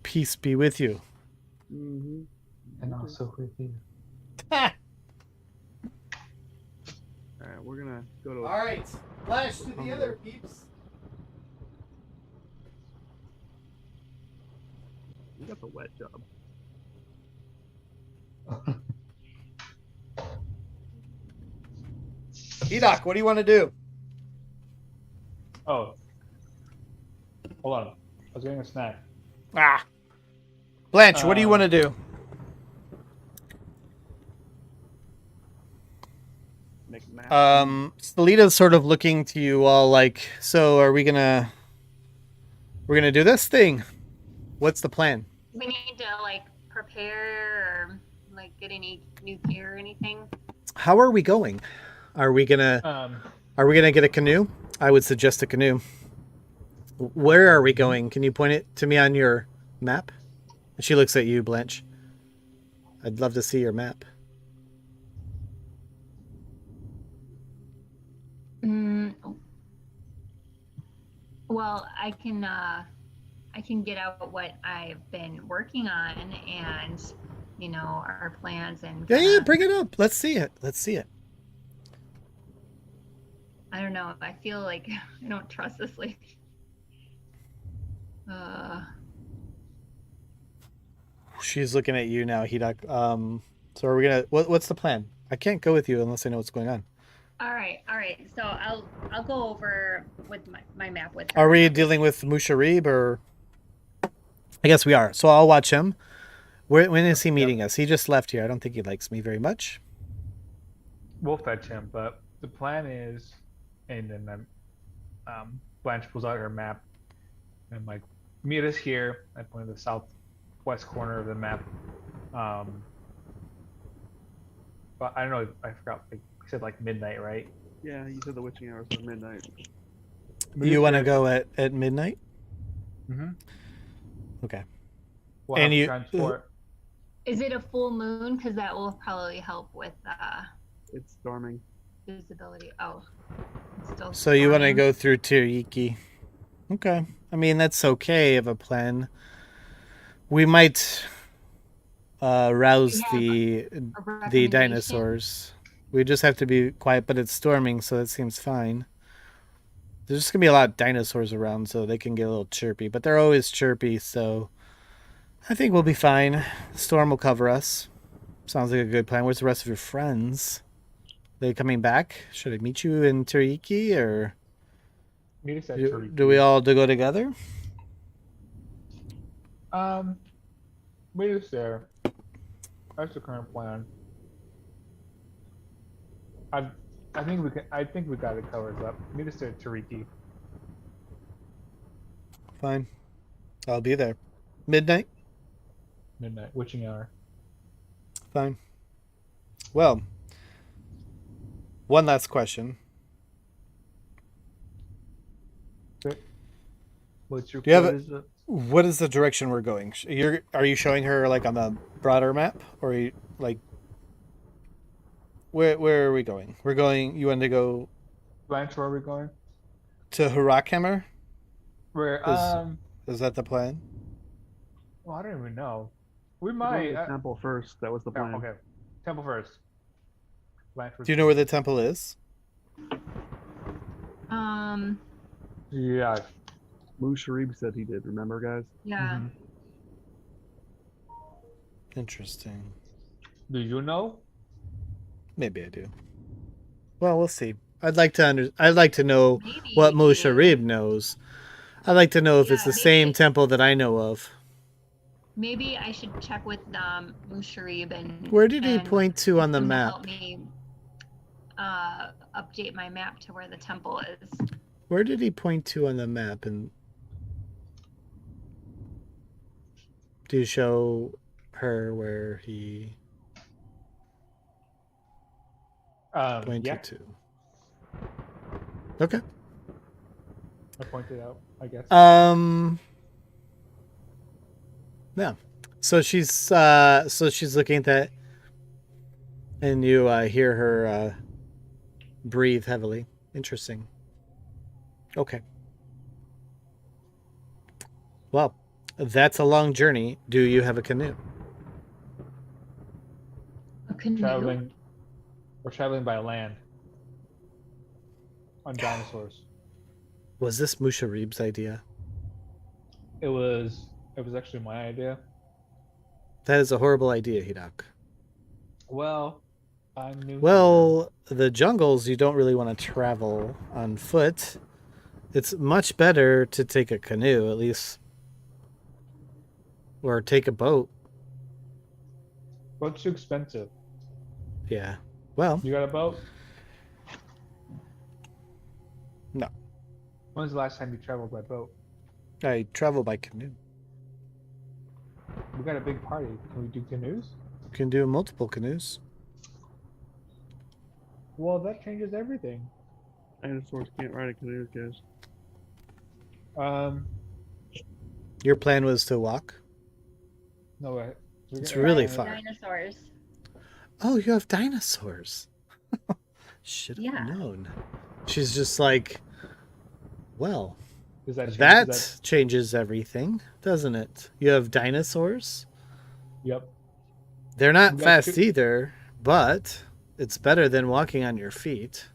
Peace be with you. Mm-hmm. And also with you. All right, we're gonna go to. All right, flash to the other peeps. You got the wet job. Edoc, what do you want to do? Oh. Hold on. I was getting a snack. Ah. Blanche, what do you want to do? Stelita's sort of looking to you all like, so are we're gonna do this thing? What's the plan? We need to like prepare or like get any new gear or anything. How are we going? Are we gonna get a canoe? I would suggest a canoe. Where are we going? Can you point it to me on your map? And she looks at you, Blanche. I'd love to see your map. Well, I I can get out what I've been working on and, you know, our plans and Yeah, kinda, bring it up. Let's see it. Let's see it. I don't know. I feel like I don't trust this lady. She's looking at you now, Hidak. So are we gonna? What's the plan? I can't go with you unless I know what's going on. All right. So I'll go over with my map with her. Are we dealing with Musharib or? I guess we are. So I'll watch him. When is he meeting us? He just left here. I don't think he likes me very much. We'll fetch him, but the plan is, and then Blanche pulls out her map, and I'm like, meet us here. I point to the southwest corner of the map. But I don't know. I forgot. Like, you said like midnight, right? Yeah, you said the witching hours are midnight. You want to go at midnight? Mm-hmm. Okay. We'll And have you- transport. Is it a full moon? Because that will probably help with It's storming. visibility. Oh, it's still So you want to storming. go through Tiriki? Okay. I mean, that's okay of a plan. We might rouse We have the A the recommendation? dinosaurs. We just have to be quiet, but it's storming, so that seems fine. There's just gonna be a lot of dinosaurs around, so they can get a little chirpy, but they're always chirpy, so I think we'll be fine. The storm will cover us. Sounds like a good plan. Where's the rest of your friends? They coming back? Should I meet you in Tiriki, or Meet us at do we all go together? Meet us there. That's the current plan. I think we can. I think we got it covered up. Meet us at Tariki. Fine. I'll be there. Midnight? Midnight, witching hour. Fine. Well, one last question. What's your? Do you have what a- is it? What is the direction we're going? Are you showing her like on the broader map, or are you like where are we going? We're going. You want to go Blanche, where are we going? to Hurakhammer? Where? Is that the plan? Well, I don't even know. We We're going might. to the temple first. That was the plan. Okay. Temple first. Blanche, Do you know where the temple is? Yeah. Lou Sharib said he did. Remember, guys? Yeah. Mhm. Interesting. Do you know? Maybe I do. Well, we'll see. I'd like to know Maybe. what Musharib knows. I'd like to know if it's Yeah, the same maybe. temple that I know of. Maybe I should check with Musharib and. Where did he and point to on the him to map? Help me update my map to where the temple is. Where did he point to on the map? And do you show her where he pointed Yeah. to? Okay. I pointed out, I guess. Yeah. So she's looking at that, and you hear her breathe heavily. Interesting. Okay. Well, that's a long journey. Do you have a canoe? A canoe. We're traveling by land. On dinosaurs. Was this Musharib's idea? It was actually my idea. That is a horrible idea, Hidak. Well, I'm new. Well, the jungles, you don't really want to travel on foot. It's much better to take a canoe, at least. Or take a boat. Boat's too expensive. Yeah. Well, You got a boat? No. When's the last time you traveled by boat? I travel by canoe. We got a big party. Can we do canoes? You can do multiple canoes. Well, that changes everything. Dinosaurs can't ride a canoe, guys. Your plan was to walk? No way. It's really far. Dinosaurs. Oh, you have dinosaurs. Should have Yeah. known. She's just like, well, Does that change? That changes everything, doesn't it? You have dinosaurs. Yep. They're not We got fast two- either, but it's better than walking on your feet.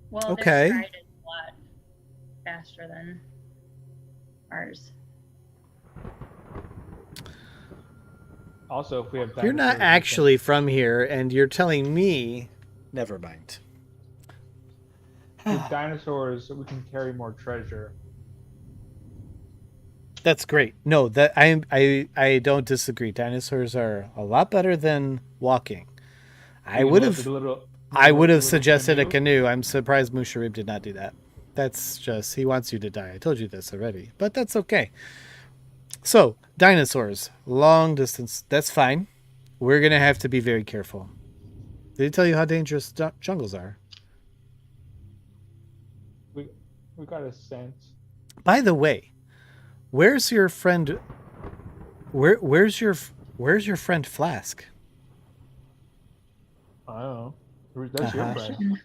Well, Okay. their stride is a lot faster than ours. Also, if we have You're not dinosaurs, actually from here, and you're telling me. Never mind. with dinosaurs, we can carry more treasure. That's great. No, that I don't disagree. Dinosaurs are a lot better than walking. I We would load the have little- I would have little suggested a canoe. I'm surprised Musharib did not do that. That's just he wants you to die. I told you this already, but that's okay. So, dinosaurs, long distance. That's fine. We're gonna have to be very careful. Did he tell you how dangerous jungles are? We got a sense. By the way, where's your friend? Where's your friend Flask? I don't know. That's your friend.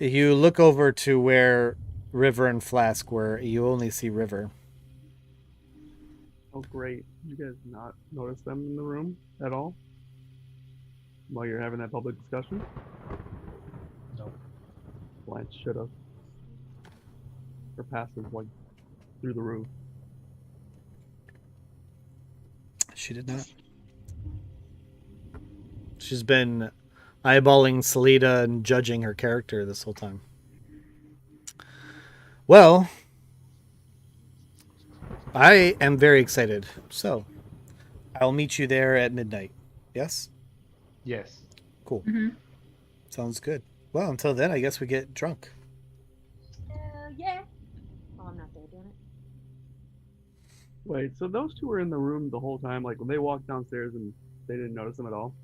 You look over to where River and Flask were. You only see River. Oh, great. You guys not notice them in the room at all? While you're having that public discussion? No. Blanche should have. Her passive went through the roof. She did not. She's been eyeballing Salida and judging her character this whole time. Well, I am very excited. So, I'll meet you there at midnight. Yes? Yes. Cool. Mm-hmm. Sounds good. Well, until then, I guess we get drunk. Yeah. Oh, I'm not there, damn it. Wait, so those two were in the room the whole time? Like, when they walked downstairs and they didn't notice them at all?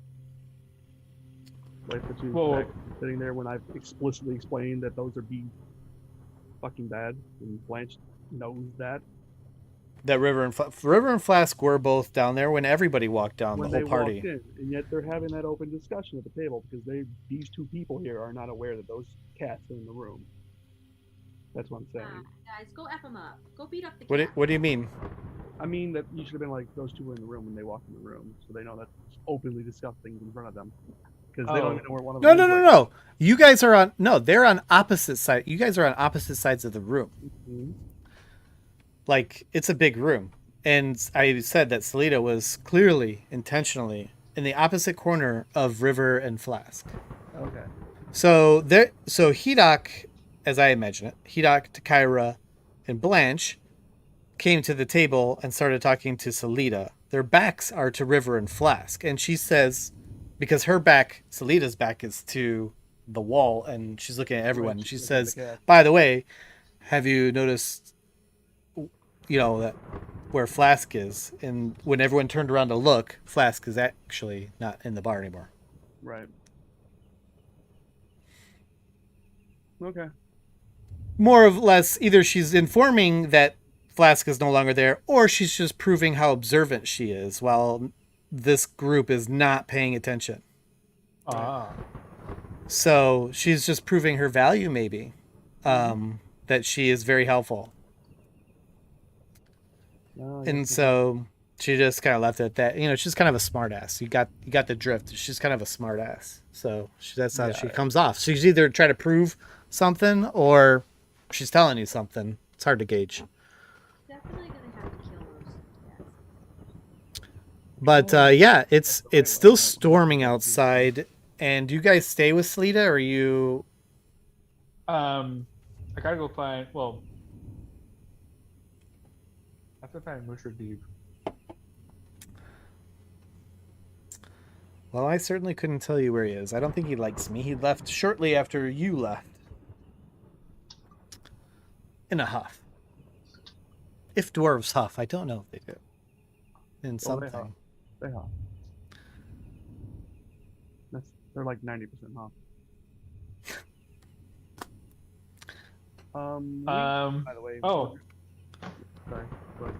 Like, the two Well- sitting there when I've explicitly explained that those are fucking bad, and Blanche knows that. That River and Flask were both down there when everybody walked down, When the they whole party. walked in, and yet they're having that open discussion at the table because these two people here are not aware that those cats are in the room. That's what I'm saying. Guys, go F them up. Go beat up the What cat. what do you mean? I mean that you should have been like, those two were in the room when they walked in the room, so they know that openly discuss things in front of them. Because they don't even know where one of them No, is no, no, right no. You guys are on. No, they're on opposite side. You guys are on opposite sides of the room. now. Like, it's a big room. And I said that Salida was clearly, intentionally, in the opposite corner of River and Flask. Okay. So Hedok, as I imagine it, Hedok, Kyra, and Blanche came to the table and started talking to Salida. Their backs are to River and Flask. And she says, because her back, Salida's back, is to the wall, and she's looking at everyone. And she Looking at says, the cat. by the way, have you noticed, that where Flask is? And when everyone turned around to look, Flask is actually not in the bar anymore. Right. Okay. More or less, either she's informing that Flask is no longer there, or she's just proving how observant she is while this group is not paying attention. Ah. So she's just proving her value, maybe, that she is very helpful. And so she just kind of left it at that. She's kind of a smartass. You got the drift. She's kind of a smartass. So that's how she comes off. She's either trying to prove something or she's telling you something. It's hard to gauge. Definitely gonna have to kill those cats. But yeah, it's still storming outside. And do you guys stay with Salida, or you? I gotta go find. Well, I have to find Musharib. Well, I certainly couldn't tell you where he is. I don't think he likes me. He left shortly after you left. In a huff. If dwarves huff, I don't know if they do. In something. They huff. They're like 90% off. By the way. Oh. Sorry. Go ahead.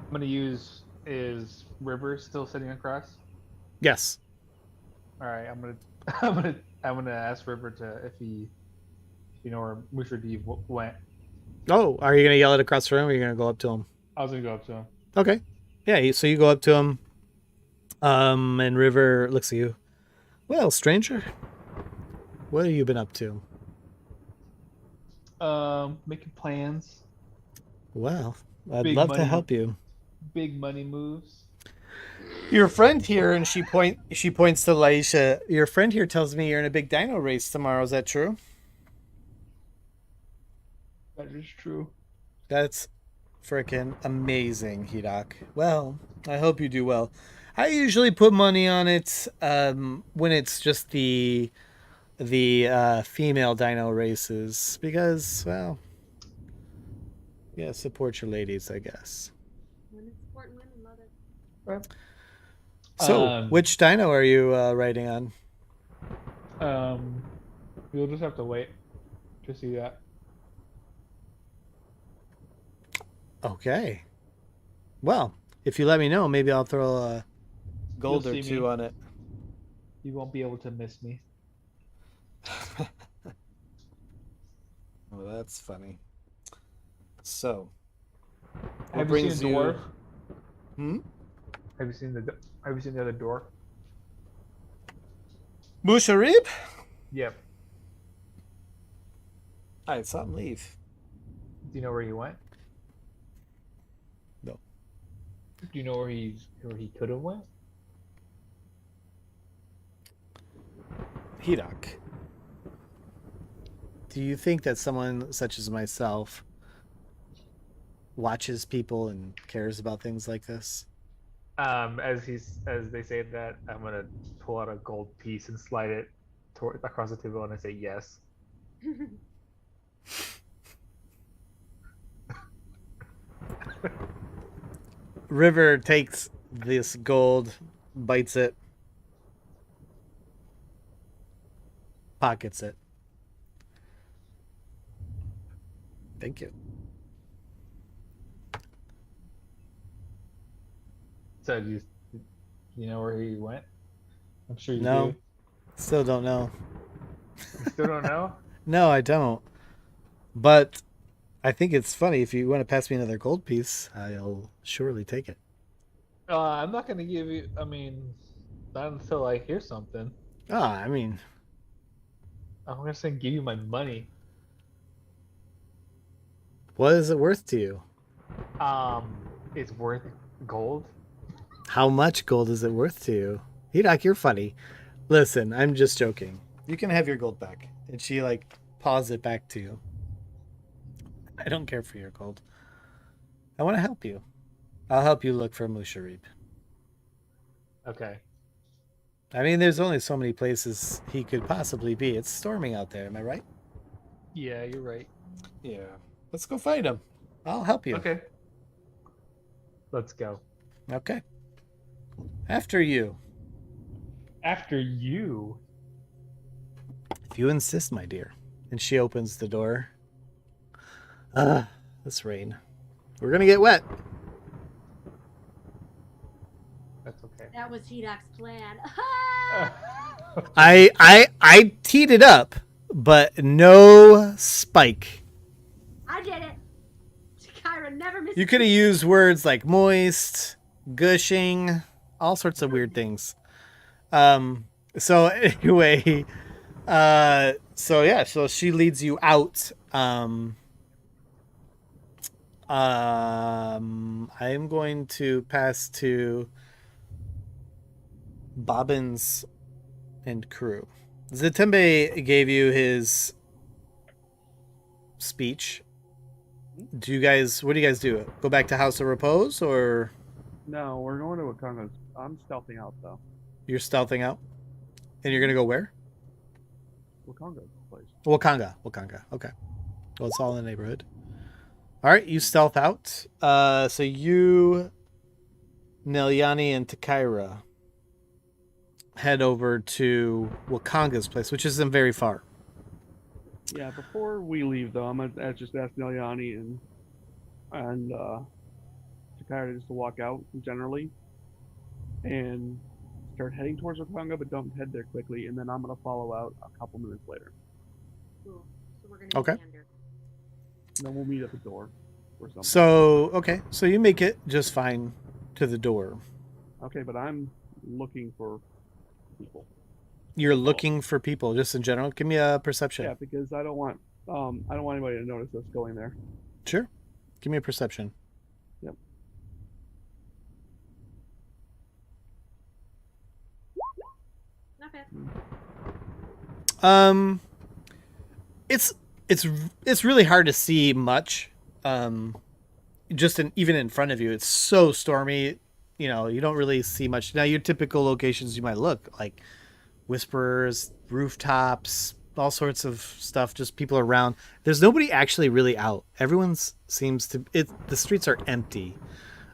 I'm gonna use. Is River still sitting across? Yes. All right. I'm gonna ask River to if he you know where Musha Deep went. Oh, are you gonna yell it across the room, or are you gonna go up to him? I was gonna go up to him. Okay. Yeah. So you go up to him. And River looks at you. Well, stranger, what have you been up to? Making plans. Well, I'd Big love to money. help you. Big money moves. Your friend here, and she points to Laisha. Your friend here tells me you're in a big dino race tomorrow. Is that true? That is true. That's freaking amazing, Hidak. Well, I hope you do well. I usually put money on it when it's just the female dino races because, well, yeah, support your ladies, I guess. Women support women, mother. So, which dino are you riding on? You'll just have to wait to see that. Okay. Well, if you let me know, maybe I'll throw a gold You'll or see two me. on it. You won't be able to miss me. Well, that's funny. So, Have you seen the dwarf? Hmm? Have you seen the other dwarf? Musharib? Yep. I saw him leave. Do you know where he went? No. Do you know where he could have went? Hidak. Do you think that someone such as myself watches people and cares about things like this? As they say that, I'm gonna pull out a gold piece and slide it across the table, and I say yes. River takes this gold, bites it, pockets it. Thank you. So you know where he went? I'm sure you No. do. Still don't know. You still don't know? No, I don't. But I think it's funny. If you want to pass me another gold piece, I'll surely take it. I'm not gonna give you. I mean, not until I hear something. I mean, I'm gonna say give you my money. what is it worth to you? It's worth gold. How much gold is it worth to you? Hidak, you're funny. Listen, I'm just joking. You can have your gold back. And she paws it back to you. I don't care for your gold. I want to help you. I'll help you look for Musharib. Okay. I mean, there's only so many places he could possibly be. It's storming out there, am I right? Yeah, you're right. Yeah. Let's go find him. I'll help you. Okay. Let's go. Okay. After you. After you. If you insist, my dear. And she opens the door. This rain. We're gonna get wet. That's okay. That was Hidak's plan. I teed it up, but no spike. I did it. Kyra never missed. You could have used words like moist, gushing, all sorts of weird things. So anyway, so she leads you out. I'm going to pass to Bobbins and crew. Zatembe gave you his speech. What do you guys do? Go back to House of Repose, or No, we're going to Wakanga's. I'm stealthing out though. you're stealthing out? And you're gonna go where? Wakanga's place. Wakanga. Okay. Well, it's all in the neighborhood. All right, you stealth out. So you, Nelyani, and Takaira head over to Wakanga's place, which isn't very far. Yeah, before we leave though, I'm gonna just ask Nelyani and Takara just to walk out generally and start heading towards Wakanga, but don't head there quickly, and then I'm gonna follow out a couple minutes later. Cool. So we're gonna Okay. meander. Then we'll meet at the door or something. So, okay. So you make it just fine to the door. Okay, but I'm looking for people. You're That's all. looking for people just in general. Give me a perception. Yeah, because I don't want anybody to notice us going there. Sure. Give me a perception. Yep. Not bad. It's really hard to see much. Even in front of you, it's so stormy. You know, you don't really see much. Now, your typical locations you might look like whisperers, rooftops, all sorts of stuff. Just people around. There's nobody actually really out. Everyone's seems to. The streets are empty.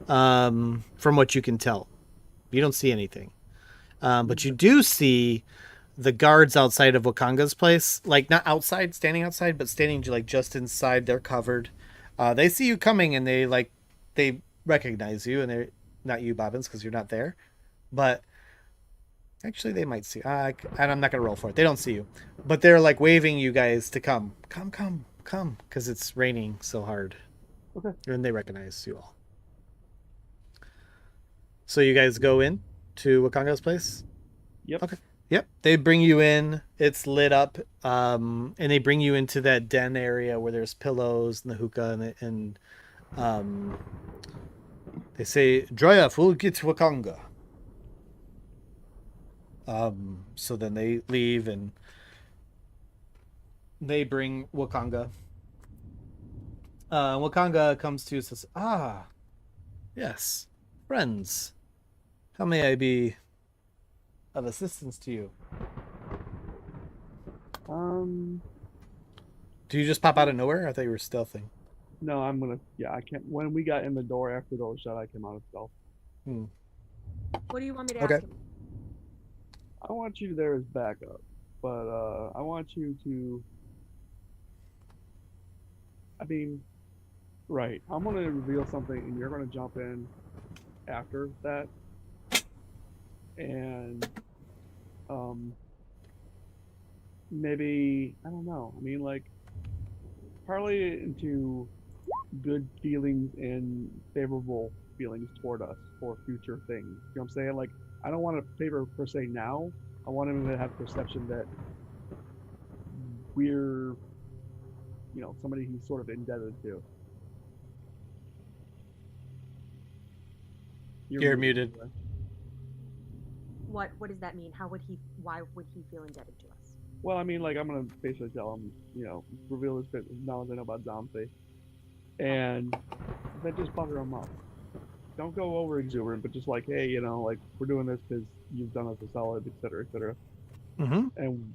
From what you can tell, you don't see anything. But you do see the guards outside of Wakanga's place, like not outside, standing outside, but standing like just inside. They're covered. They see you coming and they recognize you, and they're not you, Bobbins, because you're not there. But actually, they might see. And I'm not gonna roll for it. They don't see you, but they're like waving you guys to come, because it's raining so hard. Okay. And they recognize you all. So you guys go in to Wakanga's place. Yep. Okay. Yep. They bring you in. It's lit up. And they bring you into that den area where there's pillows and the hookah and they say, "Dry off, we'll get to Wakanga." So then they leave and they bring Wakanga. Wakanga comes to you and says, "Ah, yes, friends. How may I be of assistance to you?" Do you just pop out of nowhere? I thought you were stealthing. No, I can't. When we got in the door after the door was shut, I came out of stealth. What do you want me to Okay. ask him? I want you there as backup, but I want you to. I mean, right. I'm gonna reveal something, and you're gonna jump in after that, and maybe I don't know. I mean, like, parlay it into good feelings and favorable feelings toward us for future things. You know what I'm saying? Like, I don't want to favor per se now. I want him to have perception that we're, somebody he's sort of indebted to. You're muted. What does that mean? Why would he feel indebted to us? Well, I mean, like, I'm gonna basically tell him, reveal his bit of knowledge I know about Zombie, and then just bugger him up. Don't go over exuberant, but just like, hey, like, we're doing this because you've done us a solid, et cetera, et cetera. Mm-hmm. And,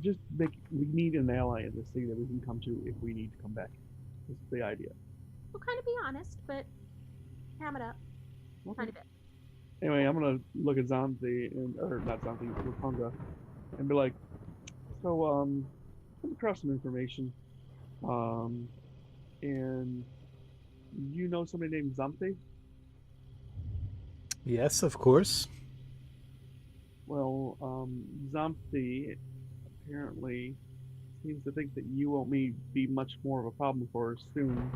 just we need an ally in this thing that we can come to if we need to come back. That's the idea. We'll kind of be honest, but ham it up. Kind of it. Anyway, I'm gonna look at Zombie or not Zombie, Rapunga, and be like, so come across some information, and you know somebody named Zombie? Yes, of course. Well, Zombie apparently seems to think that you won't be much more of a problem for her soon,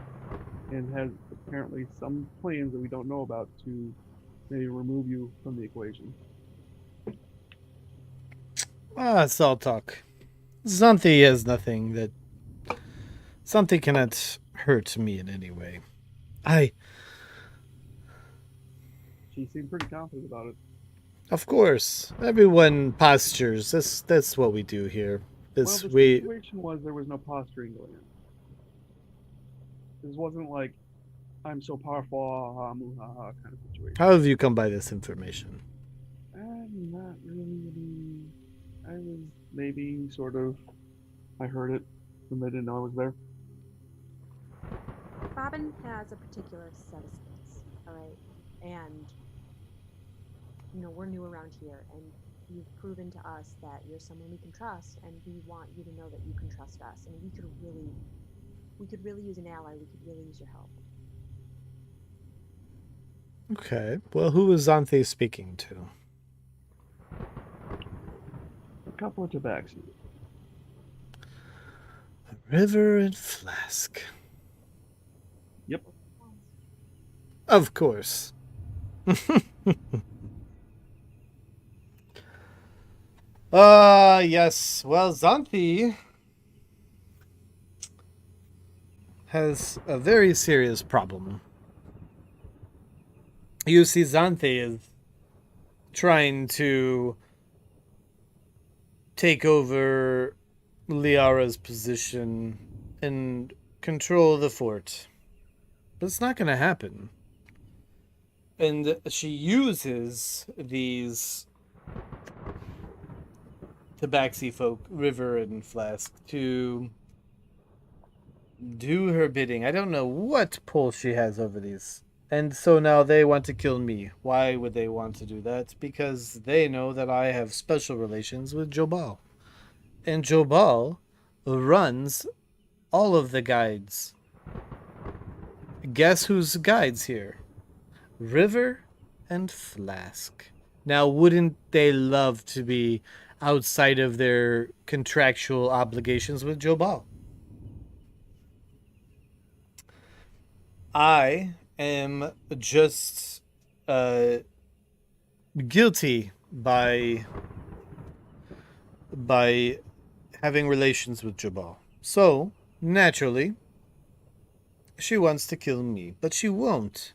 and has apparently some plans that we don't know about to maybe remove you from the equation. It's all talk. Something has nothing that... Something cannot hurt me in any way. She seemed pretty confident about it. Of course. Everyone postures. That's what we do here. Well, the situation was there was no posturing going on. This wasn't like, I'm so powerful, ha ha kind of situation. How have you come by this information? I'm not really. I was maybe sort of. I heard it when they didn't know I was there. Bobbin has a particular set of skills, all right? And, we're new around here, and you've proven to us that you're someone we can trust, and we want you to know that you can trust us, and we could really use an ally. We could really use your help. Okay. Well, who was Xanthe speaking to? A couple of tabaxi. River and Flask. Yep. Of course. Yes. Well, Xanthi has a very serious problem. You see, Xanthi is trying to take over Liara's position and control the fort. But it's not going to happen. And she uses these Tabaxi folk, River and Flask, to do her bidding. I don't know what pull she has over these. And so now they want to kill me. Why would they want to do that? Because they know that I have special relations with Jobal. And Jobal runs all of the guides. Guess whose guides here? River and Flask. Now, wouldn't they love to be outside of their contractual obligations with Jobal? I am just guilty by having relations with Jabal. So, naturally, she wants to kill me, but she won't.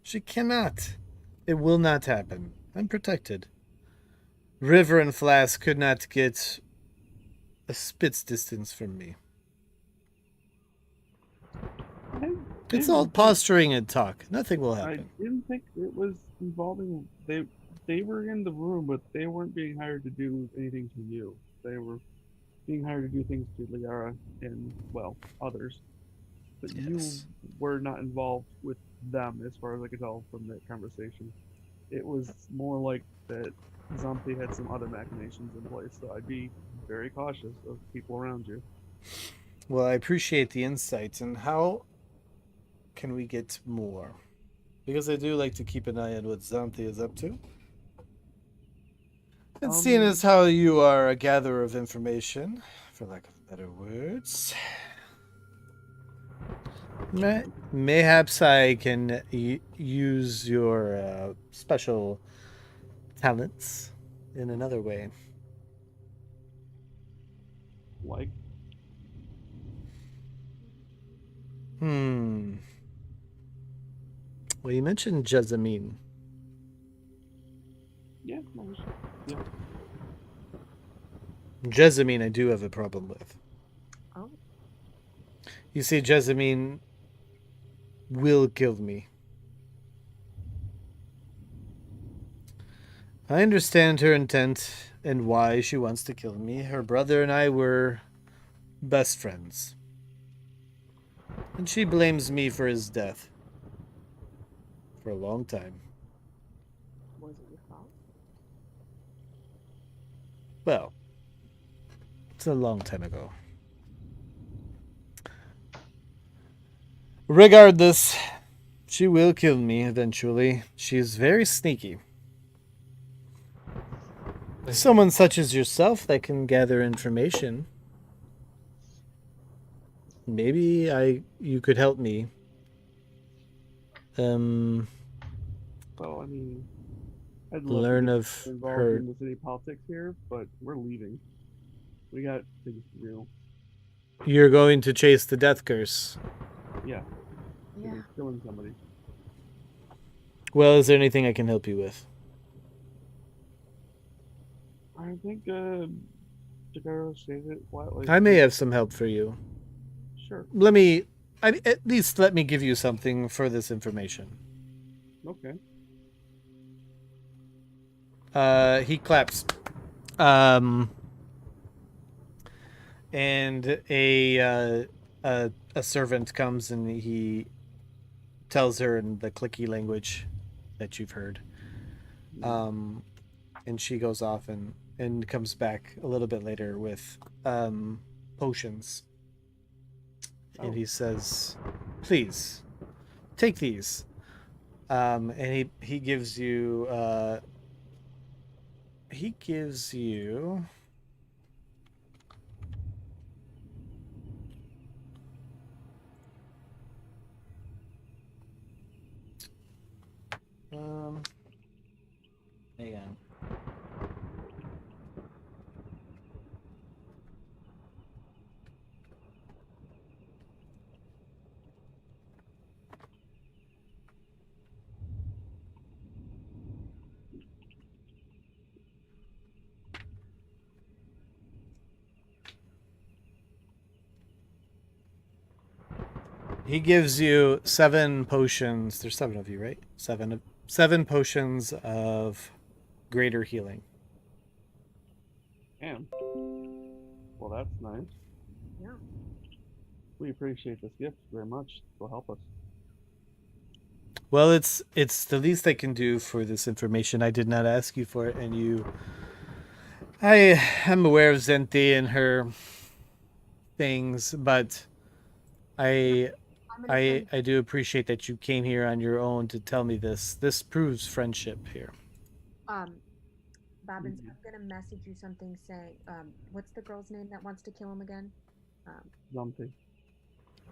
She cannot. It will not happen. I'm protected. River and Flask could not get a spit's distance from me. It's all posturing and talk. Nothing will I happen. didn't think it was involving. They were in the room, but they weren't being hired to do anything to you. They were being hired to do things to Liara and, well, others. But Yes. you were not involved with them, as far as I could tell from that conversation. It was more like that Zombie had some other machinations in place, so I'd be very cautious of people around you. Well, I appreciate the insights. And how can we get more? Because I do like to keep an eye on what Zanthi is up to. And seeing as how you are a gatherer of information, for lack of better words, mayhaps I can use your special talents in another way. Like, Well, you mentioned Jessamine. yeah, yeah. Jessamine, I do have a problem with. Oh. You see, Jessamine will kill me. I understand her intent and why she wants to kill me. Her brother and I were best friends. And she blames me for his death. For a long time. Was it your fault? Well, it's a long time ago. Regardless, she will kill me eventually. She's very sneaky. Someone such as yourself that can gather information. Maybe you could help me. Well, I mean, I'd love Learn to get of involved her. in the city politics here, but we're leaving. We got things to do. You're going to chase the death curse. Yeah, Yeah. we're killing somebody. Well, is there anything I can help you with? I think Jagaro says it flatly. I may have some help for you. Sure. At least let me give you something for this information. Okay. He claps. And a servant comes and he tells her in the clicky language that you've heard. And she goes off and comes back a little bit later with potions. And he says, "Please, take these." And he gives you He gives you 7 potions. There's 7 of you, right? 7 potions of greater healing. Damn. Well, that's nice. Yeah. We appreciate this gift very much. It will help us. Well, it's the least I can do for this information. I did not ask you for it, and you. I am aware of Zenti and her things, but I do appreciate that you came here on your own to tell me this. This proves friendship here. Bobbins, I'm gonna message you something saying, what's the girl's name that wants to kill him again? Zumpy.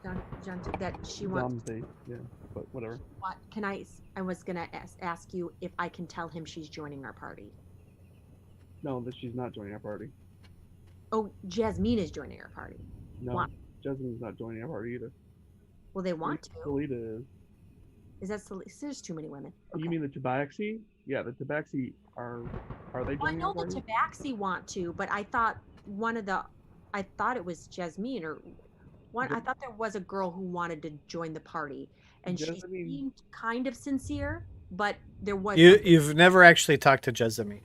That she wants. Zumpy. Yeah, but whatever. What can I was gonna ask you if I can tell him she's joining our party. No, that she's not joining our party. Oh, Jasmine is joining our party. No, Why? Jasmine's not joining our party either. Well, they want to. Salita is. Is that there's too many women? Oh, you mean the Tabaxi? Yeah, the Tabaxi are they Well, I joining know our the party? Tabaxi want to, but I thought I thought it was Jasmine or one. I thought there was a girl who wanted to join the party, and she Jasmine- seemed kind of sincere, but there was. You've never actually talked to Jessamine.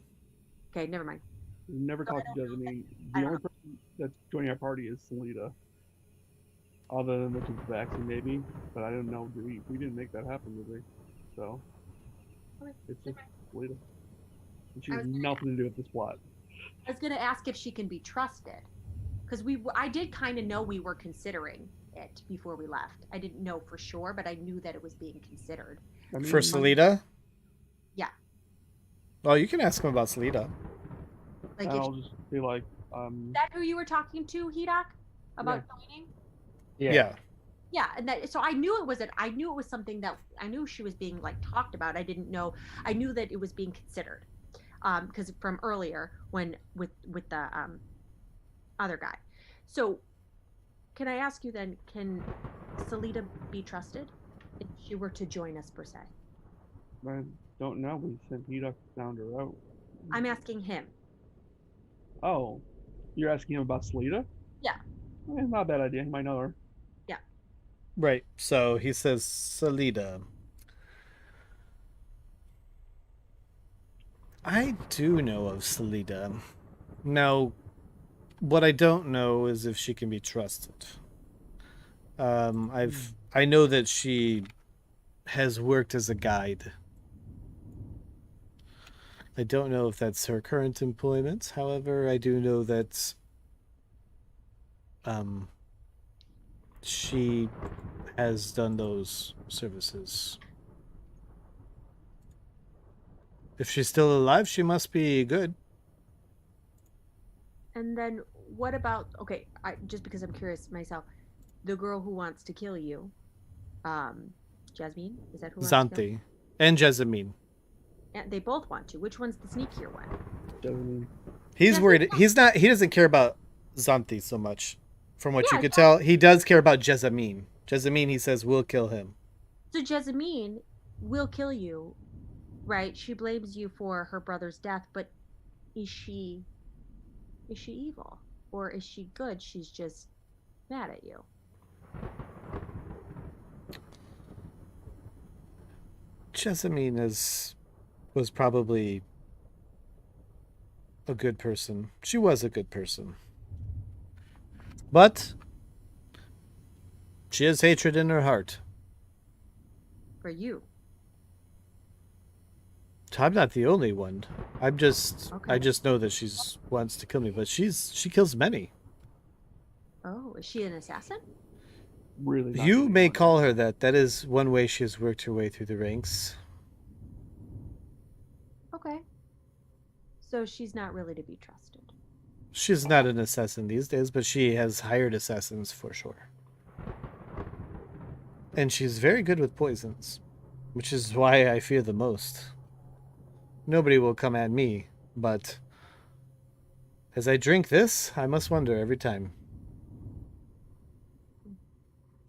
Okay, never mind. We've never talked to Jasmine. The only person that's joining our party is Salita. Other than the Tabaxi, maybe, but I don't know. We didn't make that happen, did we? So Okay, it's just okay. Salita. And she has nothing to do with this plot. I was gonna ask if she can be trusted, because I did kind of know we were considering it before we left. I didn't know for sure, but I knew that it was being considered. I mean, For Salita? Yeah. Oh, you can ask him about Salita. Like, and I'll just be like, is that who you were talking to, Hedok, about joining? Yeah. Yeah, and so I knew it was something that I knew she was being like talked about. I didn't know. I knew that it was being considered, because from earlier when with the other guy. So, can I ask you then? Can Salita be trusted if she were to join us per se? I don't know. We sent Hedok down her out. I'm asking him. Oh, you're asking him about Salita? Yeah. Not a bad idea. He might know her. Right. So he says Salita. I do know of Salita. Now, what I don't know is if she can be trusted. I know that she has worked as a guide. I don't know if that's her current employment. However, I do know that she has done those services. If she's still alive, she must be good. And then what about, okay, just because I'm curious myself, the girl who wants to kill you, Jasmine, is that who wants to kill you? Zanti and Jessamine. And they both want to. Which one's the sneakier one? Jasmine. He's Jasmine worried. wants- He doesn't care about Zanti so much. From what you Yeah, could tell, he does care about Jessamine. Jessamine, he says, will kill him. So Jasmine will kill you, right? She blames you for her brother's death, but is she evil? Or is she good? She's just mad at you. Jessamine was probably a good person. She was a good person. But she has hatred in her heart. For you. I'm not the only one. I just know that she's wants to kill me, but she kills many. Oh, is she an assassin? Really? not You doing may much. call her that. That is one way she has worked her way through the ranks. Okay. So she's not really to be trusted. She's not an assassin these days, but she has hired assassins for sure. And she's very good with poisons, which is why I fear the most. Nobody will come at me, but as I drink this, I must wonder every time.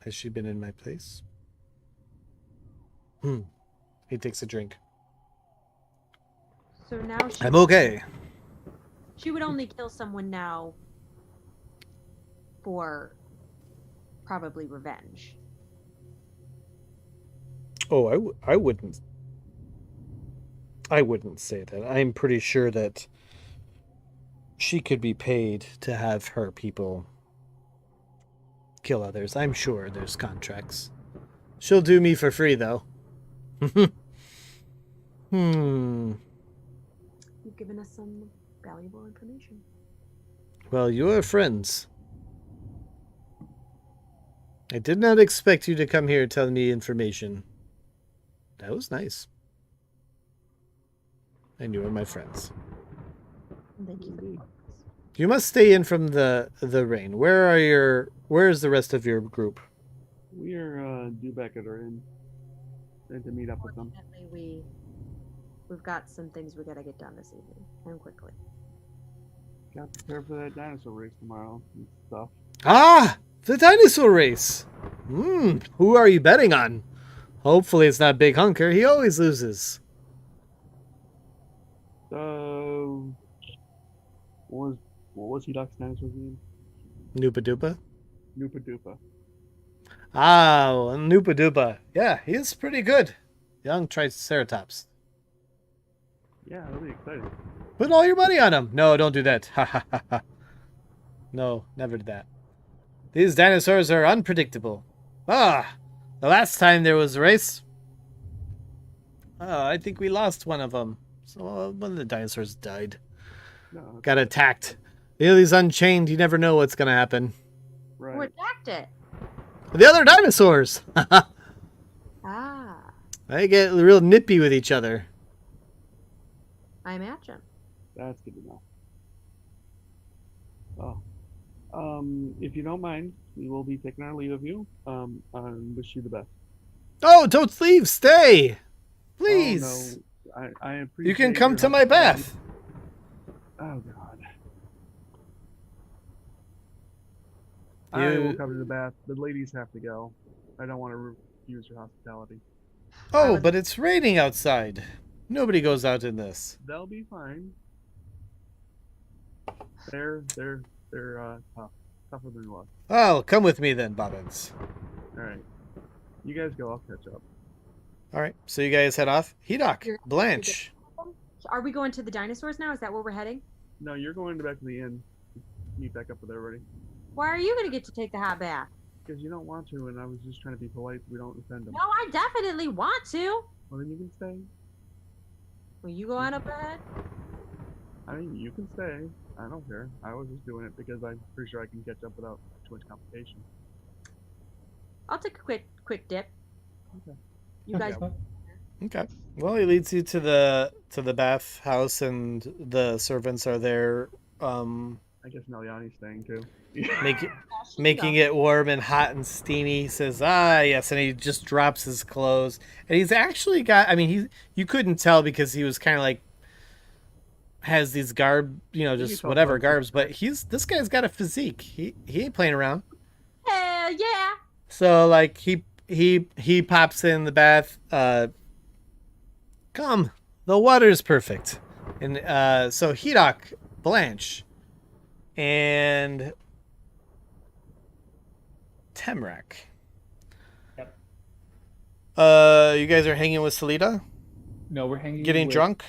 Has she been in my place? He takes a drink. So now I'm okay. She would only kill someone now for probably revenge. Oh, I wouldn't. I wouldn't say that. I'm pretty sure that she could be paid to have her people kill others. I'm sure there's contracts. She'll do me for free, though. Hmm. You've given us some valuable information. Well, you're friends. I did not expect you to come here telling me information. That was nice. And you are my friends. Thank you. You must stay in from the rain. Where is the rest of your group? We are due back at our inn. And to meet up with them. Fortunately, we've got some things we gotta get done this evening and quickly. Got to prepare for that dinosaur race tomorrow and stuff. Ah! The dinosaur race! Who are you betting on? Hopefully it's not Big Hunker. He always loses. What was Doc's dinosaur's name? Noopa Doopa? Noopa Doopa. Ah, Noopa Doopa. Yeah, he's pretty good. Young Triceratops. Yeah, really excited. Put all your money on him. No, don't do that. Ha ha ha ha. No, never do that. These dinosaurs are unpredictable. Ah, the last time there was a race, I think we lost one of them. So one of the dinosaurs died. No, Got attacked. He's unchained. You never know what's going to happen. Who right. attacked it? The other dinosaurs. Ah, They get real nippy with each other. I imagine. That's good to know. If you don't mind, we will be taking our leave of you. And wish you the best. Oh, don't leave. Stay. Please. Oh, no. I appreciate You can come your to my bath. Oh God. I will come to the bath. The ladies have to go. I don't want to refuse your hospitality. Oh, but it's raining outside. Nobody goes out in this. They'll be fine. They're tough. Tougher than us. Oh, come with me then, Bobbins. All right. You guys go. I'll catch up. All right, so you guys head off. Hedok, You're- Blanche. Are we going to the dinosaurs now? Is that where we're heading? No, you're going back to the inn. Meet back up with everybody. Why are you gonna get to take the hot bath? Because you don't want to, and I was just trying to be polite so we don't offend them. No, I definitely want to. Well, then you can stay. Will you go on up ahead? I mean, you can stay. I don't care. I was just doing it because I'm pretty sure I can catch up without too much complication. I'll take a quick dip. Okay. You guys. Okay. Well, he leads you to the bath house, and the servants are there, I guess Neliani's staying too. making it warm and hot and steamy. He says, "Ah, yes," and he just drops his clothes, and he's actually got. I mean, you couldn't tell because he was kind of like has these just whatever garbs, but this guy's got a physique. He ain't playing around. Hell yeah! So like he pops in the bath. Come, the water's perfect, and so Hedok, Blanche, and Temrak. Yep. You guys are hanging with Salida? No, we're hanging. Getting drunk?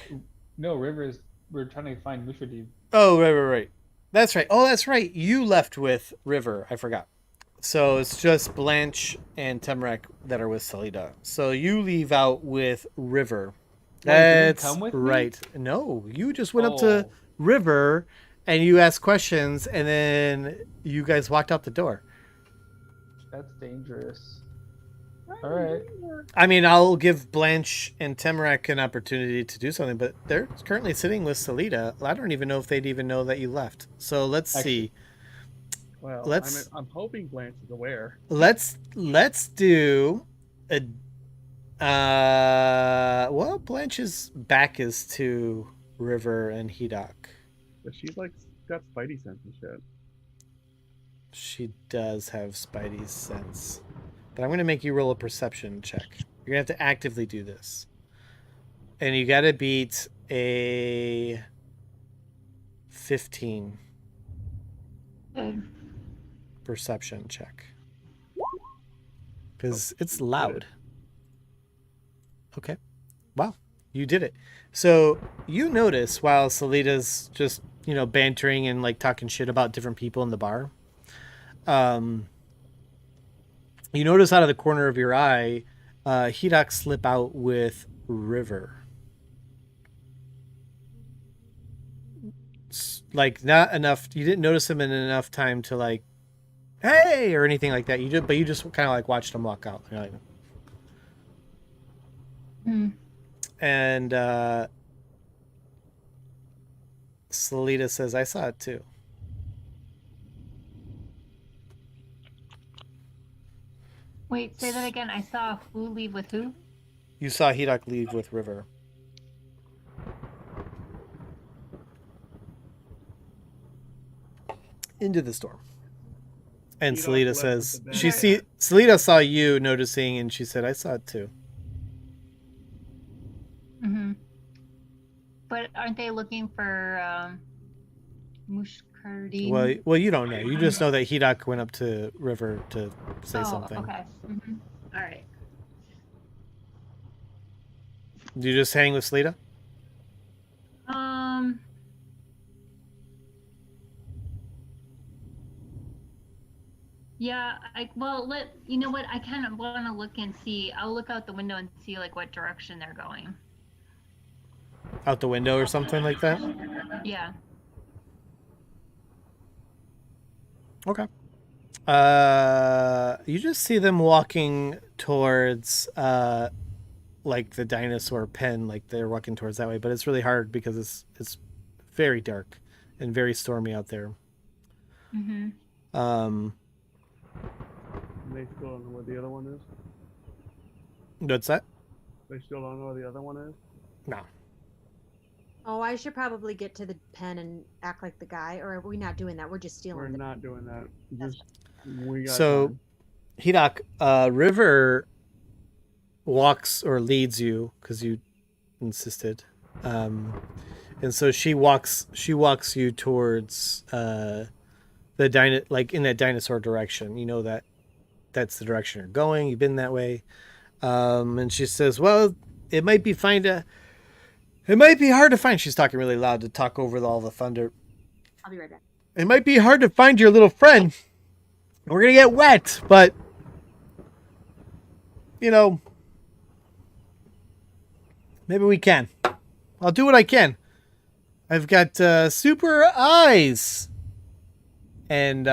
No, Rivers. We're trying to find Mushadib. Oh, right. That's right. Oh, that's right. You left with River. I forgot. So it's just Blanche and Temrak that are with Salida. So you leave out with River. That's come with me? right. No, you just went up to River and you asked questions, and then you guys walked out the door. That's dangerous. All right. I mean, I'll give Blanche and Temrak an opportunity to do something, but they're currently sitting with Salida. I don't even know if they'd even know that you left. So let's see. Well, I'm hoping Blanche is aware. Let's do a. Well, Blanche's back is to River and Hedok. But she's like got spidey sense and shit. She does have spidey sense. But I'm going to make you roll a perception check. You're going to have to actively do this. And you got to beat a 15 perception check. Because it's loud. Okay. Wow. You did it. So you notice while Salita's just, bantering and like talking shit about different people in the bar, you notice out of the corner of your eye, Hidak slip out with River. Like not enough. You didn't notice him in enough time to like, hey, or anything like that. You just kind of like watched him walk out. You're like, and Salita says, "I saw it too." Wait, say that again. I saw who leave with who? You saw Hidak leave with River. Into the storm. And Hidak Salita left says, with the bad Salita saw you noticing, and she said, "I saw it too." Mm-hmm. But aren't they looking for Mushkardin? Well, you don't know. You just know that Hidak went up to River to say something. Okay. Mm-hmm. All right. Do you just hang with Salita? Yeah, you know what? I kind of want to look and see. I'll look out the window and see like what direction they're going. Out the window or something like that? Yeah. Okay. You just see them walking towards like the dinosaur pen, like they're walking towards that way, but it's really hard because it's very dark and very stormy out there. Mm-hmm. They still don't know where the other one is? What's that? They still don't know where the other one is? No. Oh, I should probably get to the pen and act like the guy, or are we not doing that? We're just stealing. We're not doing that. We got so, time. Hidak, River walks or leads you because you insisted, and so she walks you towards like in that dinosaur direction. You know that's the direction you're going. You've been that way, and she says, "Well, it might be hard to find." She's talking really loud to talk over all the thunder. I'll be right back. It might be hard to find your little friend. We're gonna get wet, but maybe we can. I'll do what I can. I've got super eyes. And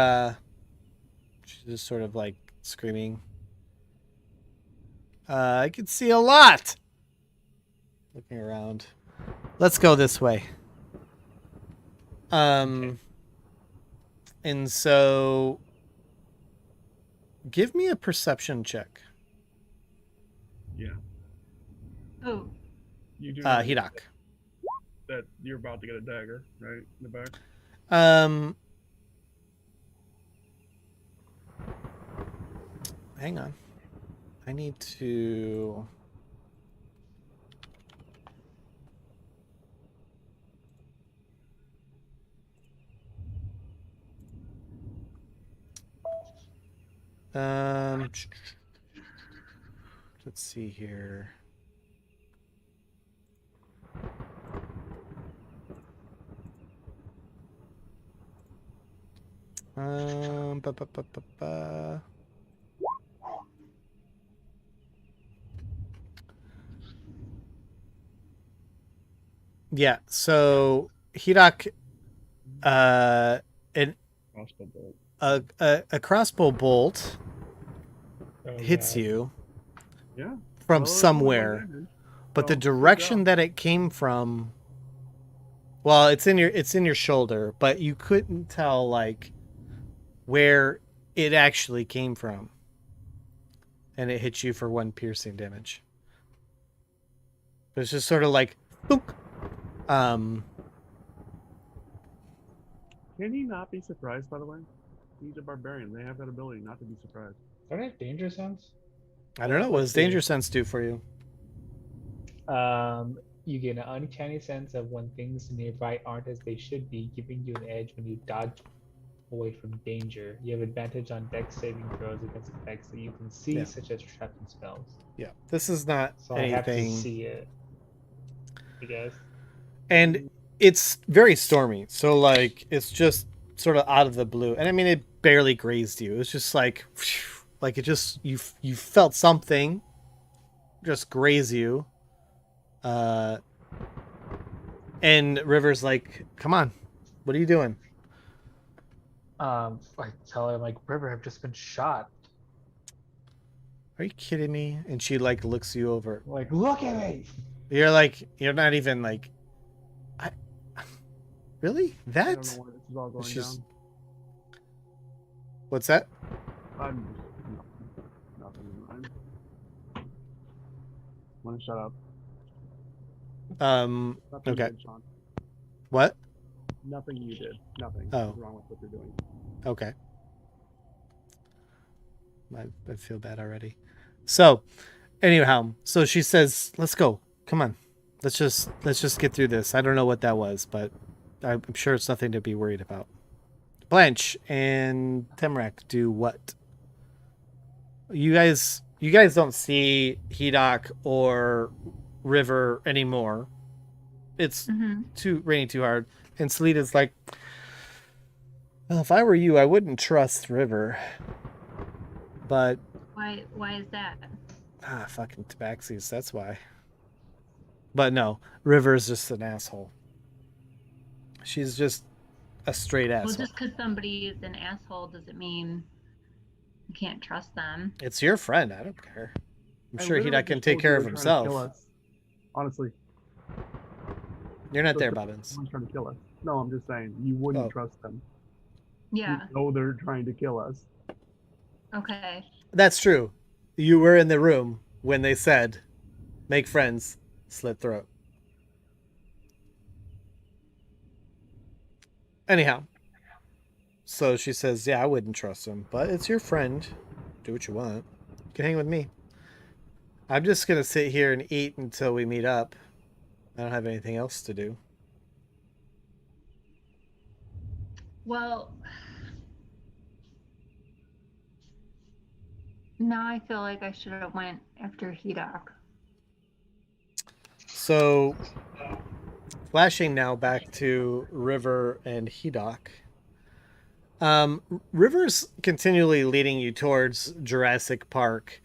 she's just sort of like screaming. I can see a lot. Looking around. Let's go this way. And so give me a perception check. Yeah. Oh. You do Hidak. That you're about to get a dagger, right? In the back? Hang on. I need to... let's see here. Ba, ba, ba, ba, ba. Yeah, so Hidak, Crossbow bolt. a crossbow bolt hits God. you Yeah. from Well, somewhere, but the Well, good direction job. that it came from, well, it's in your shoulder, but you couldn't tell like where it actually came from, and it hit you for 1 piercing damage. But it's just sort of like, boop. Can he not be surprised, by the way? He's a barbarian. They have that ability not to be surprised. Don't I have danger sense? I don't know. What does danger sense do for you? You get an uncanny sense of when things nearby aren't as they should be, giving you an edge when you dodge away from danger. You have advantage on dex saving throws against effects that you can see, Yeah. such as traps and spells. Yeah, this is not So I have to anything. see it, I guess. And it's very stormy, so like it's just sort of out of the blue. And I mean, it barely grazed you. It's just like it just you felt something just graze you. And River's like, "Come on, what are you doing?" I tell her, like, River, I've just been shot. Are you kidding me? And she like looks you over. Like, look at me. You're not even like, really? I don't That? know where this is all going It's just- down. What's that? I'm nothing in mind. I'm gonna shut up. Nothing you Okay. did, Sean. What? Nothing you did. Nothing Oh. is wrong with what you're doing. Okay. I feel bad already. So, anyhow, so she says, "Let's go. Come on. Let's just get through this. I don't know what that was, but I'm sure it's nothing to be worried about." Blanche and Temrak do what? You guys don't see Hedok or River anymore. It's raining too hard. And Selita's like, "Well, if I were you, I wouldn't trust River." But Why is that? fucking tabaxis, that's why. But no, River's just an asshole. She's just a straight asshole. Well, just because somebody is an asshole doesn't mean you can't trust them. It's your friend. I don't care. I'm I sure literally Hedok can just take told care you of they were trying to kill himself. us. Honestly, You're not there, Those- Bobbins. someone's trying to kill us. No, I'm just saying you wouldn't Oh. trust them. Yeah. You know they're trying to kill us. Okay. That's true. You were in the room when they said, "Make friends, slit throat." Anyhow, so she says, "Yeah, I wouldn't trust him, but it's your friend. Do what you want. You can hang with me. I'm just gonna sit here and eat until we meet up. I don't have anything else to do." Well, now I feel like I should have went after Hedok. So, flashing now back to River and Hedok. River's continually leading you towards Jurassic Park,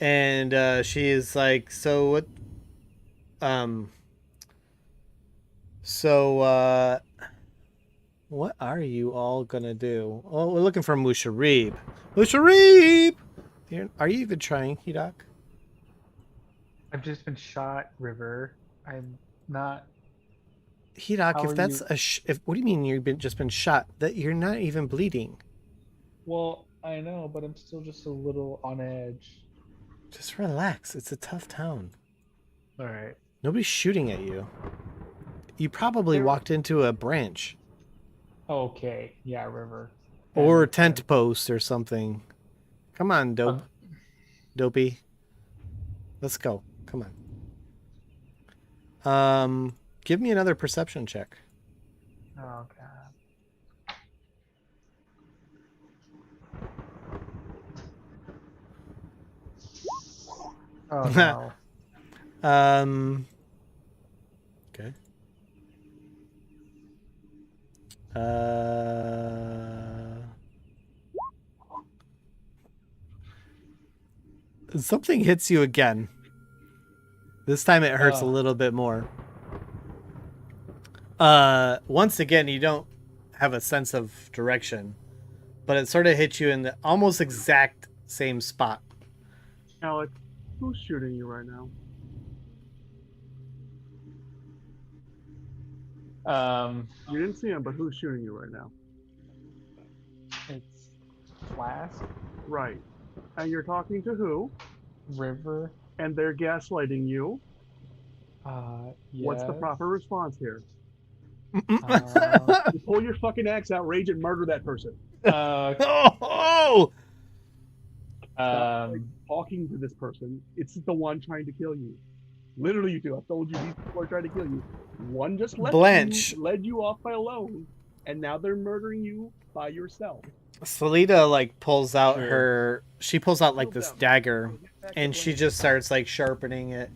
and she is like, "So what? What are you all gonna do?" Oh, we're looking for Musharib. Musharib! Are you even trying, Hedok? I've just been shot, River. I'm not. Hedok, How if are that's you- what do you mean just been shot? That you're not even bleeding. Well, I know, but I'm still just a little on edge. Just relax. It's a tough town. All right. Nobody's shooting at you. You probably walked into a branch Okay. Yeah, River. That or a makes tent sense. post or something. Come on, Dopey. Let's go. Come on. Give me another perception check. Oh god. Oh no. Okay. Something hits you again. This time it hurts a little bit more. Once again, you don't have a sense of direction, but it sort of hits you in the almost exact same spot. Alex, who's shooting you right now? You didn't see him, but who's shooting you right now? It's Flask, Right. And you're talking to who? River. And they're gaslighting you. Yes. What's the proper response here? Uh, You pull your fucking axe out, rage, and murder that person. Oh! Stop, talking to this person. It's the one trying to kill you. Literally, you two. I've told you these people are trying to kill you. One just led Blanche. led you off by alone. and now they're murdering you by yourself. Selita like pulls out Sure. she pulls out like Kill this them. dagger, Get back at and she Blanche. just starts like sharpening it.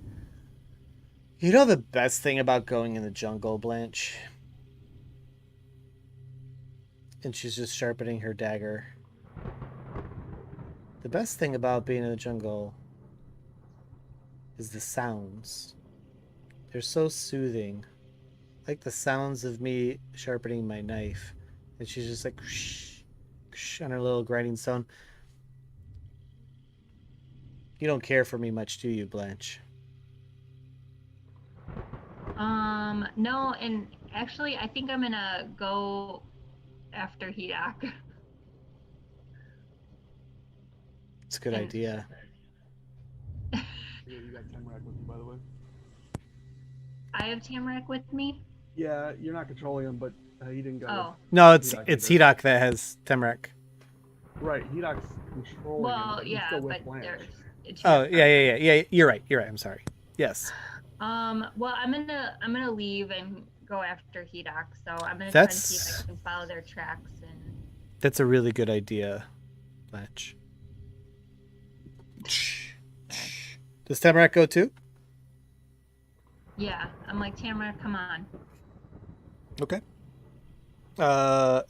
You know the best thing about going in the jungle, Blanche? And she's just sharpening her dagger. The best thing about being in the jungle is the sounds. They're so soothing. Like the sounds of me sharpening my knife. And she's just like whoosh, whoosh, on her little grinding stone. You don't care for me much, do you, Blanche? No, and actually, I think I'm gonna go after Hidak. It's a good And- idea. Yeah, you got Tamarack with you, by the way. I have Tamarack with me. Yeah, you're not controlling him, but he didn't go. Oh, No, it's Hidak it's either. Hidak that has Temrek. Right, Hidak's controlling him, well, but he's yeah, still with but Blanche. there's. it's Oh just- yeah. You're right. I'm sorry. Yes. Well, I'm gonna leave and go after Hidak. So I'm gonna try to That's- see if I can follow their tracks and. That's a really good idea, Blanche. Does Temrek go too? Yeah, I'm like Tamarack, come on. Okay.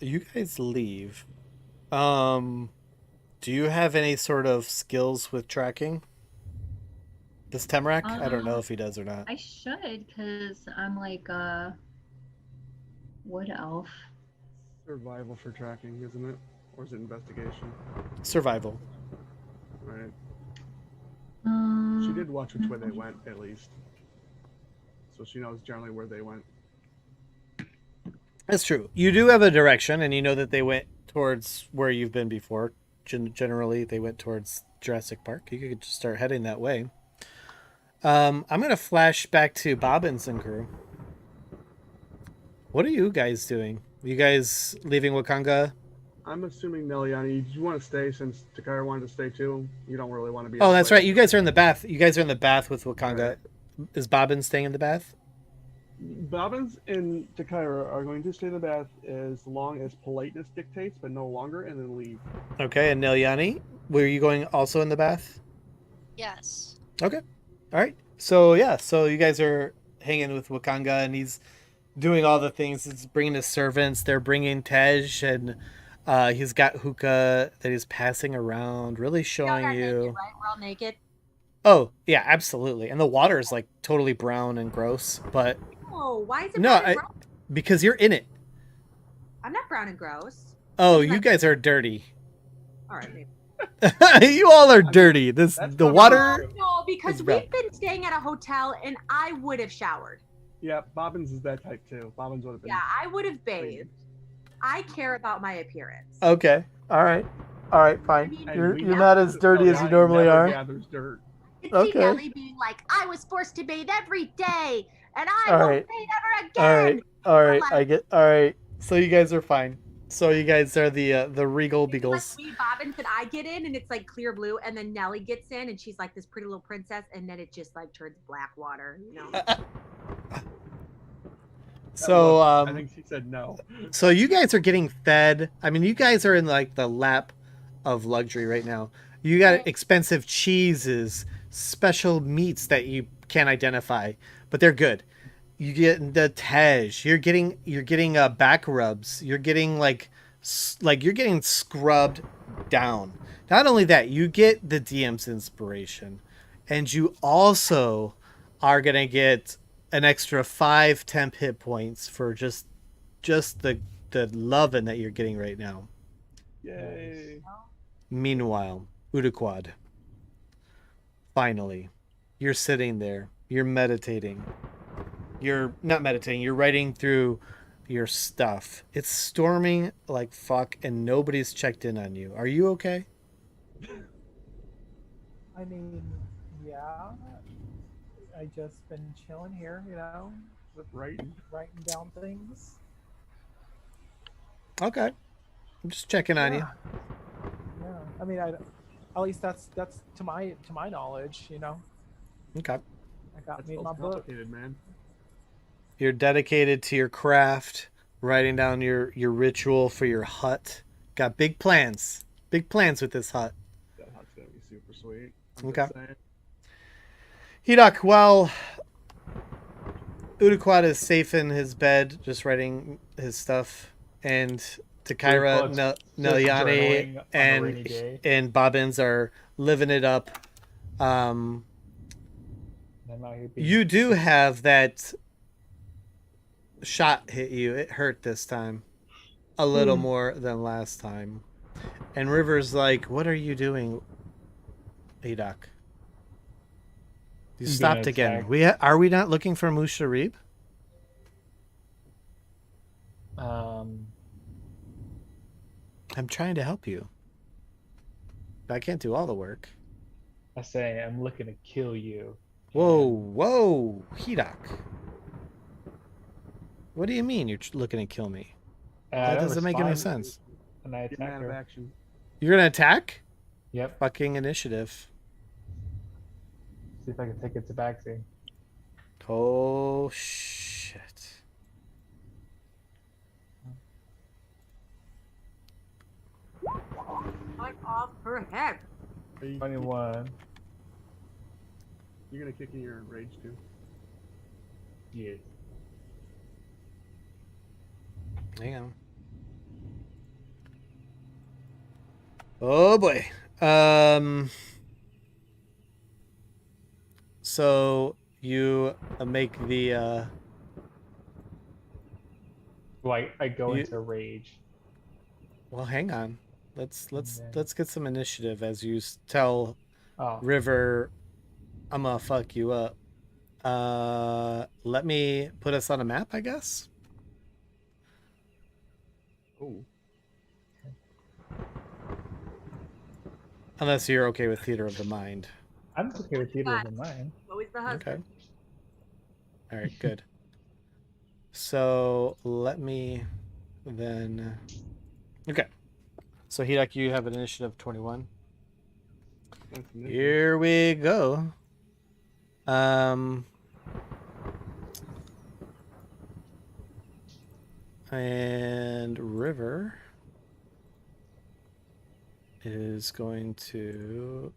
You guys leave. Do you have any sort of skills with tracking? Does Temrak? I don't know if he does or not. I should, cause I'm like wood elf. Survival for tracking, isn't it? Or is it investigation? Survival. Right. Um, She did watch which way they went, at least. So she knows generally where they went. That's true. You do have a direction, and you know that they went towards where you've been before. Generally, they went towards Jurassic Park. You could just start heading that way. I'm going to flash back to Bobbins and crew. What are you guys doing? You guys leaving Wakanga? I'm assuming Neliani, do you want to stay since Takara wanted to stay too? You don't really want to be. Oh, out that's late. right. You guys are in the bath. You guys are in the bath with Wakanga. Right. Is Bobbins staying in the bath? Bobbins and Takara are going to stay in the bath as long as politeness dictates, but no longer, and then leave. Okay, and Neliani, were you going also in the bath? Yes. Okay. All right. So, yeah. So you guys are hanging with Wakanga, and he's doing all the things. He's bringing his servants. They're bringing Tej, and he's got hookah that he's passing around, really We all showing got you. naked, right? We're all naked. Oh, yeah, absolutely. And the water is like totally brown and gross, but Oh, why is it No, brown and I- gross? because you're in it. I'm not brown and gross. Oh, It's you like- guys are dirty. All right, maybe. You all are dirty. that's The not water. true. No, because It's brown. we've been staying at a hotel and I would have showered. Yeah, Bobbins is that type too. Bobbins would have been. Yeah, I would have bathed. I care about my appearance. Okay. All right. All right. I Fine. mean, You're we- not as dirty as you Neliani normally never are. Gathers dirt. You okay. see Nelly being like, I was forced to bathe every day and I All won't right. bathe ever again. All right. All right. Like- I get. All right. So you guys are fine. So you guys are the regal It's like beagles. we Bobbins and I get in and it's like clear blue and then Nelly gets in and she's like this pretty little princess and then it just like turns black water, you know. So I think she said no. So you guys are getting fed. I mean, you guys are in like the lap of luxury right now. You got expensive cheeses, special meats that you can't identify, but they're good. You get the Tej. You're getting back rubs. You're getting like you're getting scrubbed down. Not only that, you get the DM's inspiration, and you also are gonna get an extra 5 temp hit points for just the loving that you're getting right now. Yay. Meanwhile, Udaquad, finally, you're sitting there, you're meditating. You're not meditating, you're writing through your stuff. It's storming like fuck and nobody's checked in on you. Are you okay? I mean, yeah. I just been chilling here, you know, Right. writing down things. Okay. I'm just checking on you. Yeah. I mean, at least that's to my knowledge, you know. Okay. I got That's me so my book. complicated, man. You're dedicated to your craft. writing down your ritual for your hut. Got big plans. Big plans with this hut. That hut's gonna be super sweet. Okay. Just saying. Hidok, while Uduquad is safe in his bed, just writing his stuff, and Takaira, journaling on a rainy and day. Bobbins are living it up. I'm out here being- You do have that shot hit you. It hurt this time. A little more than last time. And River's like, what are you doing, Hidok? You I'm stopped gonna again. attack. Are we not looking for Musharib? I'm trying to help you. But I can't do all the work. I say I'm looking to kill you. Whoa, Hidok. What do you mean you're looking to kill me? I That don't doesn't make any respond, sense. And I Get attack out of her. action. You're gonna attack? Yep. Fucking initiative. See if I can take it to backsing. Oh shit. Cut off her head. Are you, 21. you're gonna kick in your rage too. Yes. Hang on. Oh boy. So you make the Like I go You- into rage. well, hang on. Let's Okay. get some initiative as you tell Oh, River, I'm gonna fuck you up. Let me put us on a map, I guess. Oh, Unless you're okay with theater of the mind. I'm okay with theater of the mind. Always the husband. Okay. All right, good. So let me then. Okay. So Hidok, you have an initiative 21. that's nice. Here we go. And River is going to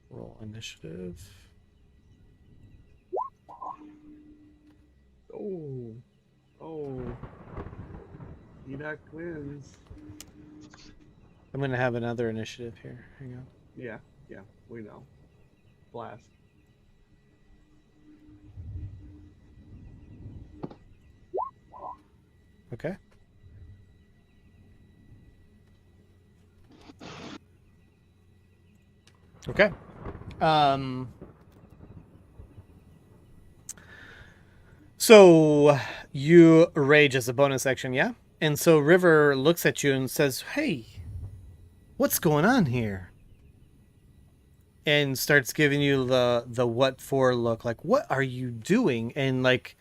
roll initiative. Oh, Edak wins. I'm gonna have another initiative here. Hang on. Yeah, we know. Blast. Okay. Okay. So you rage as a bonus action, yeah? And so River looks at you and says, "Hey, what's going on here?" And starts giving you the what for look, like, "What are you doing?" And like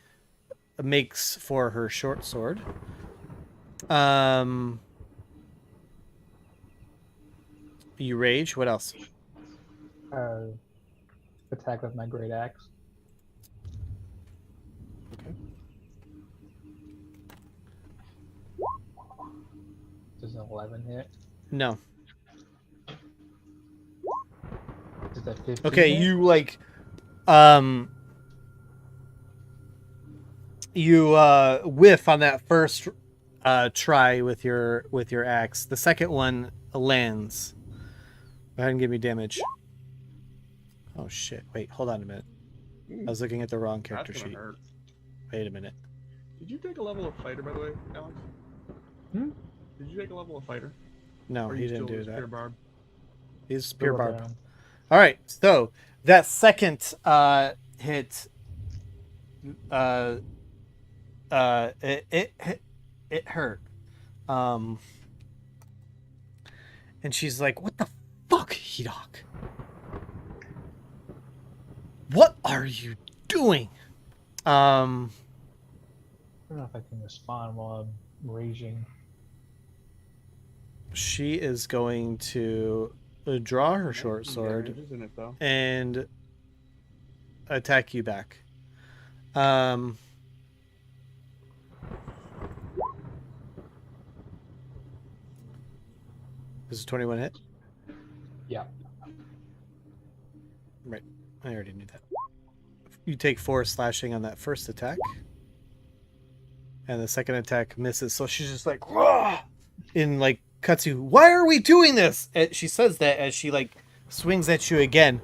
makes for her short sword. You rage. What else? Attack with my great axe. Okay. Does an 11 hit? No. Does that 15 Okay, hit? you like you whiff on that first try with your axe. The second one lands. Go ahead and give me damage. Oh shit. Wait, hold on a minute. I was looking at the wrong character That's gonna sheet. hurt. Wait a minute. Did you take a level of fighter, by the way, Alex? Hmm? Did you take a level of fighter? No, Or he you didn't still do just that. pure barb? He's pure Double barb. down. All right, so that second hit, it hurt, and she's like, "What the fuck, Hidok? What are you doing?" I don't know if I can respond while I'm raging. She is going to draw her short Some sword damages in it, though. and attack you back. This is 21 hit. Yeah. Right. I already knew that. You take 4 slashing on that first attack. And the second attack misses. So she's just like, "Wah!" In like cuts you. Why are we doing this? And she says that as she like swings at you again.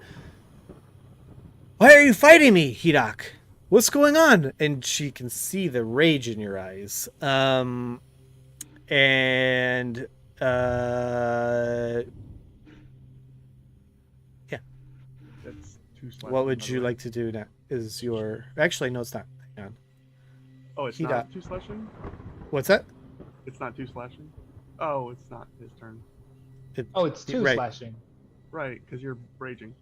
Why are you fighting me, Hidak? What's going on? And she can see the rage in your eyes. And yeah. That's 2 slashing. What would by you the way. like to do now? Is your actually no, it's not. Hang on. Oh, it's not 2 slashing? What's that? It's not 2 slashing? Oh, it's not his turn. Oh, it's 2 Right. slashing. Right, because you're raging.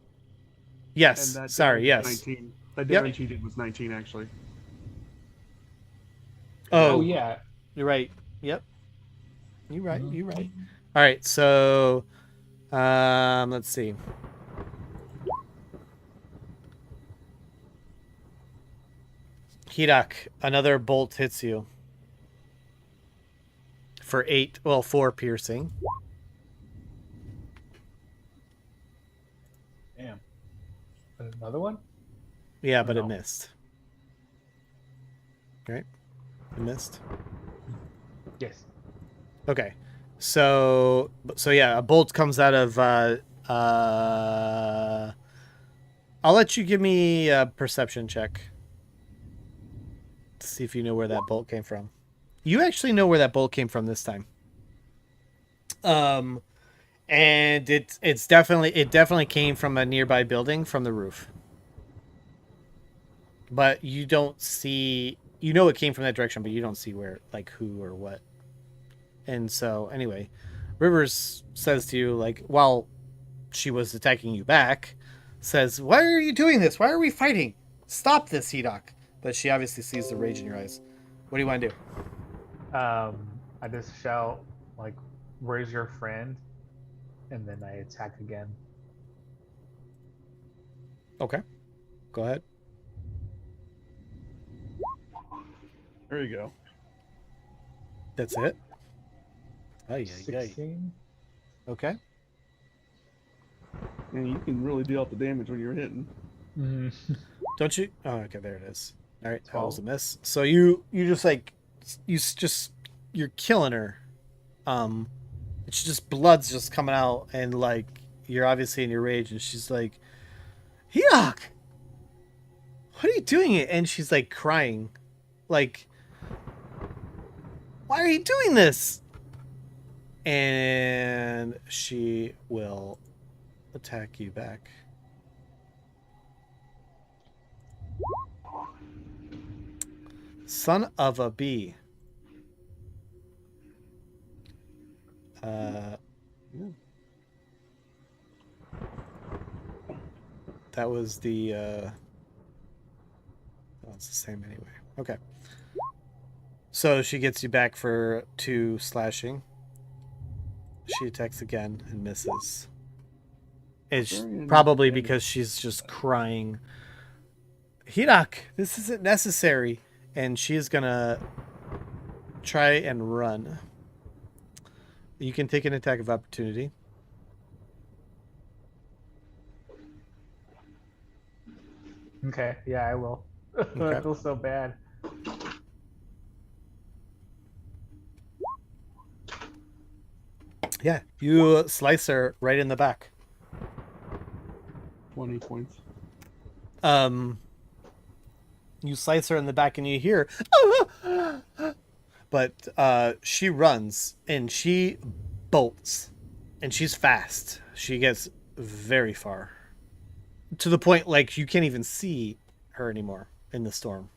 Yes. And that Sorry. damage Yes. was 19. That Yep. damage he did was 19, actually. Oh, yeah. You're right. Yep. You're right. You're right. All right. So, let's see. Hidak, another bolt hits you for 4 piercing. Damn. Another one? Yeah, but no. it missed. Right? It missed. Yes. Okay. So yeah, a bolt comes out of I'll let you give me a perception check to see if you know where that bolt came from. You actually know where that bolt came from this time. And it definitely came from a nearby building from the roof. But you don't see, you know it came from that direction, but you don't see where, like, who or what. And so, anyway, Rivers says to you, like, while she was attacking you back, says, "Why are you doing this? Why are we fighting? Stop this, Hidak." But she obviously sees the rage in your eyes. What do you want to do? I just shout, like, "Where's your friend?" And then I attack again. Okay. Go ahead. There you go. That's it? Oh, yeah. 16. Okay. And you can really deal out the damage when you're hitting. Don't you? Oh, okay, there it is. All right, that was a miss. So you just like you're killing her. It's just blood's just coming out, and like you're obviously in your rage, and she's like, "Hidak, what are you doing?" And she's like crying, like, "Why are you doing this?" And she will attack you back. Son of a bee. That was the it's the same anyway. Okay. So she gets you back for 2 slashing. She attacks again and misses. It's probably because she's just crying. Hidak, this isn't necessary. And she's gonna try and run. You can take an attack of opportunity. Okay, yeah, I will. Okay. I feel so bad. Yeah, you slice her right in the back. 20 points. You slice her in the back and you hear, but she runs and she bolts, and she's fast. She gets very far, to the point like you can't even see her anymore in the storm.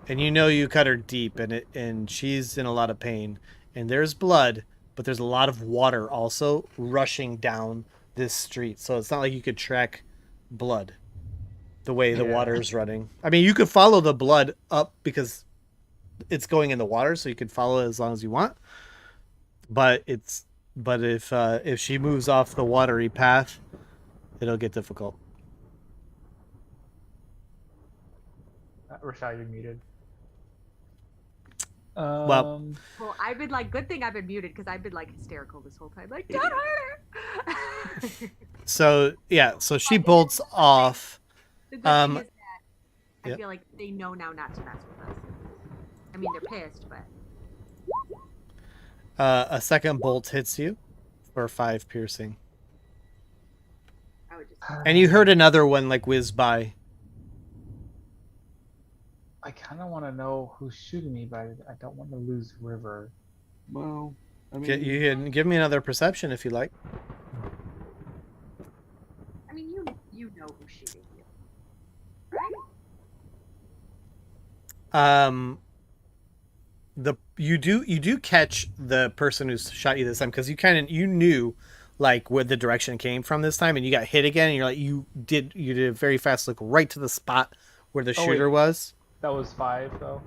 And you know you cut her deep, and she's in a lot of pain, and there's blood, but there's a lot of water also rushing down this street. So it's not like you could track blood the way the water is running. I mean, you could follow the blood up because it's going in the water, so you can follow it as long as you want. But if she moves off the watery path, it'll get difficult. Rashad, you're muted. Well, Well, I've been like, good thing I've been muted because I've been like hysterical this whole time. Like, don't hurt her. so yeah, so she bolts off. The good thing is that I yep. feel like they know now not to mess with us. I mean, they're pissed, but A second bolt hits you for 5 piercing. I would just. And you heard another one like whiz by. I kind of want to know who's shooting me, but I don't want to lose River. Well, I mean, You can give me another perception if you like. I mean, you know who's shooting you, right? You do catch the person who shot you this time because you knew like where the direction came from this time, and you got hit again, and you're like you did a very fast look right to the spot where the shooter was. That was 5 though.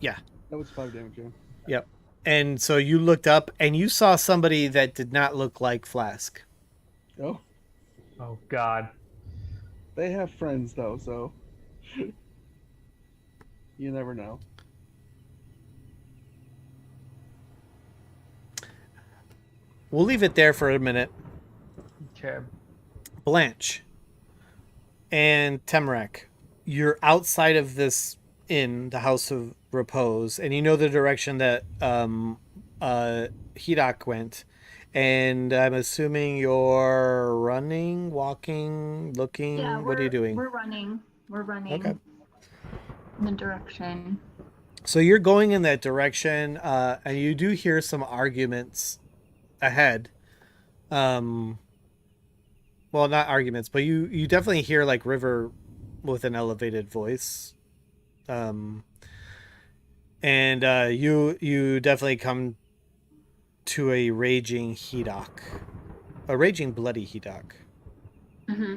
Yeah. that was 5 damage. Yeah. Yep. And so you looked up and you saw somebody that did not look like Flask. Oh, Oh God. they have friends though, so you never know. We'll leave it there for a minute. Okay. Blanche and Temrak, you're outside of this inn, the House of Repose, and you know the direction that Hidak went. And I'm assuming you're running, walking, looking. Yeah, what are you doing? We're running. We're running. Okay. In the direction. So you're going in that direction, and you do hear some arguments ahead. Well, not arguments, but you definitely hear like River with an elevated voice. And you definitely come to a raging Hidak. A raging bloody Hidak. Mm-hmm.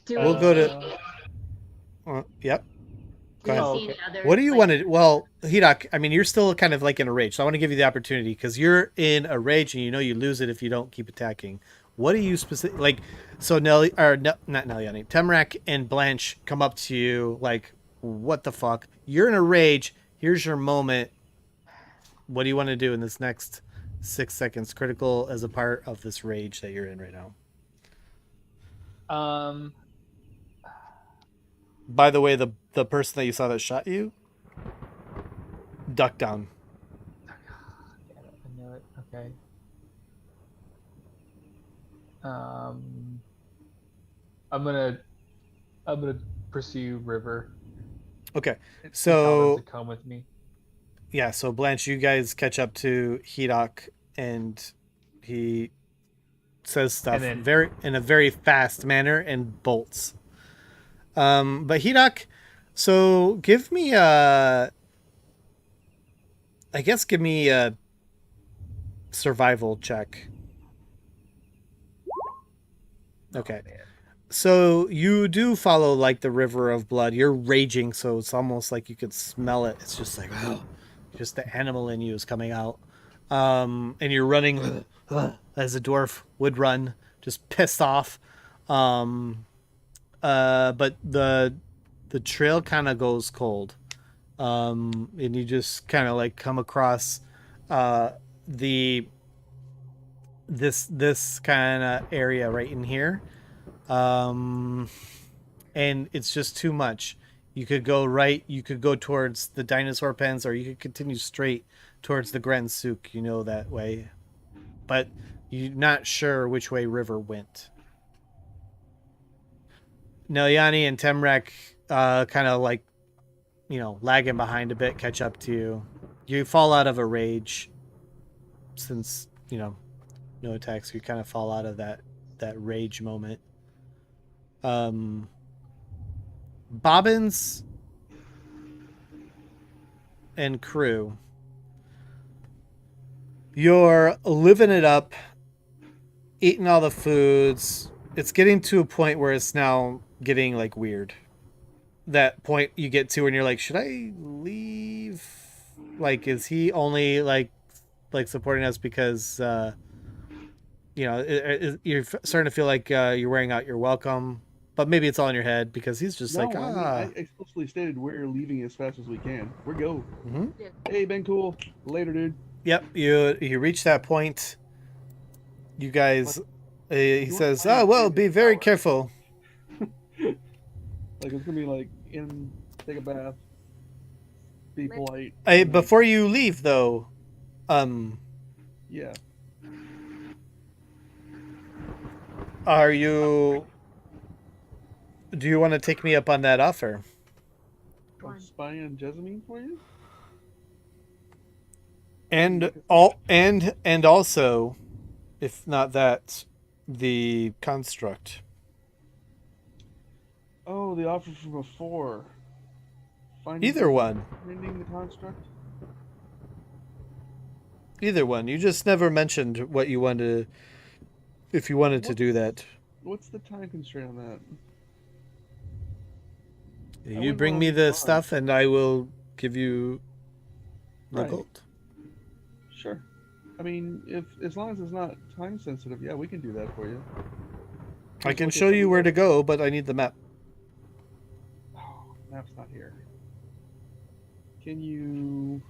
We'll go to yep. Go ahead. See others, What do you like, want to? Well, Hidak, I mean, you're still kind of like in a rage, so I want to give you the opportunity because you're in a rage and you know you lose it if you don't keep attacking. What do you specific like? So Nelly or no, not Nelliani, Temrak and Blanche come up to you like, "What the fuck? You're in a rage. Here's your moment. What do you want to do in this next 6 seconds? Critical as a part of this rage that you're in right now." By the way, the person that you saw that shot you, duck down. I knew it. Okay. I'm gonna pursue River. Okay, Tell so them to come with me. yeah, so Blanche, you guys catch up to Hidak, and he says stuff And then- in a very fast manner and bolts. But Hidak, so give me a survival check. Okay. So you do follow like the river of blood. You're raging, so it's almost like you could smell it. It's just like, just the animal in you is coming out. And you're running as a dwarf would run, just pissed off. But the trail kind of goes cold. And you just kind of like come across this kind of area right in here. And it's just too much. You could go right, you could go towards the dinosaur pens, or you could continue straight towards the Grand Souk, you know, that way. But you're not sure which way River went. Nelyani and Temrek kind of like, lagging behind a bit, catch up to you. You fall out of a rage since, no attacks. You kind of fall out of that rage moment. Bobbins and crew, you're living it up, eating all the foods. It's getting to a point where it's now getting like weird. That point you get to when you're like, should I leave? Like, is he only like supporting us because you know, you're starting to feel like you're wearing out your welcome, but maybe it's all in your head because he's just No, like, I mean, ah. I explicitly stated we're leaving as fast as we can. We're go. Mm-hmm. Hey, been cool. Later, dude. Yep, you reach that point. You guys, he You wanna says, find "Oh well, David be very Tower." careful." Like it's gonna be like in, take a bath, be polite. Hey, and then- before you leave, though, yeah. are you? Do you want to take me up on that offer? I'm spying on Jessamine for you. And also, if not that, the construct. Oh, the offer from before. Either one. Finding the construct. Either one. You just never mentioned what you wanted. If you wanted to do that, What's the time constraint on that? I you wouldn't bring wanna me lose the mine. stuff, and I will give you the Right. gold. Sure. I mean, if as long as it's not time sensitive, yeah, we can do that for you. I Just can look at show you something where to else. go, but I need the map. Oh, map's not here. Can you?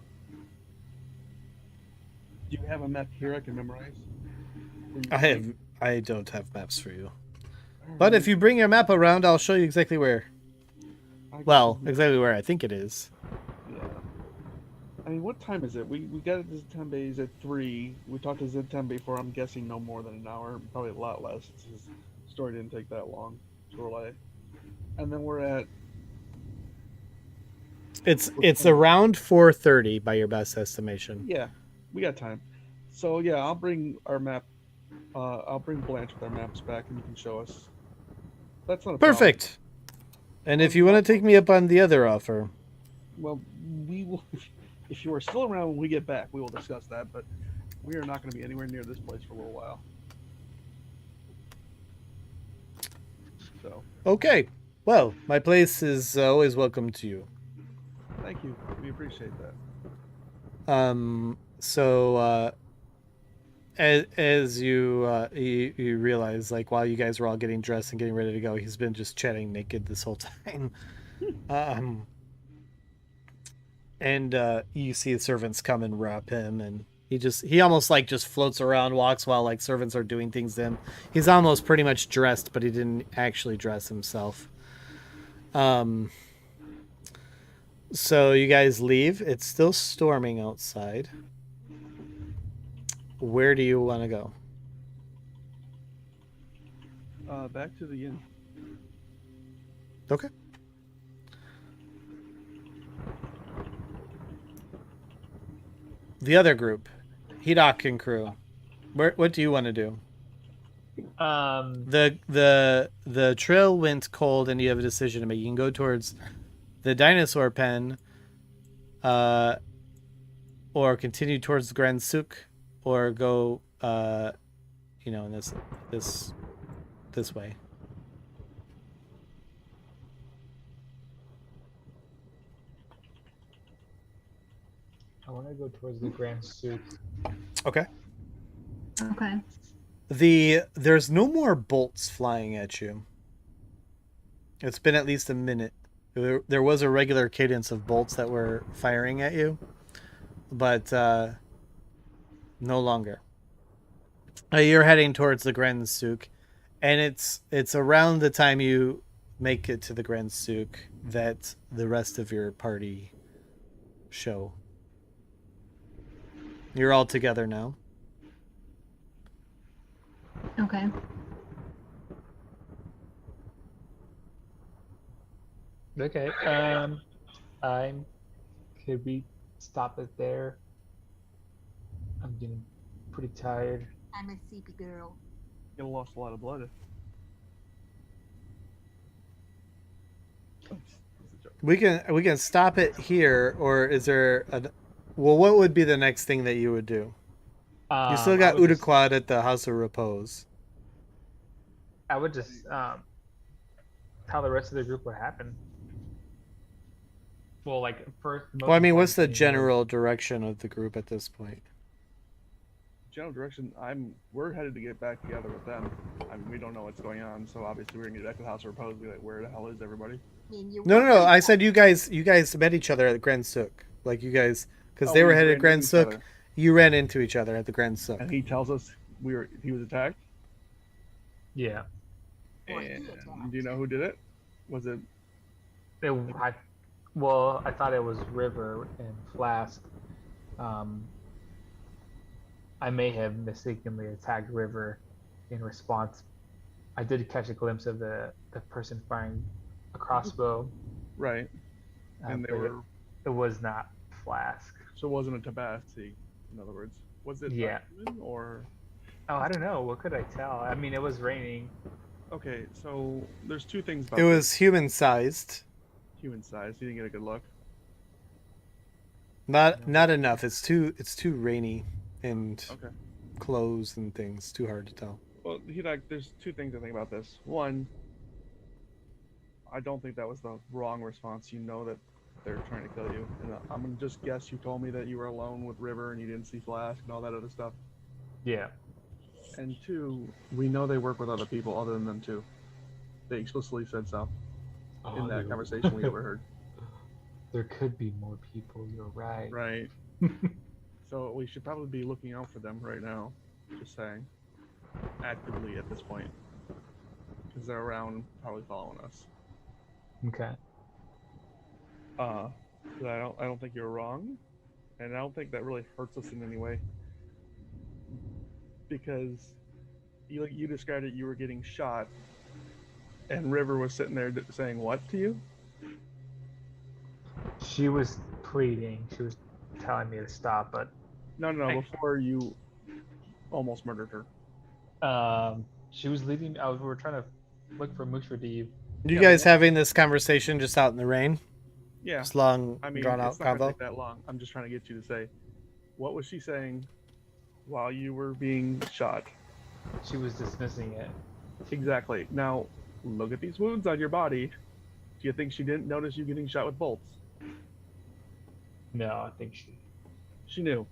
Do you have a map here I can memorize? I don't have maps for you. But if you bring your map around, I'll show you exactly where. Well, exactly where I think it is. Yeah. I mean, what time is it? We got it to Zentembe's at 3. We talked to Zentembe for, I'm guessing, no more than an hour. Probably a lot less. His story didn't take that long to relay. And then we're at... It's around 4:30 by your best estimation. Yeah, we got time. So, yeah, I'll bring our map... I'll bring Blanche with our maps back and you can show us. That's not a problem. Perfect. And if you want to take me up on the other offer, Well, we will... If you are still around when we get back, we will discuss that, but we are not going to be anywhere near this place for a little while. So, okay. Well, my place is always welcome to you. thank you. We appreciate that. So as you realize, like while you guys were all getting dressed and getting ready to go, he's been just chatting naked this whole time. And you see the servants come and wrap him, and he almost like just floats around, walks while like servants are doing things to him. He's almost pretty much dressed, but he didn't actually dress himself. So you guys leave. It's still storming outside. Where do you want to go? Back to the inn. Okay. The other group, Hidok and crew. What do you want to do? The trail went cold, and you have a decision to make. You can go towards the dinosaur pen, or continue towards the Grand Souk, or go, in this way. I want to go towards the Grand Souk. Okay. Okay. There's no more bolts flying at you. It's been at least a minute. There was a regular cadence of bolts that were firing at you, but no longer. You're heading towards the Grand Souk, and it's around the time you make it to the Grand Souk that the rest of your party show. You're all together now. Okay. Okay. Could we stop it there? I'm getting pretty tired. I'm a sleepy girl. You lost a lot of blood. We can stop it here, or is there well, what would be the next thing that you would do? You still got Udaquad at the House of Repose. I would just tell the rest of the group what happened. Well, like first. Well, I mean, what's the general direction of the group at this point? general direction, we're headed to get back together with them. I mean, we don't know what's going on, so obviously we're gonna get back to the house of repose. Be like, where the hell is everybody? I mean, you No, were no, no. right. I said you guys met each other at Grand Sook. Like you guys, because Oh, they we were headed ran to Grand into each Sook. other. You ran into each other at the Grand Sook. And he tells us he was attacked. Yeah. Or he And attacked. do you know who did it? Was it? I thought it was River and Flask. I may have mistakenly attacked River in response. I did catch a glimpse of the person firing a crossbow. Right. And they but were. it was not Flask. So it wasn't a Tabassi, in other words. Was it? Yeah. Human or? Oh, I don't know. What could I tell? I mean, it was raining. Okay, so there's two things about It this. was human-sized. Human size. You didn't get a good look. Not enough. It's too rainy and Okay. clothes and things. Too hard to tell. Well, there's two things I think about this. One, I don't think that was the wrong response. You know that they're trying to kill you. And I'm going to just guess you told me that you were alone with River and you didn't see Flask and all that other stuff. Yeah. And two, we know they work with other people other than them too. They explicitly said so in that conversation we overheard. There could be more people. You're right. Right. So we should probably be looking out for them right now. Just saying. Actively at this point. Because they're around, probably following us. Okay. But I don't think you're wrong, and I don't think that really hurts us in any way. Because you described it, you were getting shot, and River was sitting there saying what to you? She was pleading. She was telling me to stop, but No, before you almost murdered her. she was leading. We were trying to look for Mushradib. You Yeah, guys well- having this conversation just out in the rain? Yeah. Just long, I mean, drawn out it's not gonna combo? take that long. I'm just trying to get you to say, what was she saying while you were being shot? She was dismissing it. Exactly. Now, look at these wounds on your body. Do you think she didn't notice you getting shot with bolts? No, I think She knew.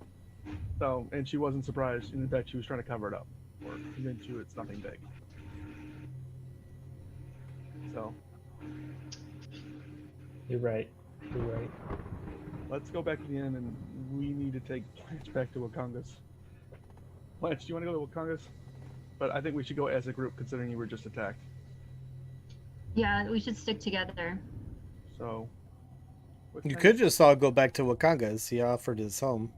So, and she wasn't surprised. And in fact, she was trying to cover it up or convince you it's nothing big. So, you're right. You're right. let's go back to the inn, and we need to take Blanche back to Wakangas. Blanche, do you want to go to Wakangas? But I think we should go as a group, considering you were just attacked. Yeah, we should stick together. So, You could just all go back to Wakangas. He offered his home.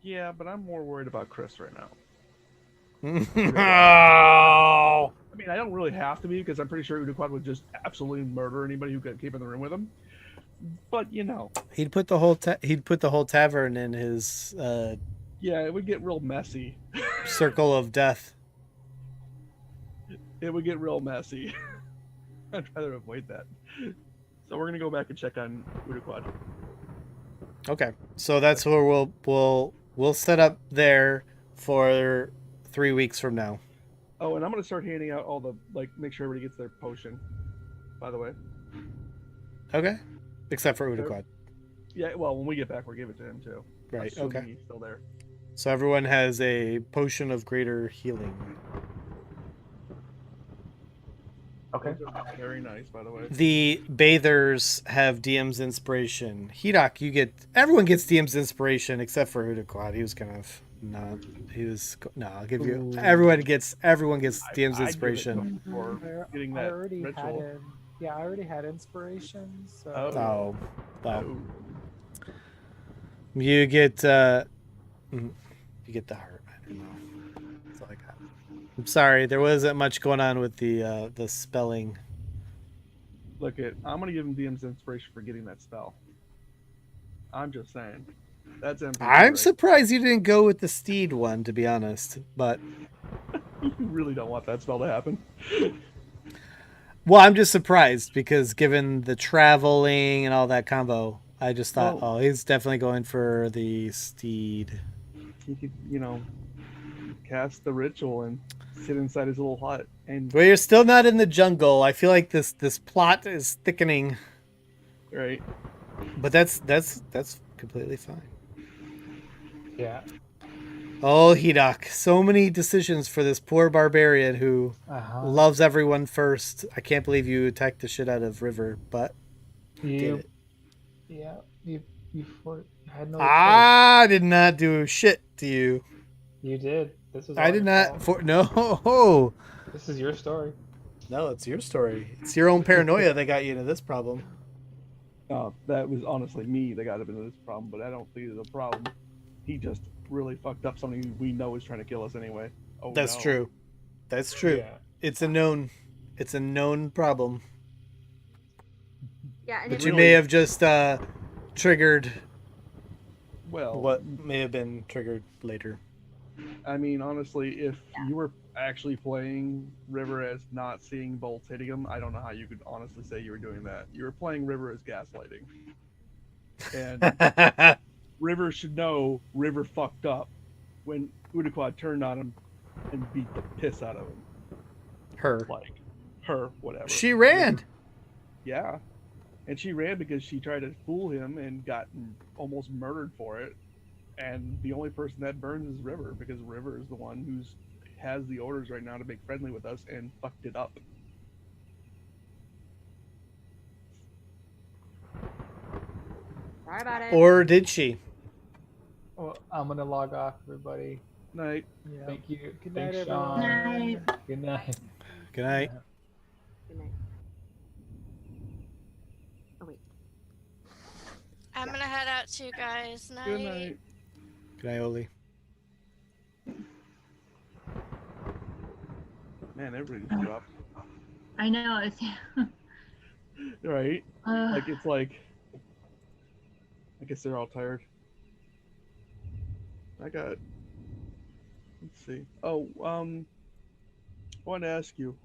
Yeah, but I'm more worried about Chris right now. Oh! I mean, I don't really have to be, because I'm pretty sure Uduquad would just absolutely murder anybody who could keep in the room with him. But you know, He'd put the whole tavern in his yeah, it would get real messy. circle of death. It would get real messy. I'd rather avoid that. So we're gonna go back and check on Uduquad. Okay, so that's where we'll set up there for 3 weeks from now. Oh, and I'm gonna start handing out all the make sure everybody gets their potion. By the way. Okay, except for Uduquad. Yeah, well, when we get back, we'll give it to him too. Right. Assuming Okay. he's still there. So everyone has a potion of greater healing. Okay. Those are very nice, by the way. The bathers have DM's inspiration. Hedok, everyone gets DM's inspiration except for Uduquad. He was kind of not. I'll give you. Ooh. Everyone gets DM's I'd give it to inspiration. him for getting that ritual. I already had inspiration. So Oh, well, Oh. you get the heart. I don't know. That's all I got. I'm sorry, there wasn't much going on with the spelling. Look I'm gonna give him DM's inspiration for getting that spell. I'm just saying. That's MVP. I'm right? surprised you didn't go with the steed one, to be honest. But You really don't want that spell to happen. well, I'm just surprised because given the traveling and all that combo, I just thought, Well- oh, he's definitely going for the steed. He could, cast the ritual and sit inside his little hut and Well, you're still not in the jungle. I feel like this plot is thickening, right. but that's completely fine. Yeah. Oh, Hidak. So many decisions for this poor barbarian who loves everyone first. I can't believe you attacked the shit out of River, but did You, it. yeah, you had no choice. I did not do shit to you. You did. This is all I did your not. fault. No. This is your story. No, it's your story. It's your own paranoia that got you into this problem. That was honestly me that got him into this problem, but I don't think it's a problem. He just really fucked up something we know is trying to kill us anyway. Oh, That's no. true. That's true. Yeah. It's a known problem. Yeah, and But if you really- may have just triggered Well, what may have been triggered later. I mean, honestly, if you were actually playing River as not seeing bolts hitting him, I don't know how you could honestly say you were doing that. You were playing River as gaslighting. And River should know River fucked up when Udaquad turned on him and beat the piss out of him. Her. Like, her, whatever. She ran. Yeah. And she ran because she tried to fool him and got almost murdered for it. And the only person that burns is River, because River is the one who's has the orders right now to make friendly with us and fucked it up. Sorry about it. Or did she? Well, I'm gonna log off, everybody. Night. Yeah. Thank you. Good night, Thanks, everyone. Sean. Night. Good night. Good night. Good night. Oh wait. I'm gonna head out too, guys. Night. Good night. Good night, Oli. Man, everybody just dropped. I know. It's Right? uh, Like, it's like, I guess they're all tired. Let's see. Oh, I wanted to ask you,